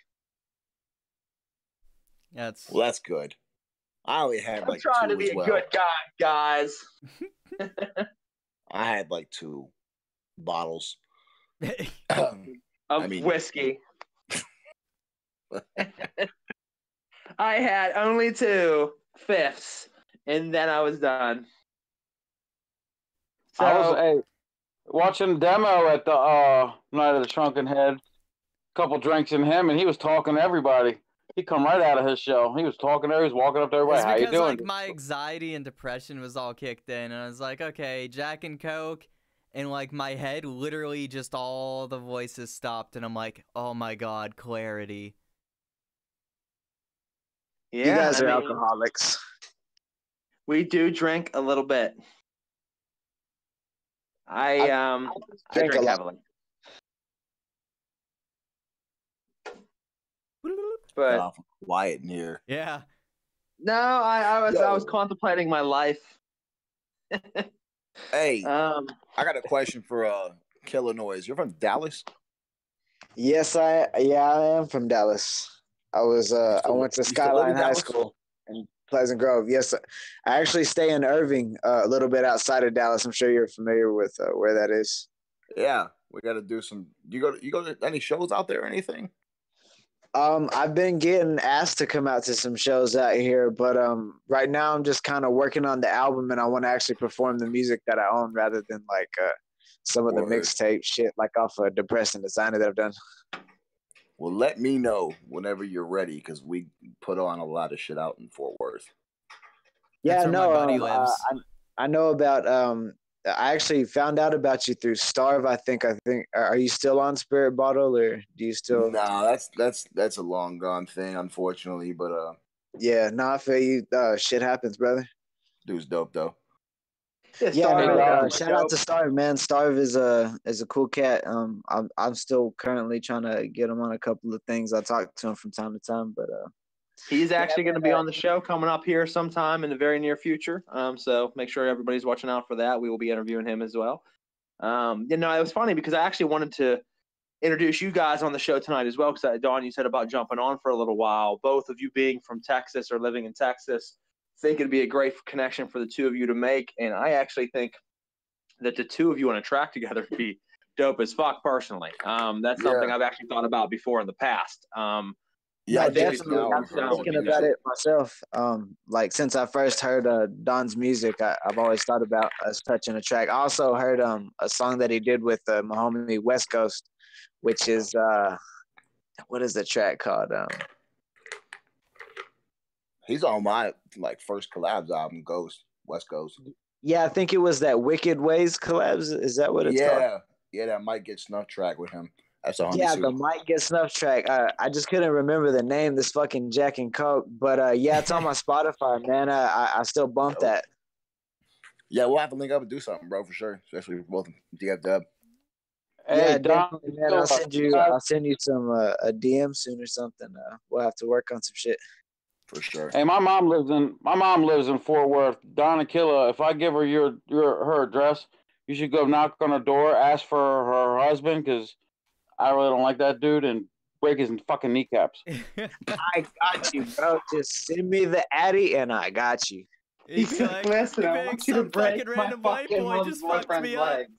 That's Well, that's good. I only had I'm like trying 2 to be as a well. good guy, guys. I had like 2 bottles. Of whiskey. I had only 2 fifths, and then I was done. So, I was watching Demo at the night of the Shrunken Head. Couple drinks in him, and he was talking to everybody. He come right out of his show. He was talking to, he was walking up to everybody. It's How you because doing? like my anxiety and depression was all kicked in, and I was like, okay, Jack and Coke, and like my head literally just all the voices stopped, and I'm like, oh my god, clarity. yeah, You guys I are mean, alcoholics. we do drink a little bit. I drink a drink lot. heavily. But Awful quiet in here. Yeah. no, I was Yo. contemplating my life. Hey, I got a question for Killa No1ze. You're from Dallas? Yes, I am from Dallas. I was I went to you still live Skyline in High Dallas? School in Pleasant Grove. Yes, I actually stay in Irving, a little bit outside of Dallas. I'm sure you're familiar with where that is. Yeah, we got to do some. You go to any shows out there or anything? I've been getting asked to come out to some shows out here, but right now I'm just kind of working on the album, and I want to actually perform the music that I own rather than like some of the Word. mixtape shit, like off of Depressed and Designer that I've done. Well, let me know whenever you're ready, because we put on a lot of shit out in Fort Worth. Yeah, That's where no, my buddy lives. I know about. I actually found out about you through Starve. I think. Are you still on Spirit Bottle, or do you still? Nah, that's a long gone thing, unfortunately. But Yeah, no, I feel you. Shit happens, brother. dude's dope though. Yeah, no, Starve, shout out to Starve, man. Starve is a cool cat. I'm still currently trying to get him on a couple of things. I talk to him from time to time, but he's actually going to be on the show coming up here sometime in the very near future. So make sure everybody's watching out for that. We will be interviewing him as well. It was funny because I actually wanted to introduce you guys on the show tonight as well, because Dawn, you said about jumping on for a little while. Both of you being from Texas or living in Texas, think it'd be a great connection for the two of you to make. And I actually think that the two of you on a track together would be dope as fuck personally. That's something I've actually thought about before in the past. Yeah, I definitely. I'm thinking about it myself. Like since I first heard Don's music, I've always thought about us touching a track. I also heard a song that he did with my homie West Coast, which is what is the track called? He's on my first collabs album, Ghost, West Coast. Yeah, I think it was that Wicked Ways collabs. Is that what it's called? Yeah, that Might Get Snuff track with him. That's a homie. Yeah, the Might Get Snuff track. I just couldn't remember the name. This fucking Jack and Coke, but yeah, it's on my Spotify, man. I still bump that. Yeah, we'll have to link up and do something, bro, for sure. Especially with both DF Dub. Yeah, definitely, man. I'll send you some a DM soon or something. We'll have to work on some shit. for sure. Hey, my mom lives in Fort Worth. Donna Killa, if I give her her address, you should go knock on her door, ask for her husband, because I really don't like that dude, and break his fucking kneecaps. I got you, bro. Just send me the Addy and I got you. He's like, listen, I want you to break my random white fucking boy mom's just fucked boyfriend's me up. legs.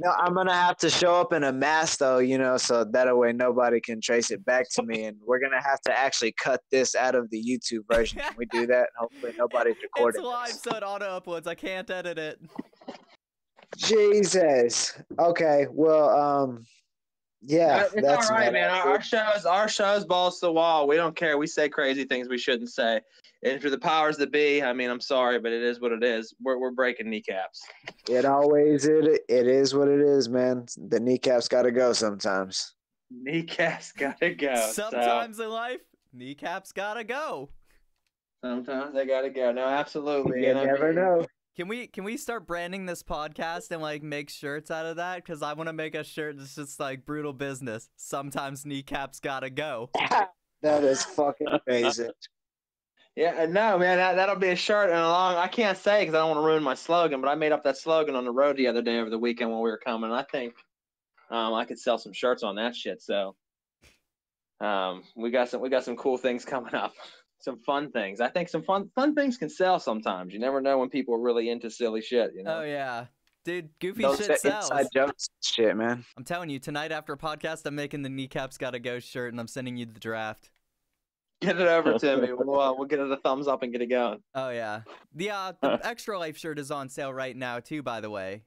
No, I'm gonna have to show up in a mask though, so that way nobody can trace it back to me, and we're gonna have to actually cut this out of the YouTube version. Can we do that? Hopefully nobody's recording. It's live, this. so it auto uploads. I can't edit it. Jesus. Okay. Well, yeah, It's that's all right, man. what Our show's balls to the wall. We don't care. We say crazy things we shouldn't say. And for the powers that be, I mean, I'm sorry, but it is what it is. We're breaking kneecaps. It is what it is, man. The kneecaps gotta go sometimes. Kneecaps gotta go. Sometimes in life, kneecaps gotta go. Sometimes they gotta go. No, absolutely. You never know. Can we start branding this podcast and like make shirts out of that? Because I want to make a shirt that's just like brutal business. Sometimes kneecaps gotta go. That is fucking amazing. Yeah, no, man, that'll be a shirt and I can't say because I don't want to ruin my slogan, but I made up that slogan on the road the other day over the weekend when we were coming. I think I could sell some shirts on that shit. So we got some cool things coming up, some fun things. I think some fun things can sell sometimes. You never know when people are really into silly shit. Oh yeah, dude, goofy Those shit sells. inside jokes, shit, man. I'm telling you, tonight after a podcast, I'm making the kneecaps gotta go shirt, and I'm sending you the draft. Get it over to me. We'll get it a thumbs up and get it going. Oh yeah, the Extra Life shirt is on sale right now too. By the way.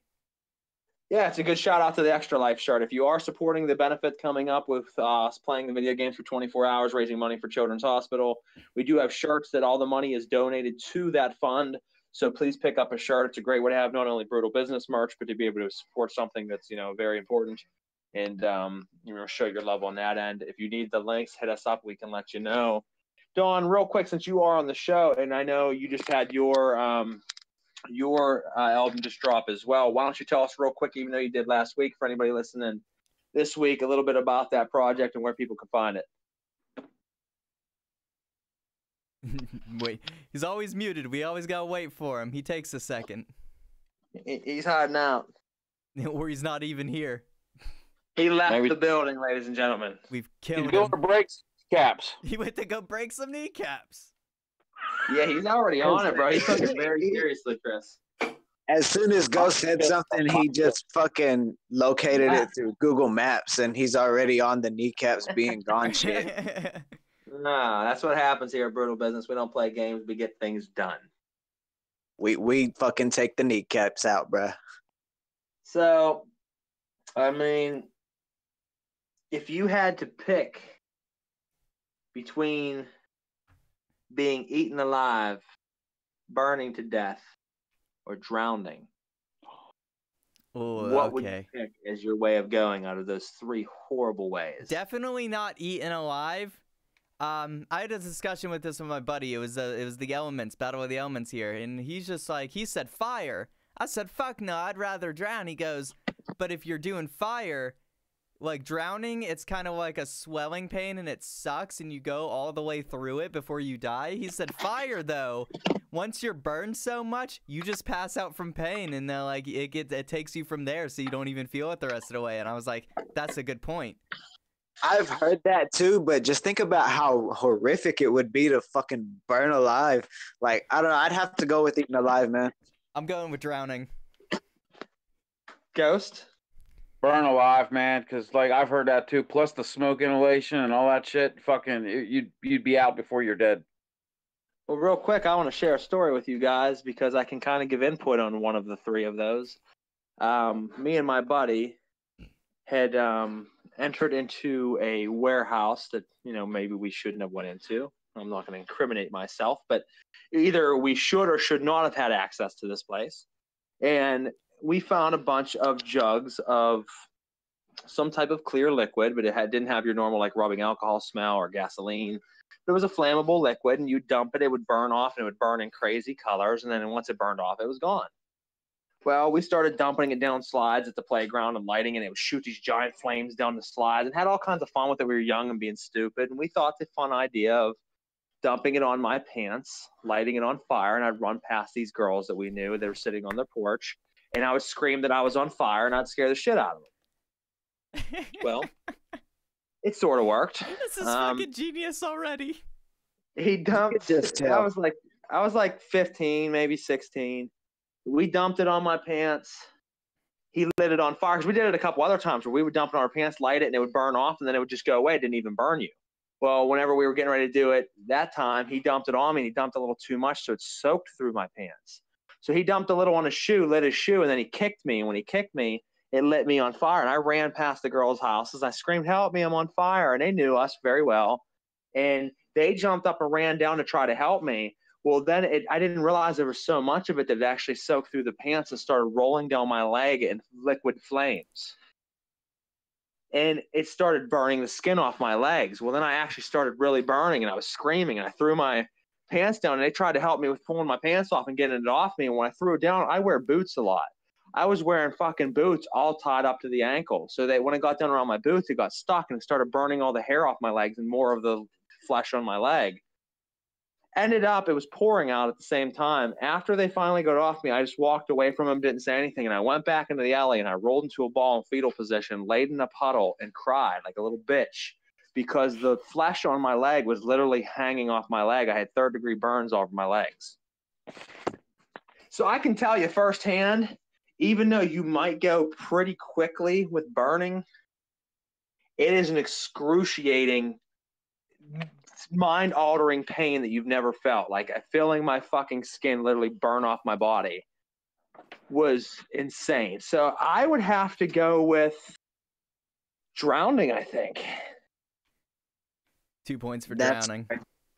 Yeah, it's a good shout out to the Extra Life shirt. If you are supporting the benefit coming up with us playing the video games for 24 hours, raising money for Children's Hospital, we do have shirts that all the money is donated to that fund. So please pick up a shirt. It's a great way to have not only brutal business merch, but to be able to support something that's very important and show your love on that end. If you need the links, hit us up. We can let you know. Dawn, real quick, since you are on the show, and I know you just had your album just drop as well. Why don't you tell us real quick, even though you did last week, for anybody listening this week, a little bit about that project and where people can find it. Wait, he's always muted. We always gotta wait for him. He takes a second. He's hiding out. Or he's not even here. He left the building, ladies and gentlemen. We've killed him. He's going to break caps. He went to go break some kneecaps. Yeah, he's already on it, bro. He took it very seriously, Chris. As soon as Ghost said something, he just fucking located it through Google Maps, and he's already on the kneecaps being gone shit. No, that's what happens here at Brutal Business. We don't play games. We get things done. We fucking take the kneecaps out, bruh. So, I mean, if you had to pick between being eaten alive, burning to death, or drowning, what would you pick as your way of going out of those three horrible ways? Definitely not eaten alive. I had a discussion with my buddy. It was the elements, Battle of the Elements here, and he's just like, he said fire. I said, fuck no, I'd rather drown. He goes, but if you're doing fire, like drowning, it's kind of like a swelling pain and it sucks and you go all the way through it before you die. He said fire though, once you're burned so much, you just pass out from pain and then like it takes you from there so you don't even feel it the rest of the way. And I was like, that's a good point. I've heard that too, but just think about how horrific it would be to fucking burn alive. Like, I don't know, I'd have to go with eating alive, man. I'm going with drowning. Ghost? Burn alive, man, because like I've heard that too. Plus the smoke inhalation and all that shit. Fucking, you'd be out before you're dead. Well, real quick, I want to share a story with you guys because I can kind of give input on one of the three of those. Me and my buddy had entered into a warehouse that maybe we shouldn't have went into. I'm not going to incriminate myself, but either we should or should not have had access to this place. And we found a bunch of jugs of some type of clear liquid, but it didn't have your normal like rubbing alcohol smell or gasoline. It was a flammable liquid, and you dump it, it would burn off, and it would burn in crazy colors. And then once it burned off, it was gone. Well, we started dumping it down slides at the playground and lighting it. It would shoot these giant flames down the slides and had all kinds of fun with it. We were young and being stupid. And we thought the fun idea of dumping it on my pants, lighting it on fire, and I'd run past these girls that we knew. They were sitting on their porch, and I would scream that I was on fire, and I'd scare the shit out of them. Well, it sort of worked. This is fucking genius already. He dumped. I was like 15, maybe 16. We dumped it on my pants. He lit it on fire because we did it a couple other times where we would dump it on our pants, light it, and it would burn off, and then it would just go away. It didn't even burn you. Well, whenever we were getting ready to do it that time, he dumped it on me, and he dumped a little too much, so it soaked through my pants. So he dumped a little on his shoe, lit his shoe, and then he kicked me. And when he kicked me, it lit me on fire. And I ran past the girls' houses. I screamed, "Help me, I'm on fire." And they knew us very well. And they jumped up and ran down to try to help me. Well, then I didn't realize there was so much of it that it actually soaked through the pants and started rolling down my leg in liquid flames. And it started burning the skin off my legs. Well, then I actually started really burning, and I was screaming, and I threw my pants down, and they tried to help me with pulling my pants off and getting it off me. And when I threw it down, I wear boots a lot. I was wearing fucking boots all tied up to the ankle. So that when it got down around my boots, it got stuck, and it started burning all the hair off my legs and more of the flesh on my leg. Ended up, it was pouring out at the same time. After they finally got off me, I just walked away from them, didn't say anything, and I went back into the alley, and I rolled into a ball in fetal position, laid in a puddle, and cried like a little bitch because the flesh on my leg was literally hanging off my leg. I had third-degree burns all over my legs. So I can tell you firsthand, even though you might go pretty quickly with burning, it is an excruciating, mind-altering pain that you've never felt. Like feeling my fucking skin literally burn off my body was insane. So I would have to go with drowning, I think. 2 points for drowning.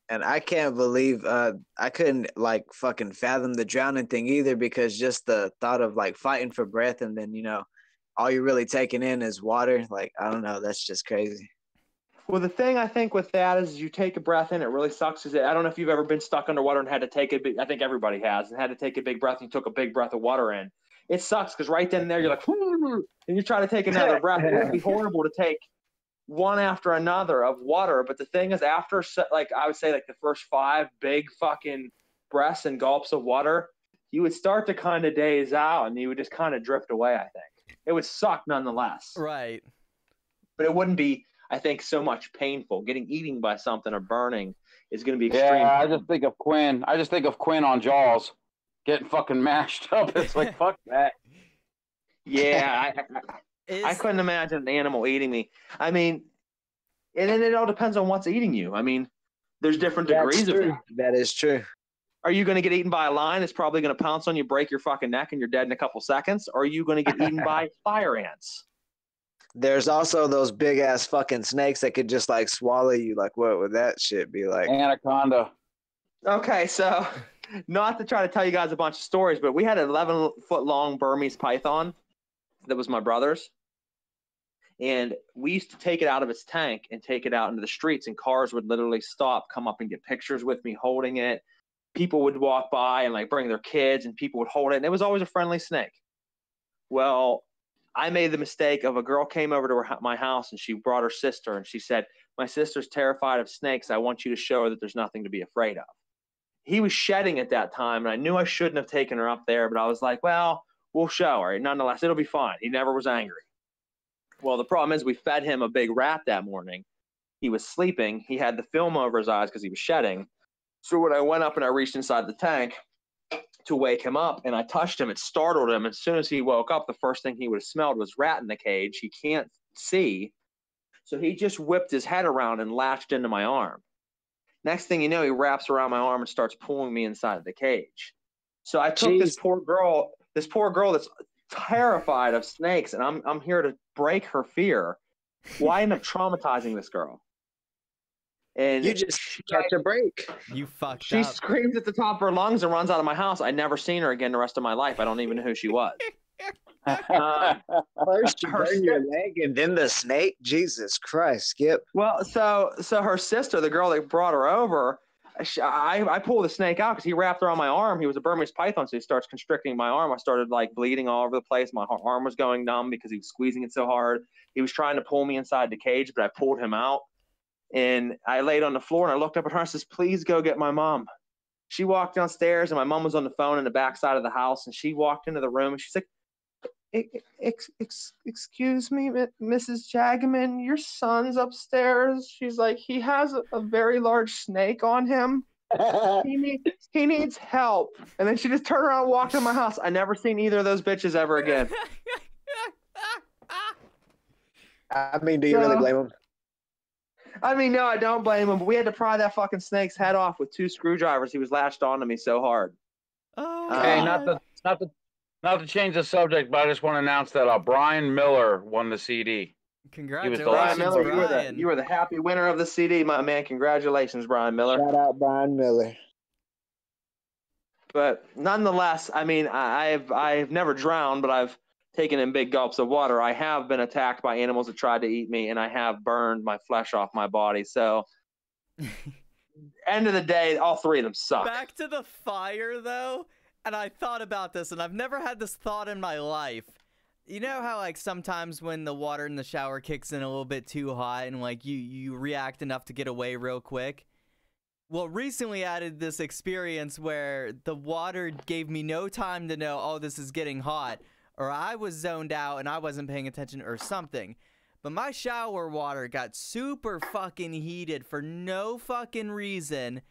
And I can't believe I couldn't like fucking fathom the drowning thing either, because just the thought of like fighting for breath and then, you know, all you're really taking in is water. Like, I don't know. That's just crazy. Well, the thing I think with that is you take a breath in, it really sucks. I don't know if you've ever been stuck underwater and had to take I think everybody has, and had to take a big breath, and you took a big breath of water in. It sucks because right then and there you're like, and you try to take another breath. It would be horrible to take one after another of water. But the thing is, after, like, I would say like the first 5 big fucking breaths and gulps of water, you would start to kind of daze out and you would just kind of drift away, I think. It would suck nonetheless. Right. But it wouldn't be, I think, so much painful. Getting eaten by something or burning is going to be extreme. Yeah, I just think of Quinn. I just think of Quinn on Jaws getting fucking mashed up. It's like, fuck that. Yeah, I couldn't imagine an animal eating me. I mean, and then it all depends on what's eating you. I mean, there's different degrees of it. That is true. Are you going to get eaten by a lion that's probably going to pounce on you, break your fucking neck, and you're dead in a couple seconds? Or are you going to get eaten by fire ants? There's also those big ass fucking snakes that could just like swallow you. Like, what would that shit be like? Anaconda. Okay, so not to try to tell you guys a bunch of stories, but we had an 11-foot long Burmese python that was my brother's. And we used to take it out of its tank and take it out into the streets, and cars would literally stop, come up and get pictures with me holding it. People would walk by and like bring their kids, and people would hold it. And it was always a friendly snake. Well, I made the mistake of a girl came over to my house and she brought her sister, and she said, "My sister's terrified of snakes. I want you to show her that there's nothing to be afraid of." He was shedding at that time, and I knew I shouldn't have taken her up there, but I was like, well, we'll show her. Nonetheless, it'll be fine. He never was angry. Well, the problem is we fed him a big rat that morning. He was sleeping. He had the film over his eyes because he was shedding. So when I went up and I reached inside the tank to wake him up and I touched him, it startled him. As soon as he woke up, the first thing he would have smelled was rat in the cage. He can't see. So he just whipped his head around and latched into my arm. Next thing you know, he wraps around my arm and starts pulling me inside of the cage. So I took this poor girl that's terrified of snakes, and I'm here to break her fear. Well, I end up traumatizing this girl. And you just catch a break. You fucked up. She screams at the top of her lungs and runs out of my house. I never seen her again the rest of my life. I don't even know who she was. First you burn your leg and then the snake? Jesus Christ, Skip. Well, so her sister, the girl that brought her over, I pulled the snake out because he wrapped around my arm. He was a Burmese python, so he starts constricting my arm. I started like bleeding all over the place. My arm was going numb because he was squeezing it so hard. He was trying to pull me inside the cage, but I pulled him out. And I laid on the floor and I looked up at her and I says, "Please go get my mom." She walked downstairs and my mom was on the phone in the back side of the house. And she walked into the room and she's like, "Excuse me, Mrs. Jagaman, your son's upstairs." She's like, "He has a very large snake on him. He needs help." And then she just turned around and walked in my house. I never seen either of those bitches ever again. I mean, do you really blame him? I mean, no, I don't blame him, but we had to pry that fucking snake's head off with 2 screwdrivers. He was latched onto me so hard. Oh, Hey, not to change the subject, but I just want to announce that Brian Miller won the CD. congratulations, Brian Miller, Brian. you were the happy winner of the CD, my man. Congratulations, Brian Miller. Shout out Brian Miller. But nonetheless, I mean, I've never drowned, but I've taken in big gulps of water. I have been attacked by animals that tried to eat me, and I have burned my flesh off my body. So, end of the day, all 3 of them suck. Back to the fire, though, and I thought about this, and I've never had this thought in my life. You know how, like, sometimes when the water in the shower kicks in a little bit too hot and, like, you react enough to get away real quick? Well, recently I had this experience where the water gave me no time to know, oh, this is getting hot, or I was zoned out and I wasn't paying attention or something. But my shower water got super fucking heated for no fucking reason.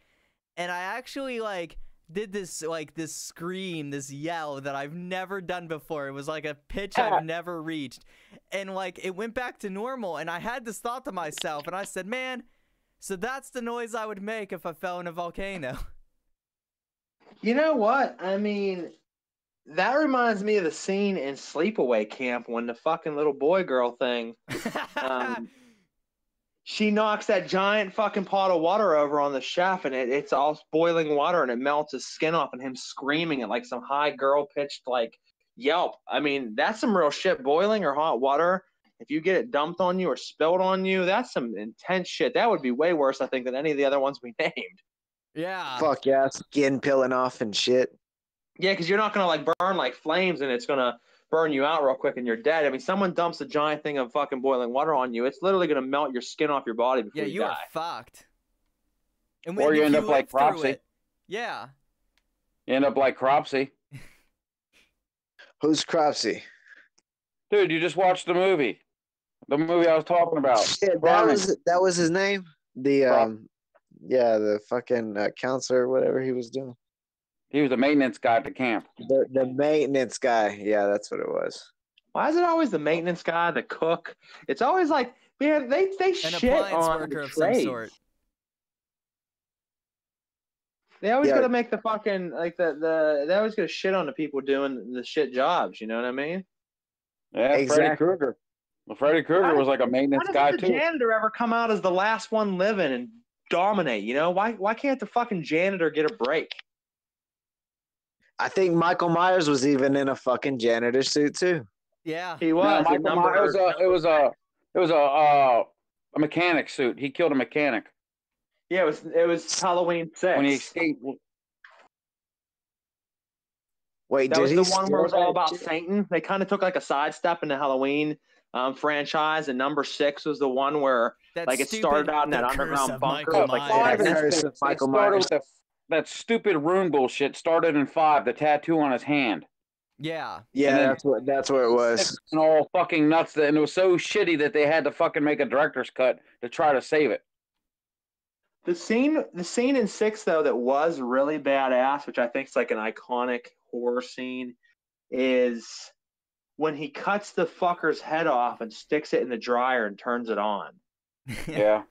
And I actually, like, did this, like, this scream, this yell that I've never done before. It was like a pitch I've never reached. And, like, it went back to normal. And I had this thought to myself, and I said, man, so that's the noise I would make if I fell in a volcano. You know what? I mean, that reminds me of the scene in Sleepaway Camp when the fucking little boy girl thing. She knocks that giant fucking pot of water over on the chef, and it's all boiling water, and it melts his skin off, and him screaming at like some high girl-pitched like yelp. I mean, that's some real shit. Boiling or hot water, if you get it dumped on you or spilled on you, that's some intense shit. That would be way worse, I think, than any of the other ones we named. Yeah. Fuck yeah, skin peeling off and shit. Yeah, because you're not gonna like burn like flames, and it's gonna burn you out real quick and you're dead. I mean, someone dumps a giant thing of fucking boiling water on you, it's literally going to melt your skin off your body before you die. are fucked. And or you end up like Cropsy. Yeah. You end up like Cropsy. Who's Cropsy? Dude, you just watched the movie. The movie I was talking about. Shit, that was his name? The the fucking counselor or whatever he was doing. He was the maintenance guy at the camp. The maintenance guy. Yeah, that's what it was. Why is it always the maintenance guy, the cook? It's always like, man, they shit on the trades. They always got to make the fucking, like, they always got to shit on the people doing the shit jobs, you know what I mean? Yeah, exactly. Freddy Krueger. Well, Freddy Krueger was like a maintenance guy, too. Why does the janitor ever come out as the last one living and dominate, you know? Why can't the fucking janitor get a break? I think Michael Myers was even in a fucking janitor suit too. Yeah, he was. It was a mechanic suit. He killed a mechanic. Yeah, it was Halloween 6 when he escaped. Wait, that was the one where it was all about Satan. They kind of took like a sidestep in the Halloween franchise, and number 6 was the one where it started out in that underground bunker. Michael Myers. That stupid rune bullshit started in 5, the tattoo on his hand. Yeah. Yeah, that's what it was. And all fucking nuts, and it was so shitty that they had to fucking make a director's cut to try to save it. The scene in 6 though that was really badass, which I think is like an iconic horror scene, is when he cuts the fucker's head off and sticks it in the dryer and turns it on. Yeah.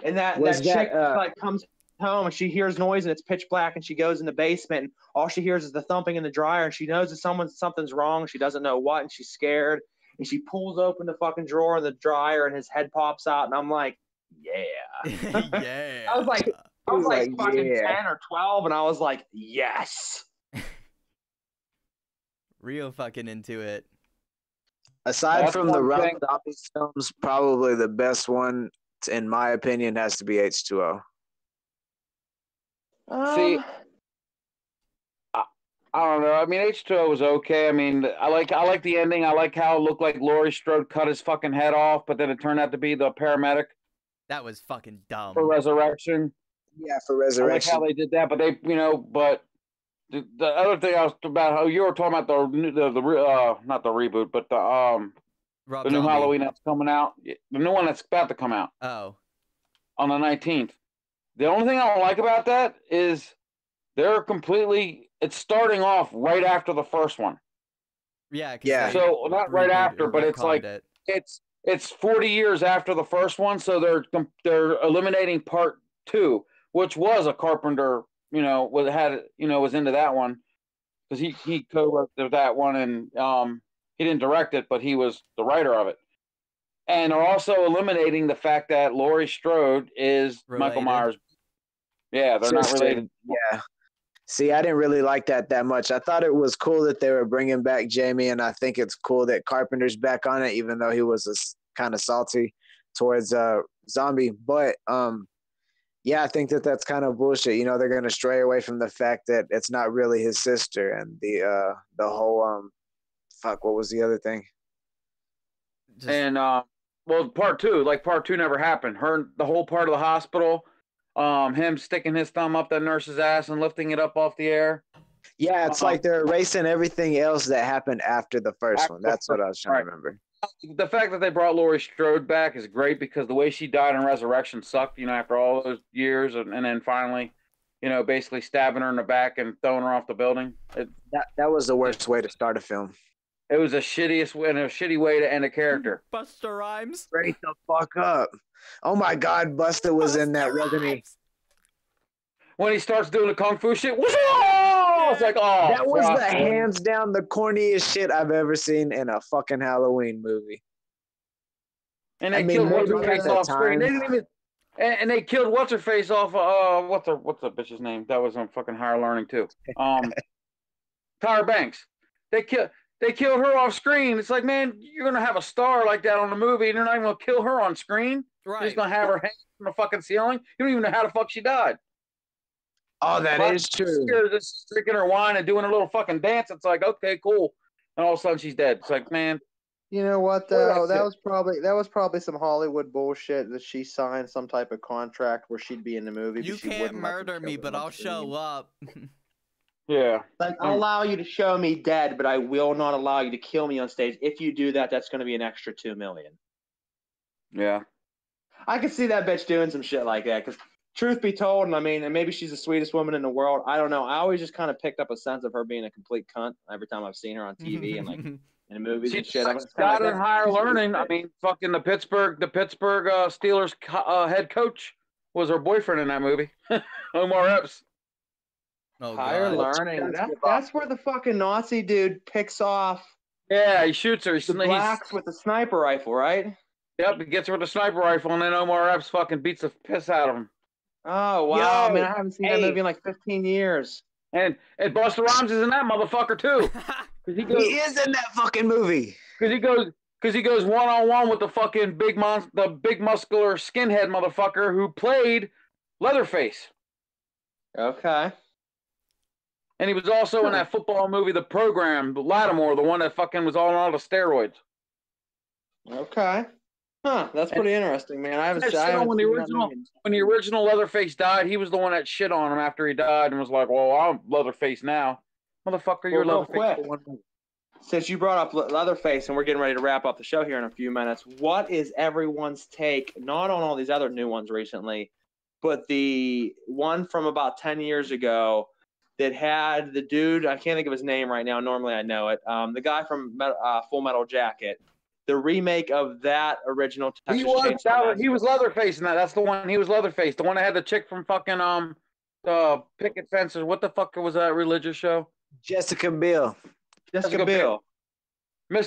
And that chick like comes home and she hears noise and it's pitch black, and she goes in the basement and all she hears is the thumping in the dryer, and she knows that something's wrong. She doesn't know what, and she's scared, and she pulls open the fucking drawer in the dryer and his head pops out, and I'm like, yeah. Yeah. I was like fucking 10 or 12, and I was like, yes. Real fucking into it. Aside from the Rob Zombie films, probably the best one in my opinion has to be H2O. See, I don't know. I mean, H2O was okay. I mean, I like the ending. I like how it looked like Laurie Strode cut his fucking head off, but then it turned out to be the paramedic That was fucking dumb. for Resurrection. Yeah, for Resurrection. I like how they did that, but they, but the other thing I was about how you were talking about the not the reboot, but the new Halloween that's coming out, the new one that's about to come out. Oh, on the 19th. The only thing I don't like about that is it's starting off right after the first one. Yeah. Yeah. So not right after, but it's like it's 40 years after the first one, so they're eliminating part 2, which was a Carpenter, was into that one because he co-wrote that one, and he didn't direct it, but he was the writer of it. And they're also eliminating the fact that Laurie Strode is Michael Myers. Yeah, they're not related. Yeah. See, I didn't really like that much. I thought it was cool that they were bringing back Jamie, and I think it's cool that Carpenter's back on it, even though he was kind of salty towards Zombie. But yeah, I think that's kind of bullshit. They're going to stray away from the fact that it's not really his sister, and the whole what was the other thing? And well, part 2 never happened. The whole part of the hospital. Him sticking his thumb up that nurse's ass and lifting it up off the air. Yeah, it's like they're erasing everything else that happened after the first one. That's what I was trying to remember. The fact that they brought Laurie Strode back is great because the way she died in Resurrection sucked, after all those years, and then finally, basically stabbing her in the back and throwing her off the building. That was the worst way to start a film. It was a shitty way to end a character. Busta Rhymes. Straight the fuck up. Oh my God, Busta was in that, wasn't he? When he starts doing the kung fu shit, it's like, oh. That was the hands down the corniest shit I've ever seen in a fucking Halloween movie. And they killed what's her face off screen. They didn't even. And they killed what's her face off. What's the bitch's name? That was on fucking Higher Learning too. Tyra Banks. They killed her off screen. It's like, man, you're gonna have a star like that on the movie, and you're not even gonna kill her on screen. Right. You're just gonna have her hanging from the fucking ceiling. You don't even know how the fuck she died. Oh, that is true. Just drinking her wine and doing her little fucking dance. It's like, okay, cool. And all of a sudden she's dead. It's like, man. You know what though? That was probably some Hollywood bullshit that she signed some type of contract where she'd be in the movie. You can't murder me, but I'll show up. Yeah. Like, I'll allow you to show me dead, but I will not allow you to kill me on stage. If you do that, that's going to be an extra $2 million. Yeah. I could see that bitch doing some shit like that because, truth be told, and maybe she's the sweetest woman in the world. I don't know. I always just kind of picked up a sense of her being a complete cunt every time I've seen her on TV and in the movies and shit. She's got in Higher Learning. I mean, fucking the Pittsburgh Steelers head coach was her boyfriend in that movie. Omar Epps. Oh, Higher Learning. That's where the fucking Nazi dude picks off. Yeah, he shoots her. The blacks with the sniper rifle, right? Yep, he gets her with a sniper rifle, and then Omar Epps fucking beats the piss out of him. Oh, wow. I haven't seen that movie in like 15 years. And Busta Rhymes is in that motherfucker, too. He is in that fucking movie. Because he goes one-on-one with the fucking big muscular skinhead motherfucker who played Leatherface. Okay. And he was also in that football movie, The Program, Lattimore, the one that fucking was on all the steroids. Okay. Huh, that's pretty interesting, man. I haven't seen when the original Leatherface died, he was the one that shit on him after he died and was like, well, I'm Leatherface now. Motherfucker, you're Leatherface. Since you brought up Leatherface and we're getting ready to wrap up the show here in a few minutes, what is everyone's take, not on all these other new ones recently, but the one from about 10 years ago that had the dude, I can't think of his name right now, normally I know it, the guy from Full Metal Jacket, the remake of that original Texas Chainsaw. He was Leatherface in that. That's the one. He was Leatherface. The one that had the chick from fucking Picket Fences. What the fuck was that religious show? Jessica Biel. Jessica Biel.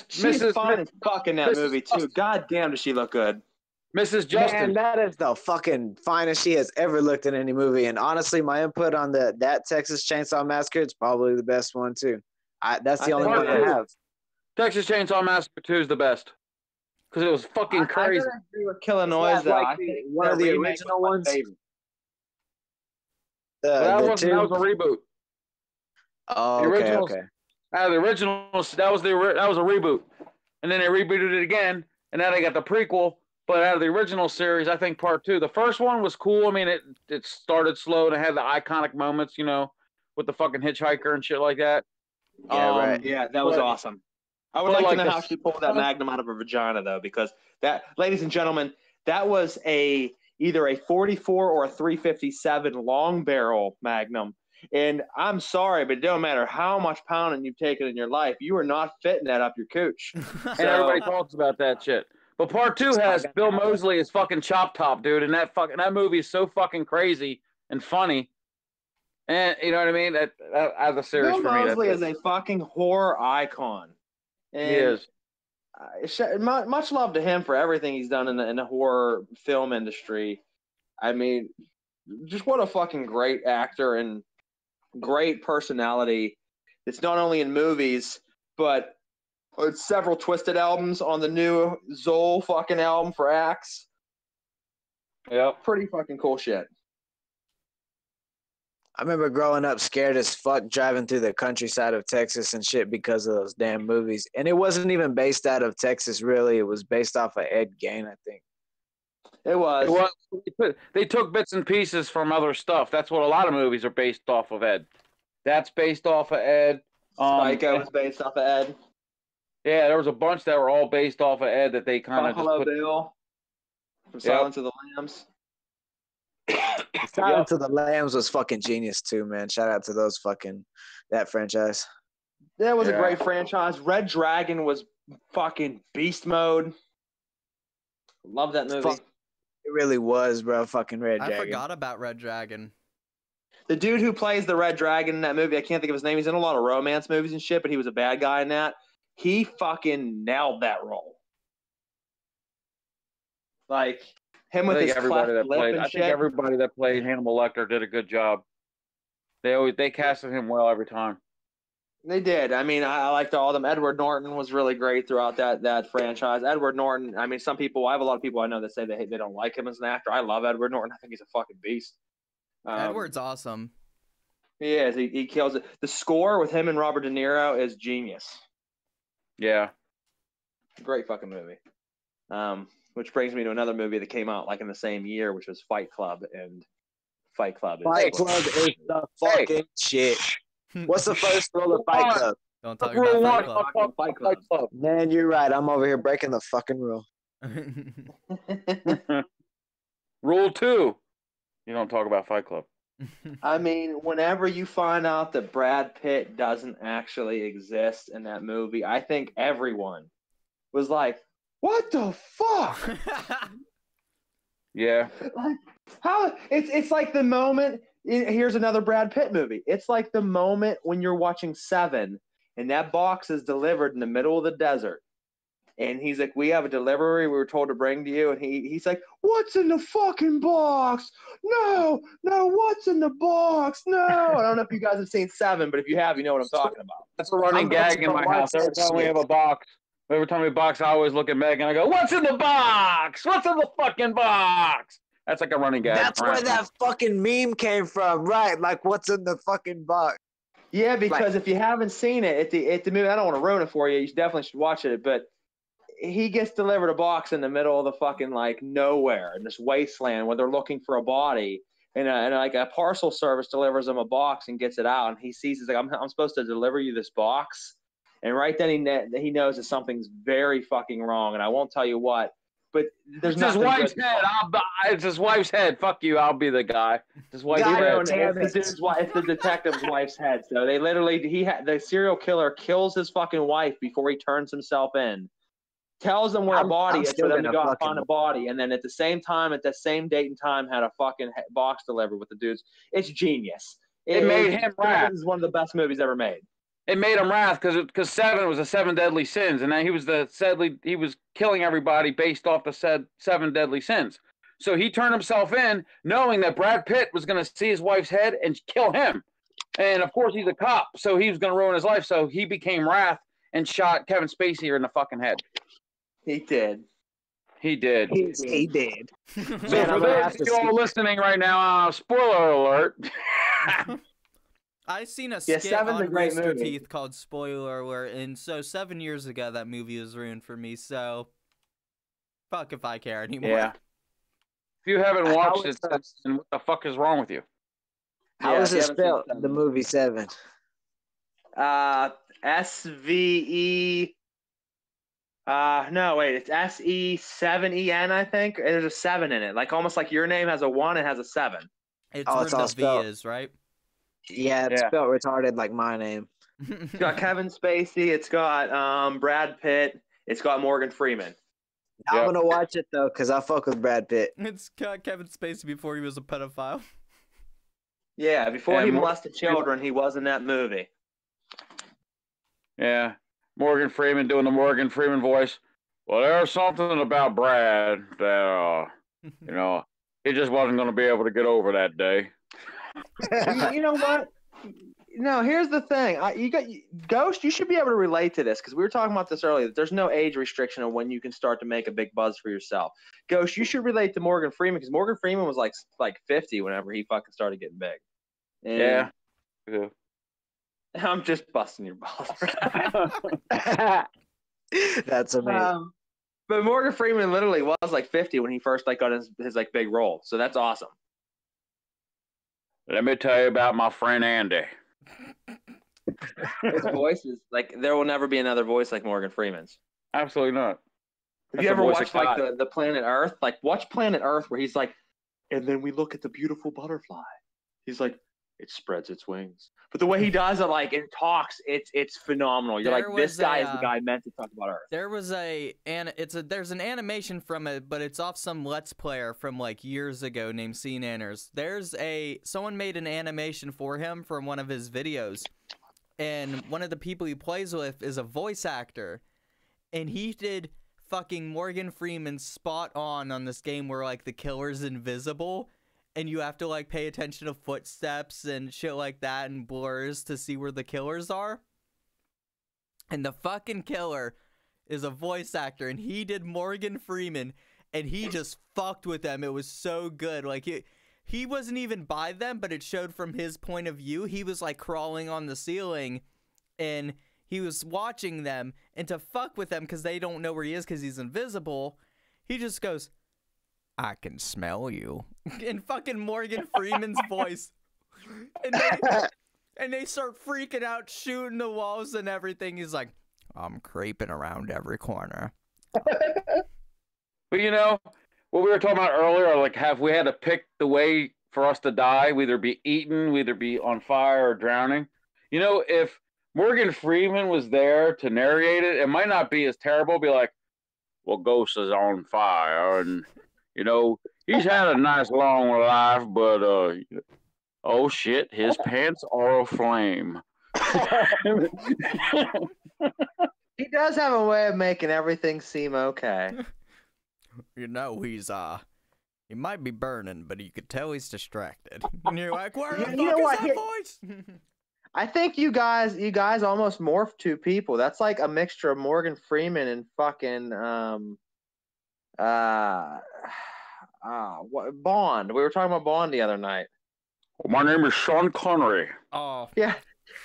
She's fine as fuck in that movie too. Justin. God damn, does she look good? Mrs. Justin. Man, that is the fucking finest she has ever looked in any movie. And honestly, my input on that Texas Chainsaw Massacre, it's probably the best one too. That's the only one I have. Texas Chainsaw Massacre 2 is the best. Because it was fucking crazy. I agree with Killa No1ze, though. Like one of the original ones. That was a reboot. Oh, the okay, originals, okay. Out of the originals, that was a reboot, and then they rebooted it again, and now they got the prequel. But out of the original series, I think part 2, the first one was cool. I mean, it started slow and it had the iconic moments, with the fucking hitchhiker and shit like that. Yeah, right. Yeah, that was awesome. I would like to know how she pulled that magnum out of her vagina, though, because that, ladies and gentlemen, that was either a 44 or a 357 long barrel magnum. And I'm sorry, but it don't matter how much pounding you've taken in your life, you are not fitting that up your cooch. And everybody talks about that shit. But part 2 has Bill Moseley as fucking Chop Top, dude, and that movie is so fucking crazy and funny. And you know what I mean? That as a series Bill for me, Moseley is a fucking horror icon. And he is. Much love to him for everything he's done in the horror film industry. I mean, just what a fucking great actor and great personality. It's not only in movies, but several Twisted albums on the new Zool fucking album for Axe. Yep. Pretty fucking cool shit. I remember growing up scared as fuck driving through the countryside of Texas and shit because of those damn movies. And it wasn't even based out of Texas, really. It was based off of Ed Gein, I think. It was. They took bits and pieces from other stuff. That's what a lot of movies are based off of, Ed. That's based off of Ed. Psycho was based off of Ed. Yeah, there was a bunch that were all based off of Ed that they kind of just put... Bill from Silence of the Lambs. Silence of the Lambs was fucking genius too, man. Shout out to that franchise. That was a great franchise. Red Dragon was fucking beast mode. Love that movie. It really was, bro. Fucking Red Dragon. I forgot about Red Dragon. The dude who plays the Red Dragon in that movie, I can't think of his name. He's in a lot of romance movies and shit, but he was a bad guy in that. He fucking nailed that role. Like him with his cleft lip and shit. I think everybody that played Hannibal Lecter did a good job. They casted him well every time. They did. I mean, I liked all of them. Edward Norton was really great throughout that franchise. Edward Norton, I mean, I have a lot of people I know that say they don't like him as an actor. I love Edward Norton. I think he's a fucking beast. Edward's awesome. He is. He kills it. The score with him and Robert De Niro is genius. Yeah. Great fucking movie. Which brings me to another movie that came out like in the same year, which was Fight Club. And Fight Club is the fucking shit. What's the first rule of Fight Club? Don't talk about Fight Club. Man, you're right. I'm over here breaking the fucking rule. Rule 2. You don't talk about Fight Club. I mean, whenever you find out that Brad Pitt doesn't actually exist in that movie, I think everyone was like, what the fuck? Yeah. Like, how it's like the moment. Here's another Brad Pitt movie. It's like the moment when you're watching Seven and that box is delivered in the middle of the desert. And he's like, we have a delivery we were told to bring to you. And he's like, what's in the fucking box? No, what's in the box? No. I don't know if you guys have seen Seven, but if you have, you know what I'm talking about. That's a running gag in my house. Every time we have a box, I always look at Meg and I go, what's in the box? What's in the fucking box? That's like a running gag. That's where that fucking meme came from, right? Like, what's in the fucking box? Yeah, because if you haven't seen it at the movie, I don't want to ruin it for you. You definitely should watch it. But he gets delivered a box in the middle of the fucking like nowhere in this wasteland where they're looking for a body, and like a parcel service delivers him a box and gets it out, and he sees he's like, I'm supposed to deliver you this box, and right then he knows that something's very fucking wrong, and I won't tell you what. But there's his wife's head. It's his wife's head. Fuck you. I'll be the guy. His wife's head. It's the detective's wife's head. So they literally, the serial killer kills his fucking wife before he turns himself in. Tells them where a body is for them to go out and find a body. And then at the same time, at the same date and time, had a fucking box delivered with the dudes. It's genius. It made him wrath. This is one of the best movies ever made. It made him wrath because Seven was the 7 deadly sins, and then he was killing everybody based off the 7 deadly sins. So he turned himself in, knowing that Brad Pitt was going to see his wife's head and kill him. And of course, he's a cop, so he was going to ruin his life. So he became wrath and shot Kevin Spacey in the fucking head. He did. He did. So for those of you all listening right now, spoiler alert. I seen a Yeah, skit Seven's a on great Rooster movie. Teeth called Spoiler Alert, and so 7 years ago that movie was ruined for me, so fuck if I care anymore. Yeah. If you haven't watched How it, then what the fuck is wrong with you? How is if you it haven't seen spelled? Seven. The movie Seven. SVE. No, wait, it's SE7EN, I think. And there's a 7 in it. Like almost like your name has a 1, it has a 7. It's Oh, where it's all the V spelled. is, right? Yeah, it's Yeah. spelled retarded like my name. It's got Kevin Spacey, it's got Brad Pitt, it's got Morgan Freeman. I'm Yep. gonna watch it though, cause I fuck with Brad Pitt. It's got Kevin Spacey before he was a pedophile. Yeah, before he And molested children, he was in that movie. Yeah. Morgan Freeman doing the Morgan Freeman voice. Well, there's something about Brad that, you know, he just wasn't going to be able to get over that day. You know what? No, here's the thing. Ghost. You should be able to relate to this because we were talking about this earlier. There's no age restriction on when you can start to make a big buzz for yourself. Ghost, you should relate to Morgan Freeman because Morgan Freeman was like 50 whenever he fucking started getting big. And Yeah. I'm just busting your balls. That's amazing. But Morgan Freeman literally was like 50 when he first got his like big role. So that's awesome. Let me tell you about my friend Andy. His voice is like there will never be another voice like Morgan Freeman's. Absolutely not. Have you ever watched like the Planet Earth? Like watch Planet Earth where he's like, and then we look at the beautiful butterfly. He's like, it spreads its wings. But the way he does it, like and talks, it's phenomenal. You're like, this guy is the guy meant to talk about Earth. There was there's an animation from it, but it's off some Let's Player from like years ago named Scene Anners. Someone made an animation for him from one of his videos, and one of the people he plays with is a voice actor, and he did fucking Morgan Freeman spot on this game where like the killer's invisible. And you have to, like, pay attention to footsteps and shit like that and blurs to see where the killers are. And the fucking killer is a voice actor, and he did Morgan Freeman, and he just fucked with them. It was so good. Like, he wasn't even by them, but it showed from his point of view. He was, like, crawling on the ceiling, and he was watching them. And to fuck with them, because they don't know where he is because he's invisible, he just goes, I can smell you. In fucking Morgan Freeman's voice. And they start freaking out, shooting the walls and everything. He's like, I'm creeping around every corner. But you know, what we were talking about earlier, like have we had to pick the way for us to die? We either be eaten, we either be on fire or drowning. You know, if Morgan Freeman was there to narrate it, it might not be as terrible. Be like, well, Ghost is on fire and you know, he's had a nice long life, but oh shit, his pants are aflame. He does have a way of making everything seem okay. You know, he might be burning, but you could tell he's distracted. And you're like, where the fuck is that voice? I think you guys almost morphed two people. That's like a mixture of Morgan Freeman and fucking Bond. We were talking about Bond the other night. My name is Sean Connery. Oh, yeah,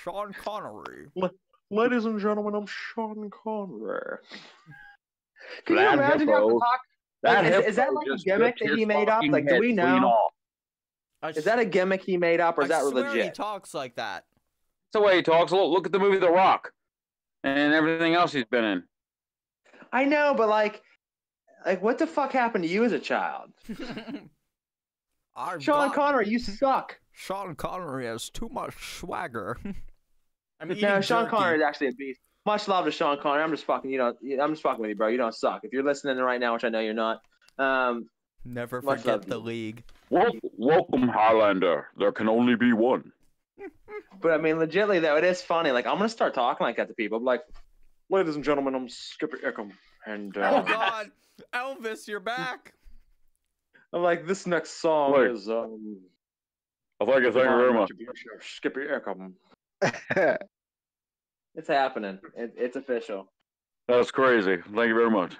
Sean Connery. Ladies and gentlemen, I'm Sean Connery. Can That you imagine hippo, how to talk? Is that like a gimmick that he made up? Like, do we know? Is that a gimmick he made up, or is that legit? He talks like that. That's the way he talks. Look at the movie The Rock, and everything else he's been in. I know, but like what the fuck happened to you as a child? Sean Connery, you suck. Sean Connery has too much swagger. No, Sean Connery is actually a beast. Much love to Sean Connery. I'm just fucking with you, bro. You don't suck. If you're listening right now, which I know you're not, never forget the league. Welcome, Highlander. There can only be one. But I mean, legitly though, it is funny. Like I'm gonna start talking like that to people. I'm like, ladies and gentlemen, I'm Skippy Ickum, and oh God, Elvis, you're back. I'm like, this next song is Thank you very much. Skippy Ickum. It's happening. It's official. That's crazy. Thank you very much.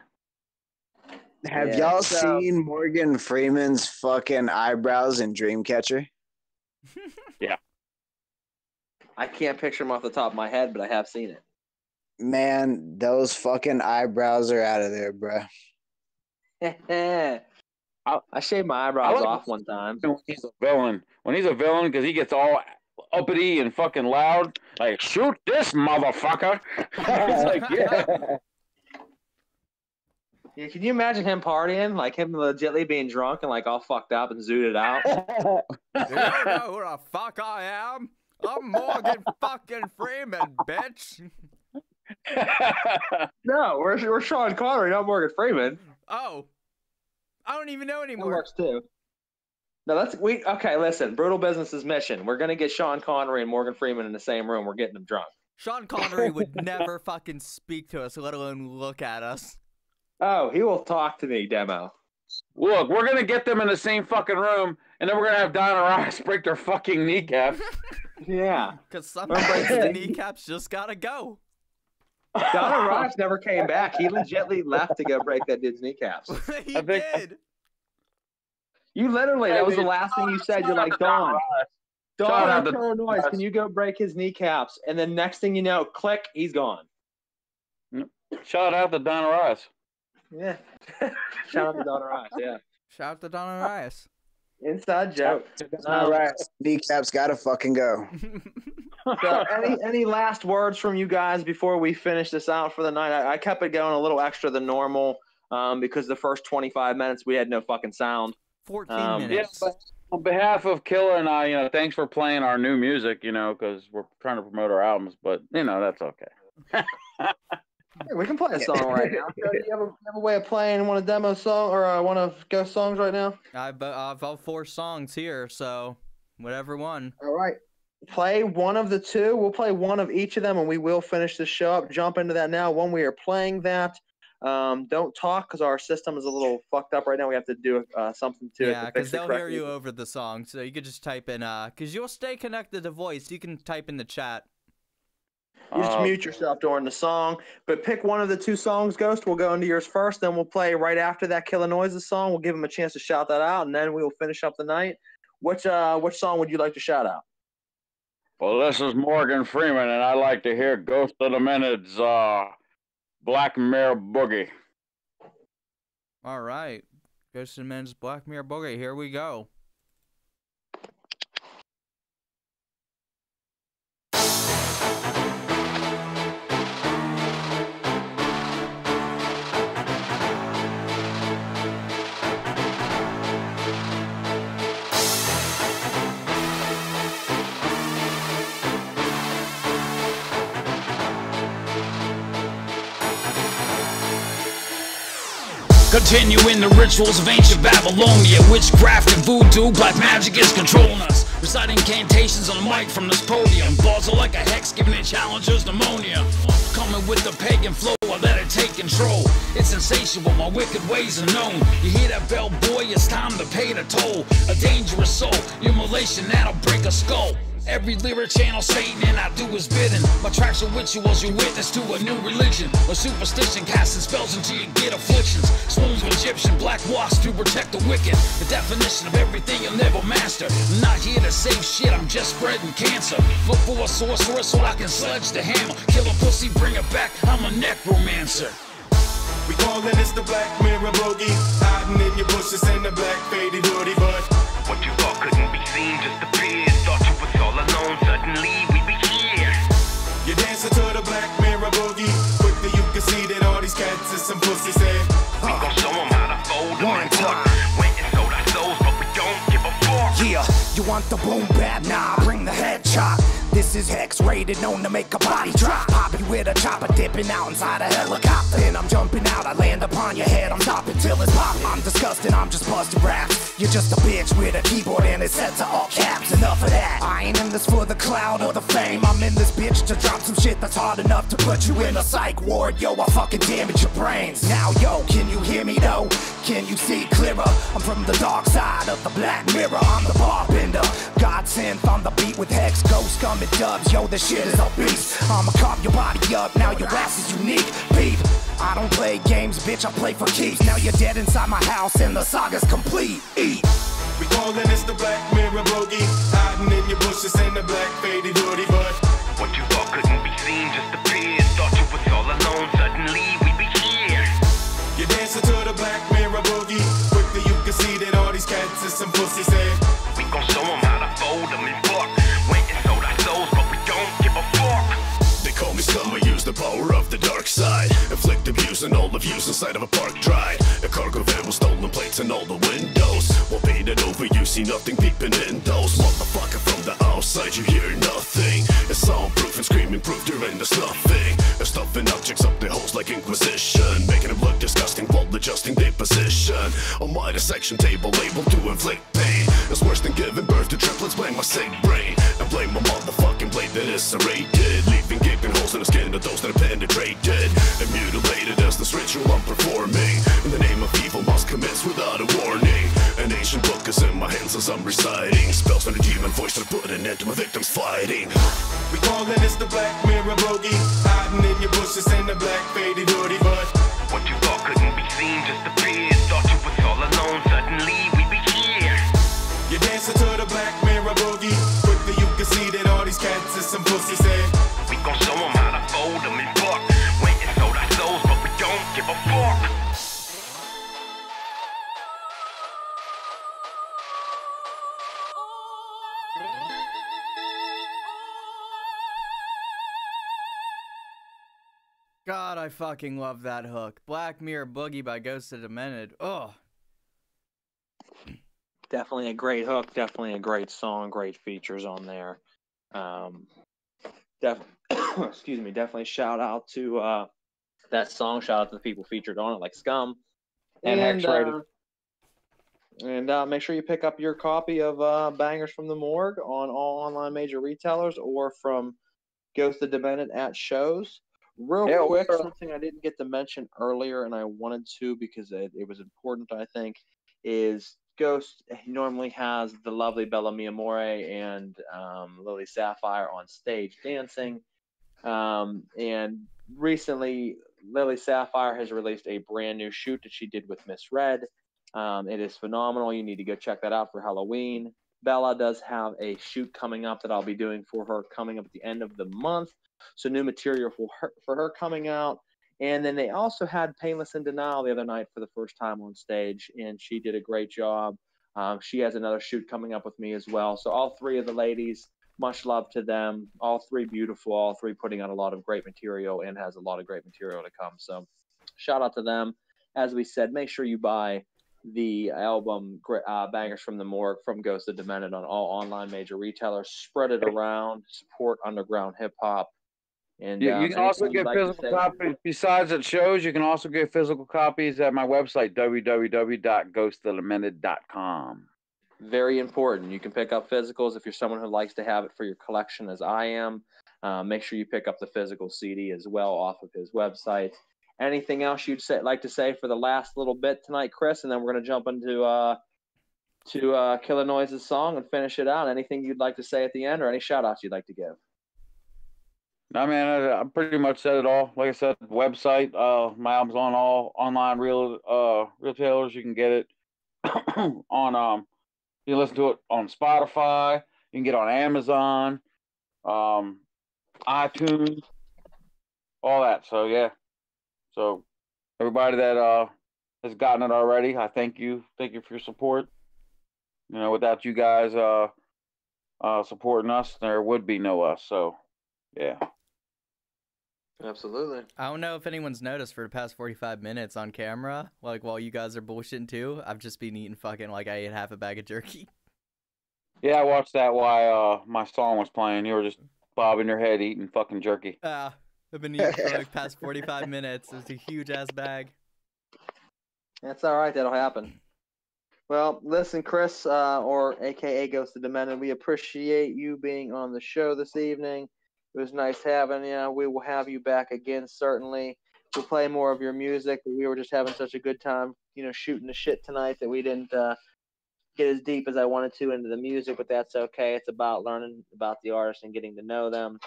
Have y'all seen Morgan Freeman's fucking eyebrows in Dreamcatcher? Yeah. I can't picture him off the top of my head, but I have seen it. Man, those fucking eyebrows are out of there, bro. I shaved my eyebrows off one time. When he's a villain, because he gets all uppity and fucking loud, like, shoot this motherfucker. It's like, yeah. Yeah, can you imagine him partying, like him legitly being drunk and like all fucked up and zooted out? You don't know who the fuck I am? I'm Morgan fucking Freeman, bitch. No, we're Sean Connery, not Morgan Freeman. Oh, I don't even know That anymore. works too. No, okay. Listen, Brutal Business's mission. We're gonna get Sean Connery and Morgan Freeman in the same room. We're getting them drunk. Sean Connery would never fucking speak to us, let alone look at us. Oh, he will talk to me, Demo. Look, we're gonna get them in the same fucking room, and then we're gonna have Donna Rice break their fucking kneecaps. Yeah, Because sometimes the kneecaps just gotta go. Donna Rice never came back. He legitly left to go break that dude's kneecaps. He did. You literally, that was the last thing you said. You're like, Dawn, Killa No1ze, can you go break his kneecaps? And then next thing you know, click, he's gone. Shout out to Donna Rice. Yeah. Shout out to Donna Rice, yeah. Shout out to Donna Rice. Inside joke. All right, kneecaps gotta fucking go. So any last words from you guys before we finish this out for the night? I kept it going a little extra than normal because the first 25 minutes we had no fucking sound. 14 minutes. Yeah, but on behalf of Killa and I, thanks for playing our new music, because we're trying to promote our albums, but, that's okay. Yeah, we can play a song right now. Do you have a way of playing one of demo song or one of Ghost songs right now? I've all 4 songs here, so whatever one. All right. Play one of the 2. We'll play one of each of them, and we will finish the show up. Jump into that now. When we are playing that, don't talk because our system is a little fucked up right now. We have to do something to it. Yeah, because they'll hear you over the song, so you could just type in, because you'll stay connected to voice. You can type in the chat. You just mute yourself during the song, but pick one of the 2 songs, Ghost. We'll go into yours first, then we'll play right after that Killa No1ze song. We'll give him a chance to shout that out, and then we will finish up the night. Which song would you like to shout out? Well, this is Morgan Freeman, and I like to hear Ghost of Dmented's Black Mirror Boogie. All right. Ghost of Dmented's Black Mirror Boogie. Here we go. Continuing the rituals of ancient Babylonia, witchcraft and voodoo, black magic is controlling us. Reciting incantations on the mic from this podium. Balls are like a hex, giving it challengers pneumonia. Coming with the pagan flow, I let it take control. It's insatiable, my wicked ways are known. You hear that bell, boy, it's time to pay the toll. A dangerous soul, immolation that'll break a skull. Every lyric channel Satan and I do his bidding. My tracks are rituals, you witness to a new religion. A superstition casting spells until you get afflictions. Swoons of Egyptian black wasps to protect the wicked. The definition of everything you'll never master. I'm not here to save shit, I'm just spreading cancer. Look for a sorcerer so I can sledge the hammer. Kill a pussy, bring it back, I'm a necromancer. We callin' this the Black Mirror Boogie. Hiding in your bushes in the black faded hoodie, but what you thought couldn't be seen just appeared. Thought you was all alone, suddenly we be here. You're dancing to the Black Mirror Boogie. Quickly you can see that all these cats is some pussy said. We gon' show them how to fold one time. Went and sold our souls, but we don't give a fuck. Yeah, you want the boom bap? Nah, bring the headshot. This is Hex rated, known to make a body drop. Pop you with a chopper, dipping out inside a helicopter. Then I'm jumping out, I land upon your head, I'm stopping till it's popping. I'm disgusting, I'm just busting raps. You're just a bitch with a keyboard and it's set to all caps. Enough of that, I ain't in this for the clout or the fame. I'm in this bitch to drop some shit that's hard enough to put you in a psych ward. Yo, I fucking damage your brains. Now, yo, can you hear me though? Can you see clearer? I'm from the dark side of the Black Mirror, I'm the barbender. God synth on the beat with Hex, Ghost coming dubs. Yo, this shit is a beast. I'ma carve your body up, now your ass is unique. Beep, I don't play games, bitch, I play for keeps. Now you're dead inside my house and the saga's complete. Eat. We callin' this the Black Mirror Boogie. Hiding in your bushes in the black faded hoodie, but pussy said. We gon' show them how to fold them and fuck. Went and sold our souls, but we don't give a fuck. They call me scum, I use the power of the dark side. Inflict abuse on all of yous inside of a park ride. A cargo van with stolen plates and all the windows. While painted over, you see nothing peeping in those. Motherfucker, from the outside you hear nothing. It's soundproof and screaming proof during the snuffing. They're stuffing objects up their holes like Inquisition, making them look disgusting while adjusting their position. On my dissection table, able to inflict pain. It's worse than giving birth to triplets, blame my sick brain. And blame my motherfucking blade that is serrated, leaving gaping holes in the skin of those that have penetrated and mutilated as this ritual I'm performing. In the name of evil must commence without a warning. An ancient book is in my hands as I'm reciting spells from the demon voice to put an end to my victims fighting. We callin' this the Black Mirror bogey, hiding in your bushes in the black faded hoodie, but what you thought couldn't be seen just appeared. Thought you was all alone, suddenly we be here. you're dancing to the Black Mirror boogie. Quickly you can see that all these cats is some pussy said. We gon' show them how to fold them and fuck. Went and sold our souls, but we don't give a fuck. God, I fucking love that hook. Black Mirror Boogie by Ghost Demented. Oh. Definitely a great hook. Definitely a great song. Great features on there. Excuse me. Definitely shout out to that song. Shout out to the people featured on it, like Scum. And X-Rated. And make sure you pick up your copy of Bangers from the Morgue on all online major retailers or from Ghost Demented at shows. Real quick, something I didn't get to mention earlier, and I wanted to because it was important, I think, is Ghost normally has the lovely Bella Miamore and Lily Sapphire on stage dancing. And recently, Lily Sapphire has released a brand new shoot that she did with Miss Red. It is phenomenal. You need to go check that out for Halloween. Bella does have a shoot coming up that I'll be doing for her coming up at the end of the month. So new material for her coming out. And then they also had Painless in Denial the other night for the first time on stage, and she did a great job. She has another shoot coming up with me as well. So all three of the ladies, much love to them. All three beautiful, all three putting out a lot of great material and has a lot of great material to come. So shout out to them. As we said, make sure you buy the album Bangers from the Morgue from Ghost Demented on all online major retailers. Spread it around. Support underground hip-hop. And you can also get physical copies. Besides at shows, you can also get physical copies at my website, www.ghostdemented.com. Very important. You can pick up physicals if you're someone who likes to have it for your collection, as I am. Make sure you pick up the physical CD as well off of his website. Anything else you'd like to say for the last little bit tonight, Chris? And then we're going to jump into Killa No1ze's song and finish it out. Anything you'd like to say at the end, or any shout-outs you'd like to give? I mean, I pretty much said it all. Like I said, website. My album's on all online retailers. You can get it on. You can listen to it on Spotify. You can get it on Amazon, iTunes, all that. So yeah. So everybody that has gotten it already, I thank you. Thank you for your support. You know, without you guys supporting us, there would be no us. So yeah. Absolutely. I don't know if anyone's noticed for the past 45 minutes on camera, like while you guys are bullshitting too, I've just been eating fucking like I ate half a bag of jerky. Yeah, I watched that while my song was playing. You were just bobbing your head eating fucking jerky. I've been eating for like past 45 minutes. It's a huge ass bag. That's all right. That'll happen. Well, listen, Chris, or AKA Ghost Demented, we appreciate you being on the show this evening. It was nice having you. We will have you back again, certainly. We'll play more of your music. We were just having such a good time, you know, shooting the shit tonight that we didn't get as deep as I wanted to into the music, but that's okay. It's about learning about the artists and getting to know them.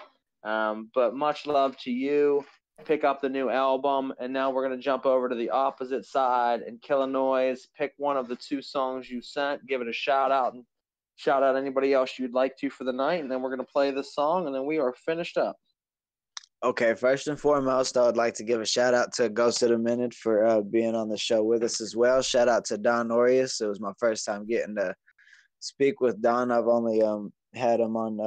But much love to you. Pick up the new album, and now we're going to jump over to the opposite side and Killa No1ze. Pick one of the two songs you sent, give it a shout out, and shout out anybody else you'd like to for the night, and then we're going to play this song, and then we are finished up. Okay, first and foremost, I would like to give a shout out to Ghost Demented for being on the show with us as well. Shout out to Don Orius. It was my first time getting to speak with Don. I've only had him on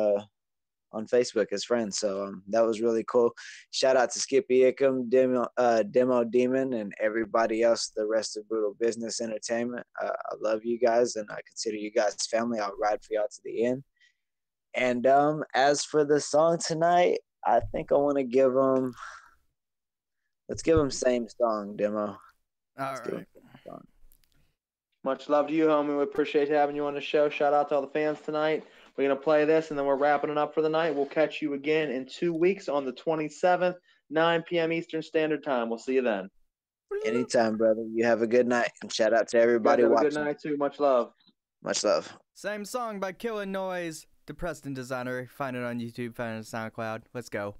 Facebook as friends, so that was really cool. Shout out to Skippy, Ickum, Demo Demon, and everybody else, the rest of Brutal Business Entertainment. I love you guys, and I consider you guys family. I'll ride for y'all to the end. And as for the song tonight, I think I want to give them. Let's give them Same Song, Demo. All right. Much love to you, homie. We appreciate having you on the show. Shout out to all the fans tonight. We're going to play this, and then we're wrapping it up for the night. We'll catch you again in 2 weeks on the 27th, 9 p.m. Eastern Standard Time. We'll see you then. Anytime, brother. You have a good night. And shout out to everybody watching. Good night, too. Much love. Much love. Same Song by Killa No1ze, Depressed and Designer. Find it on YouTube, find it on SoundCloud. Let's go.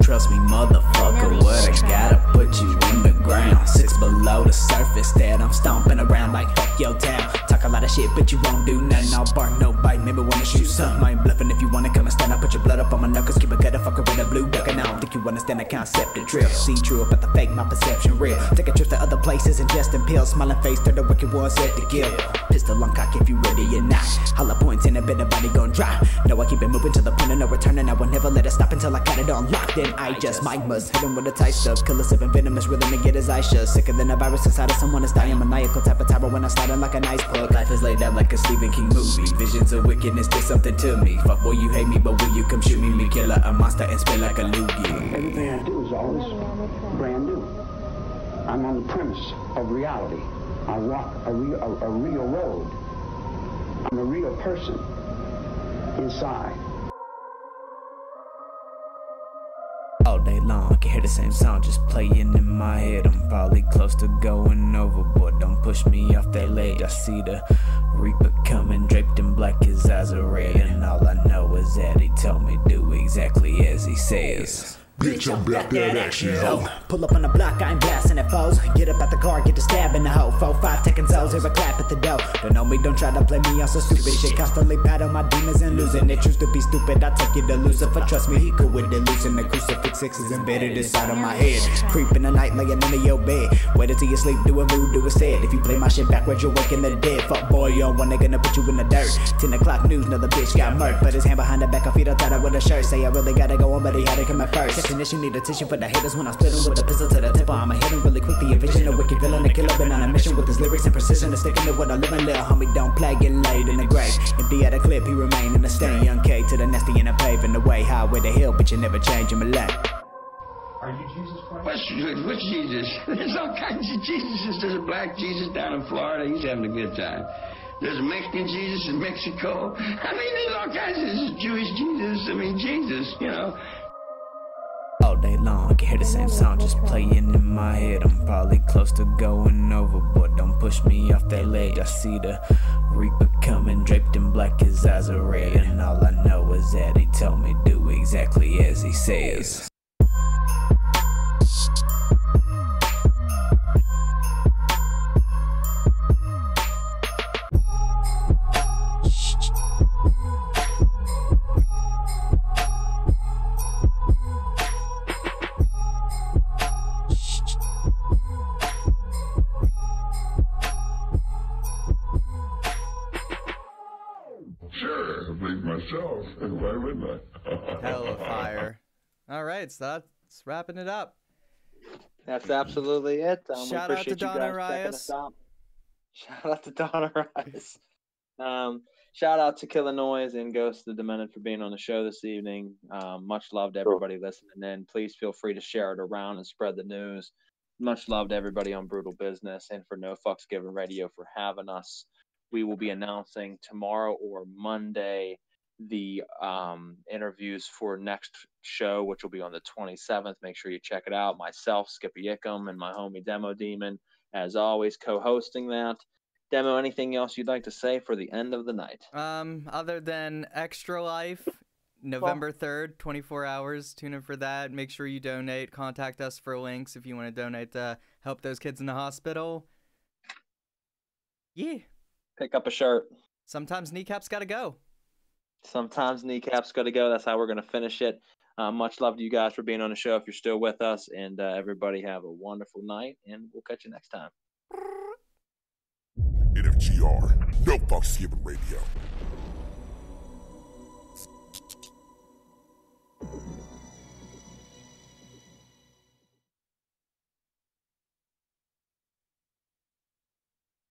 Trust me, motherfucker, what I gotta put you in the ground. 6 below the surface that I'm stomping around like fuck your town. Talk a lot of shit, but you won't do nothing. I'll bark, no bite, maybe wanna shoot something. I ain't bluffing if you wanna come and stand. I'll put your blood up on my knuckles, keep a gutter fucker with a blue duck. And I don't think you understand the concept of drill. See true about the fake, my perception real. Take a trip to other places, ingesting pills. Smiling face, turn the wicked ones set to kill. Pistol on cock if you ready or not. Holla points in a bit, the body gon' drop. No, I keep it moving to the point of no return, and I will never let it stop until I got it on lock. Then I just might must hit him with a tight stuff. Killer sipping venomous rhythm to get his eyes shut. Sicker than a virus inside of someone is dying. Maniacal type of terror when I slide in like an ice plug. Life is laid out like a Stephen King movie. Visions of wickedness did something to me. Fuck boy, you hate me, but will you come shoot me? Me killer, a monster and spit like a loogie. Everything I do is always brand new. I'm on the premise of reality. I walk a real road. I'm a real person inside. All day long, I can hear the same song just playing in my head. I'm probably close to going overboard. Don't push me off that ledge. I see the Reaper coming, draped in black, his eyes are red. And all I know is that he told me do exactly as he says. Bitch, I'm back that action, ho. Pull up on the block, I ain't blasting at foes. Get up at the car, get the stab in the hoe. 4, 5 taking souls, hear a clap at the door. Don't know me, don't try to play me on some stupid shit. Constantly battle my demons and losing. They choose to be stupid, I take you to Lucifer. Trust me, he cool with the loose, and the crucifix 6 is embedded inside of my head. Creep in the night, laying under your bed. Wait until you sleep, doing voodoo instead. If you play my shit backwards, you're waking the dead. Fuck boy, you on one, they gonna put you in the dirt. 10 o'clock news, another bitch got murked. Put his hand behind the back, I feet tied up with a shirt. Say I really gotta go on, but he had to come at first. Definition need attention for the haters when I split him with a pistol to the tip. I'ma hit him really quick. The envision a wicked villain, a killer been on a mission with his lyrics and precision. To sticking to what I live in, little homie don't play, get laid in the grave. Empty at a clip, he remain in the stain. Young K to the nasty and a paving the way. Highway to hell, but you never change in my life. Are you Jesus Christ? Which Jesus? There's all kinds of Jesuses. There's a black Jesus down in Florida. He's having a good time. There's a Mexican Jesus in Mexico. I mean, there's all kinds of Jewish Jesus. I mean, Jesus, you know. All day long, I can hear the same song just playing in my head. I'm probably close to going overboard. Don't push me off that ledge. I see the Reaper coming, draped in black, his eyes are red. And all I know is that he told me do exactly as he says. Sure, I believe myself. Why wouldn't I? Hell of fire. All right, so that's wrapping it up. That's absolutely it. Shout out to Donna Rias. Shout out to Donna Rias. Shout out to Killa No1ze and Ghost the Demented for being on the show this evening. Much love to everybody listening in. Please feel free to share it around and spread the news. Much love to everybody on Brutal Business and for No Fucks Given Radio for having us. We will be announcing tomorrow or Monday the interviews for next show, which will be on the 27th. Make sure you check it out. Myself, Skippy Ickum, and my homie Demo Demon, as always, co-hosting that. Demo, anything else you'd like to say for the end of the night? Other than Extra Life, November 3rd, 24 hours. Tune in for that. Make sure you donate. Contact us for links if you want to donate to help those kids in the hospital. Yeah. Pick up a shirt. sometimes kneecaps got to go. Sometimes kneecaps got to go. That's how we're going to finish it. Much love to you guys for being on the show if you're still with us. And everybody have a wonderful night, and we'll catch you next time. NFGR, No Fucks Given Radio.